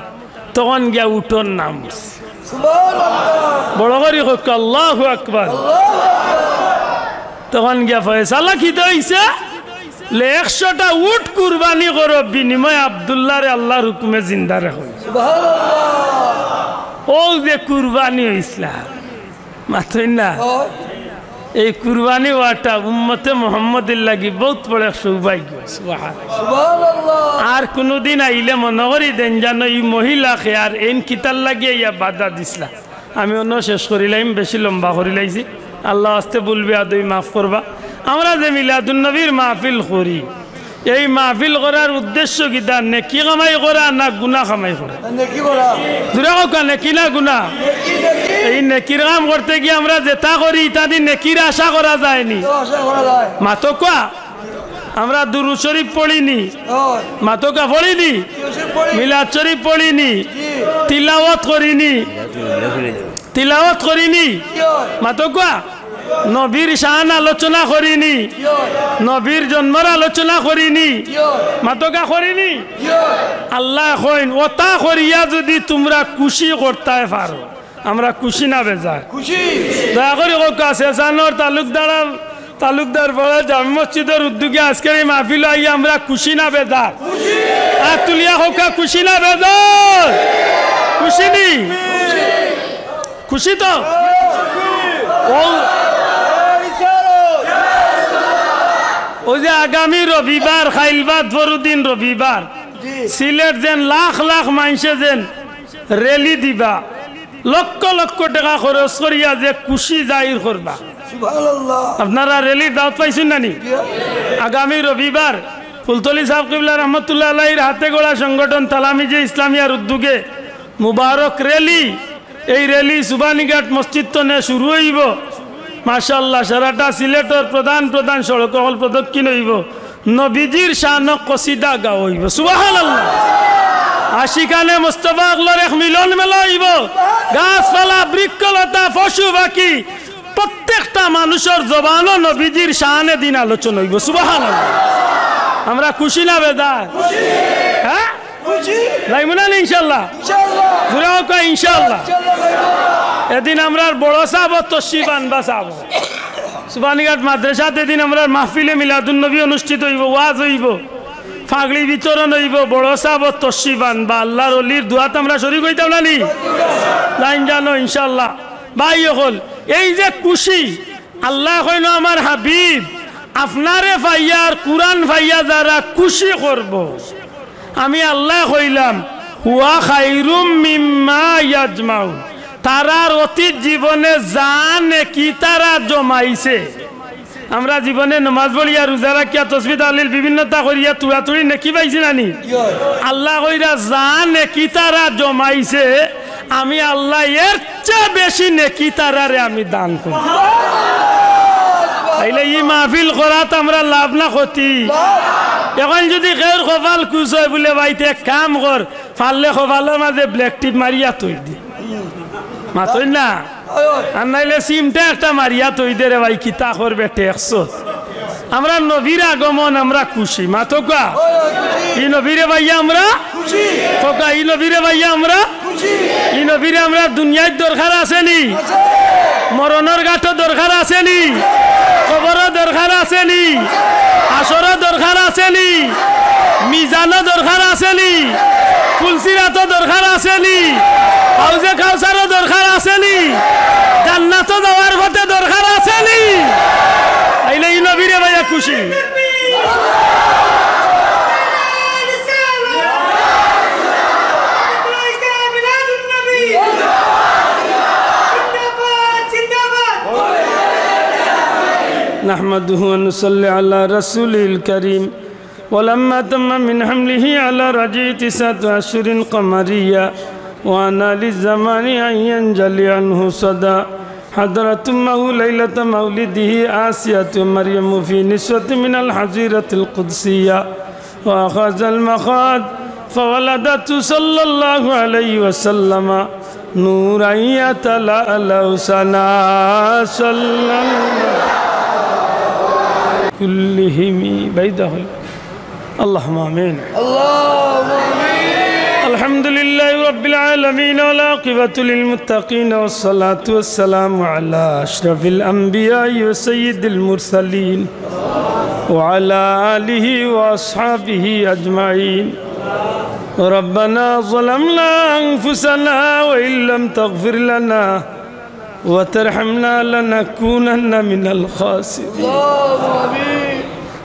তখন গিয়া উঠোর নাম উঠছে বড় করি হোক আল্লাহু আকবার তখন গিয়া ফয়সালা কি হইছে 100টা উট কুরবানি করো বিনিময় আব্দুল্লাহরে আল্লাহর হুকুমে জিন্দা রাখো ও যে কুরবানি ইসলাম মাথই না এই কুরবানি ওয়াটা উম্মতে মুহাম্মদের লাগি বহুত বড় সৌভাগ্য আর কোনদিন আইলে মনে করি দেন জানো এই মহিলাকে আর এন কিতার লাগিয়ে ইয়া বাধা দিসলা আমি অন্য শেষ করিলাম বেশি লম্বা করিলাইছি আল্লাহ আস্তে বলবে আদই মাফ করবা আমরা যে মিলাদুন নবীর মাহফিল করি এই মাহফিল করার উদ্দেশ্য কি তার নেকি কামাই করা না গুনাহ কামাই করা নেকি করা দূরে হোক নেকি না গুনাহ এই নেকির কাম করতে গিয়ে আমরা যেটা করি ইত্যাদি নেকির আশা করা যায়নি মাতকা আমরা দুরূদ শরীফ পড়িনি মাতকা পড়িনি মিলাদ শরীফ পড়িনি তিলাওয়াত করিনি মাতকা নবীর শান আলোচনা করিনি নবীর জন্মের আলোচনা করিনি মাতকা করিনি আল্লাহ কইন ওটা করিয়া যদি তোমরা খুশি করতে পারো আমরা খুশি না বেজার খুশি দয়া করে কোকা শেষানোর তালুকদার বড় জামে মসজিদের উদ্যোগে আজকের এই মাহফিল আই আমরা খুশি না বেজার আর তুলিয়া হোকা খুশি না বেজার খুশি নি খুশি তো ওই যে আগামী রবিবার খাইলবাদ বড়দিন রবিবার সিলেট যেন লাখ লাখ মানুষে যেন রেলি দিবা লক্ষ লক্ষ টাকা খরচ করিয়া যে খুশি জাহির করবা আপনারা রেলির দাওয়াত পাইছেন নানি আগামী রবিবার ফুলতলি সাহেব কিবলা রহমতুল্লাহ আলাইহির হাতে গড়া সংগঠন তালামিজে ইসলামিয়ার উদ্যোগে মুবারক রেলি এই রেলি সুবানীঘাট মসজিদ তো নে শুরু হইব মাশাআল্লাহ সারাটা সিলেটের প্রধান প্রধান সড়ক হল প্রদক্ষিণ হইব নবীজির শান কসিদা গাও হইব সুবহানাল্লাহ আশিকানে মুস্তাফা আগলার এক মিলন মেলা হইব গাছপালা বৃক্ষলতা পশু পাখি প্রত্যেকটা মানুষের জবানও নবীজির শানে দিন আলোচনা হইব সুবহানাল্লাহ আমরা খুশি না বেজার হ্যাঁ খুশি লাইমুনা ইনশাআল্লাহ জোরে হোক ইনশাআল্লাহ এদিন আমরা বড় সাহেব তশরিফ আনবা সাহেব সুবানীঘাট মাদ্রাসাতে এদিন আমরা মাহফিলে মিলাদুন নবী অনুষ্ঠিত হইব ওয়াজ হইব ফাগলি বিতরণ হইব বড় সাহেব তশরিফ আনবা আল্লাহর ওলির দুয়াত আমরা শরীক হইতাম না নি লাইন জানো ইনশাআল্লাহ ভাই হল এই যে খুশি আল্লাহ কইনো আমার হাবিব আপনারে ফাইয়ার কুরআন ফাইয়া যারা খুশি করব আমি আল্লাহ কইলাম হুয়া খায়রুম মিম্মা ইয়াজমাউন তারার অতীত জীবনে জানে কি তারা জমাইছে আমরা জীবনে নামাজ পড়িয়া রোজা রাখিয়া তাসবিহ তাহলিল বিভিন্নতা করিয়া তুড়াতুড়ি নেকি পাইছি নানি আল্লাহ কইরা জানে কি তারা জমাইছে আমি আল্লাহ এর চেয়ে বেশি নেকি তারারে আমি দান করি তাইলে এই মাহফিল করাত আমরা লাভ না ক্ষতি এখন যদি কেউ কপাল খুশ হয় বলে ভাইতে কাম কর পারলে কপালের মাঝে ব্ল্যাক টিপ মারিয়া তৈ দি মাতই না আর নাইলে সিমটা একটা মারিয়া তৈ দে রে ভাই কিতা করবে ট্যাক্স আমরা নবীর আগমন আমরা খুশি মাতকা ই নবীরে ভাইয়া আমরা খুশি কোকা ই নবীরে ভাইয়া আমরা খুশি ই নবীরে আমরা দুনিয়ার দরকার আসেনি মরণের ঘাট দরকার আসেনি কবর দরকার আসেনি আসর দরকার আসেনি মিজান দরকার আসেনি ফুলসিরাত দরকার আসেনি হাউজে কাউসার দরকার আসেনি জান্নাত যাওয়ার পথে দরকার আসেনি আইলে ই নবীরে ভাইয়া খুশি نحمده ونصلي على رسوله الكريم ولما تم من حمله على رجع 9 أشهر قمرية وأنا للزمان أن ينجلي عنه صدى حضرت أمه ليلة مولده آسية مريم في نسوة من الحظيرة القدسية وأخذ المخاض فولدته صلى الله عليه وسلم نورا يتلألأ سنا صلى الله كلهم بيده اللهم آمين اللهم آمين. الحمد لله رب العالمين والعاقبة للمتقين والصلاة والسلام على أشرف الأنبياء وسيد المرسلين وعلى آله وأصحابه أجمعين ربنا ظلمنا أنفسنا وإن لم تغفر لنا وترحمنا لنكونن من الخاسرين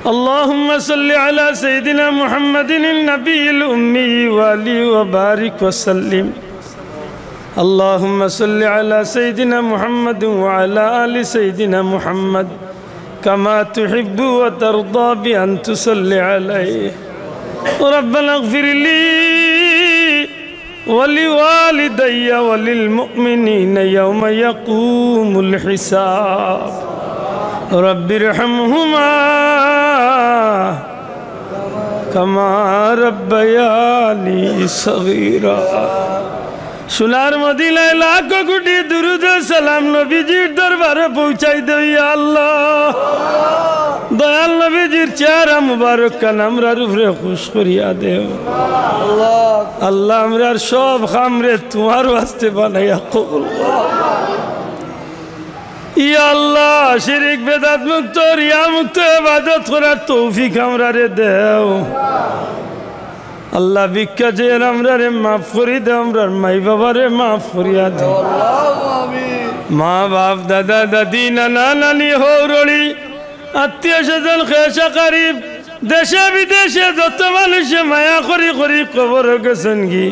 اللهم صل على سيدنا محمد النبي الأمي وآله وبارك وسلم اللهم صل على سيدنا محمد وعلى آل سيدنا محمد كما تحب وترضى بأن تصلي عليه ربنا اغفر لي ولوالدي وللمؤمنين يوم يقوم الحساب رب ارحمهما كما ربياني صغيرا সোনার মদিনায় লাখ কোটি দুরূদ ও সালাম নবীজির দরবারে পৌঁছাই দেই ইয়া আল্লাহ দয়াল নবীজির চেহারা মুবারক কান আমরার উপরে খুশ করিয়া দেও আল্লাহ আমরার সব খামরে তোমার ওয়াস্তে বানাইয়া কবুল করো ইয়া আল্লাহ শিরক বেদাত মুক্ত রিয়া মুক্ত ইবাদত করার তৌফিক আমরারে দেও আল্লাহ ভিক্ষা যে আমরারে মাফ করি দে আমরার মাই বাবারে মাফ করিয়া দে মা বাপ দাদা দাদি নানা নানি হৌরড়ি আত্মীয় স্বজন খেসা কারিব দেশে বিদেশে যত মানুষে মায়া করি করি কবর গেছেন গি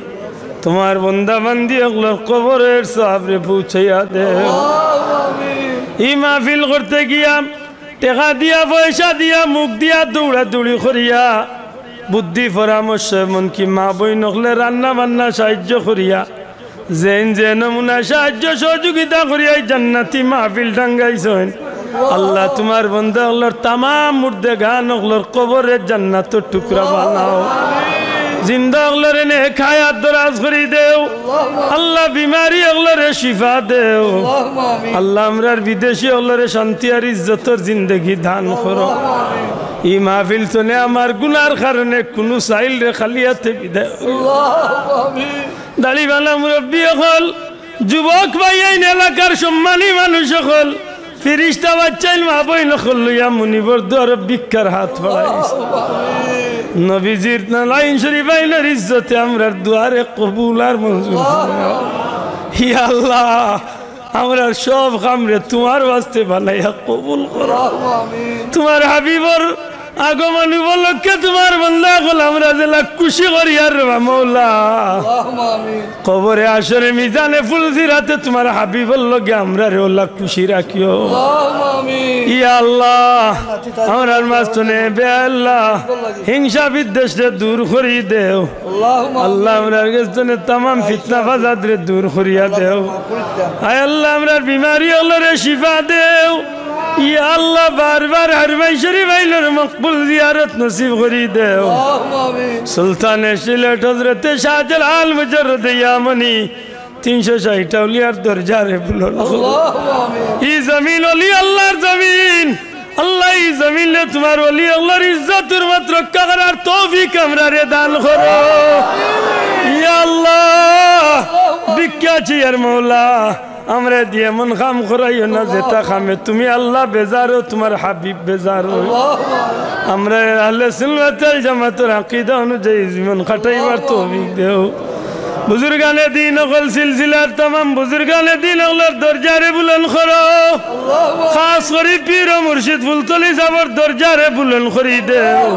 তোমার বন্দা বান্দি ওগুলোর কবরের সাবরে পৌঁছাইয়া দে ই মাহফিল করতে গিয়া টাকা দিয়া পয়সা দিয়া মুখ দিয়া দৌড়া দৌড়ি করিয়া বুদ্ধি পরামর্শ এমনকি মা বই নকলে রান্না বান্না সাহায্য করিয়া যেন যে নমুনা সাহায্য সহযোগিতা করিয়াই জান্নাতি মাহফিল টাঙ্গাইছেন আল্লাহ তোমার বন্ধু ওগুলোর তামাম মুর্দে গান ওগুলোর কবরের জান্নাতের টুকরা বানাও জিন্দা ওগুলোর এনে খায়াত দরাজ করি দেও আল্লাহ বিমারি ওগুলোরে শিফা দেও আল্লাহ আমরার বিদেশি ওগুলোরে শান্তি আর ইজ্জতর জিন্দগি দান করো ই মাহফিল চলে আমার গুনার কারণে কোনো চাইল রে খালিয়াতে বিদায় দাড়িওয়ালা মুরব্বী হল যুবক ভাই আইন এলাকার সম্মানী মানুষ হল ফিরিস্তা বাচ্চাইল মা বই নকল লইয়া মুনিবর দর ভিক্ষার হাত পড়াইছে নবীজির লাইন শরীফ আইনের ইজ্জতে আমরার দুয়ারে কবুল আর মঞ্জুর হি আল্লাহ আমরার সব কামরে তোমার ওয়াস্তে বানাইয়া কবুল করো তোমার হাবিবর আগমন উপলক্ষে তোমার বন্দা হল আমরা জেলা খুশি করি আর মৌলা কবরে আসরে মিজানে ফুলসিরাতে তোমার হাবিবর লগে আমরা রে ওলা খুশি রাখিও ইয়া আল্লাহ আমরার মাঝখানে বে আল্লাহ হিংসা বিদ্বেষ রে দূর করি দেও আল্লাহ আমরার কাছে तमाम ফিতনা ফাসাদ রে দূর করিয়া দেও আয় আল্লাহ আমরার বিমারি হলরে শিফা দেও ইয়া আল্লাহ বারবার হরমাই শরীফ আইলের মকবুল জিয়ারত নসিব করি দেও সুলতানে সিলেট হযরত শাহজালাল মুজররদ ইয়ামানি 360 আউলিয়ার দরজারে বুলন ই জমিন ওলি আল্লাহর জমিন আল্লাহ ই জমিনে তোমার ওলি আল্লাহর ইজ্জতের মাত্র রক্ষা করার তৌফিক আমরারে দান করো ইয়া আল্লাহ ভিক্ষা চিয়ার মওলা আমরা দিয়ে মন কাম করাইও না যেটা খামে তুমি আল্লাহ বেজারো তোমার হাবিব বেজারো আমরা আহলে সুন্নাত ওয়াল জামাতের আকীদা অনুযায়ী জীবন কাটাইবার তৌফিক দেও বুজুর্গানে দিন ওগল সিলসিলার तमाम বুজুর্গানে দিন ওগলার দরজারে বুলন্দ করো খাস করে পীর ও মুর্শিদ ফুলতলি সাহেবের দরজারে বুলন্দ করি দেও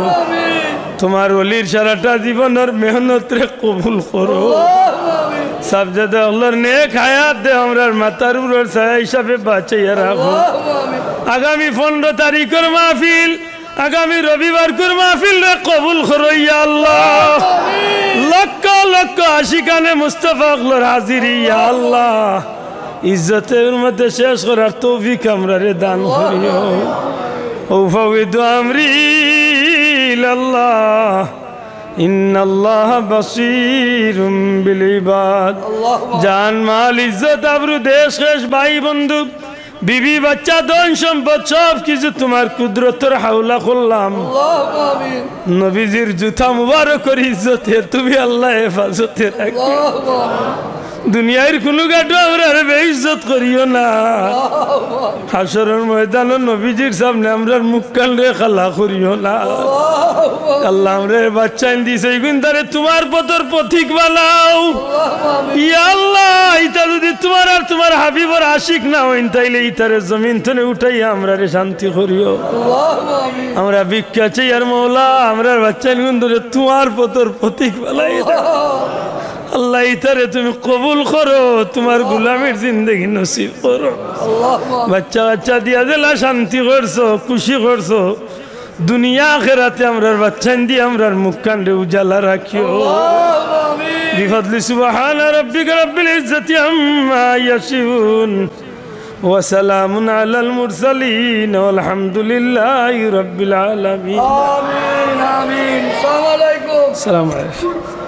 তোমার ওলির সারাটা জীবনের মেহনত রে কবুল করো সাবজাদা আল্লাহর নেক হায়াত দে আমরার মাথার উপর ছায়া হিসাবে বাঁচাইয়া রাখো আগামী 15 তারিখের মাহফিল আগামী রবিবার কর মাহফিল রে কবুল করো ইয়া আল্লাহ লক্ষ লক্ষ আশিকানে মুস্তাফা আল্লাহর হাজিরি ইয়া আল্লাহ ইজ্জতের মধ্যে শেষ করার তৌফিক আমরারে দান করিও উফাউযু আমরি ইলাল্লাহ ইন্নাল্লাহ বাসীরুম বিল ইবাদ জান মাল ইজ্জত আবরু দেশ শেষ ভাই বন্ধু বিবি বাচ্চা ধন সম্পদ সব কিছু তোমার কুদরতের হাওলা করলাম নবীজির জুতা মুবারকের ইজ্জতে তুমি আল্লাহ হেফাজতে রাখো দুনিয়ার কোনো গাটো আমরা বেইজ্জত করিও না হাসরের ময়দানে নবীজির সামনে আমরা মুখ কান রে খালা করিও না আল্লাহ আমরা বাচ্চা দিছে গুনতারে তোমার পথর পথিক বানাও ইয়া আল্লাহ ইতা যদি তোমার আর তোমার হাবিবের আশিক না হইন তাইলে ইতারে জমিন থেকে উঠাইয়া আমরা রে শান্তি করিও আমরা ভিক্ষা চাই আর মওলা আমরা বাচ্চা গুনতারে তোমার পথর পথিক বানাই আল্লাহ ইতারে তুমি কবুল করো তোমার গোলামের জিন্দগি নসিব করো বাচ্চা বাচ্চা দিয়া দিলা শান্তি করছো খুশি করছো দুনিয়া আখিরাতে আমরার বাচ্চা দিয়ে আমরার মুখ কান্ডে উজালা রাখিও বিফadli সুবহান রাব্বিকা রাব্বিল ইজ্জাতি আম্মা ইয়াসিফুন ওয়া সালামুন আলাল মুরসালিন ওয়ালহামদুলিল্লাহি রাব্বিল আলামিন আমিন আমিন আসসালামু আলাইকুম আসসালামু আলাইকুম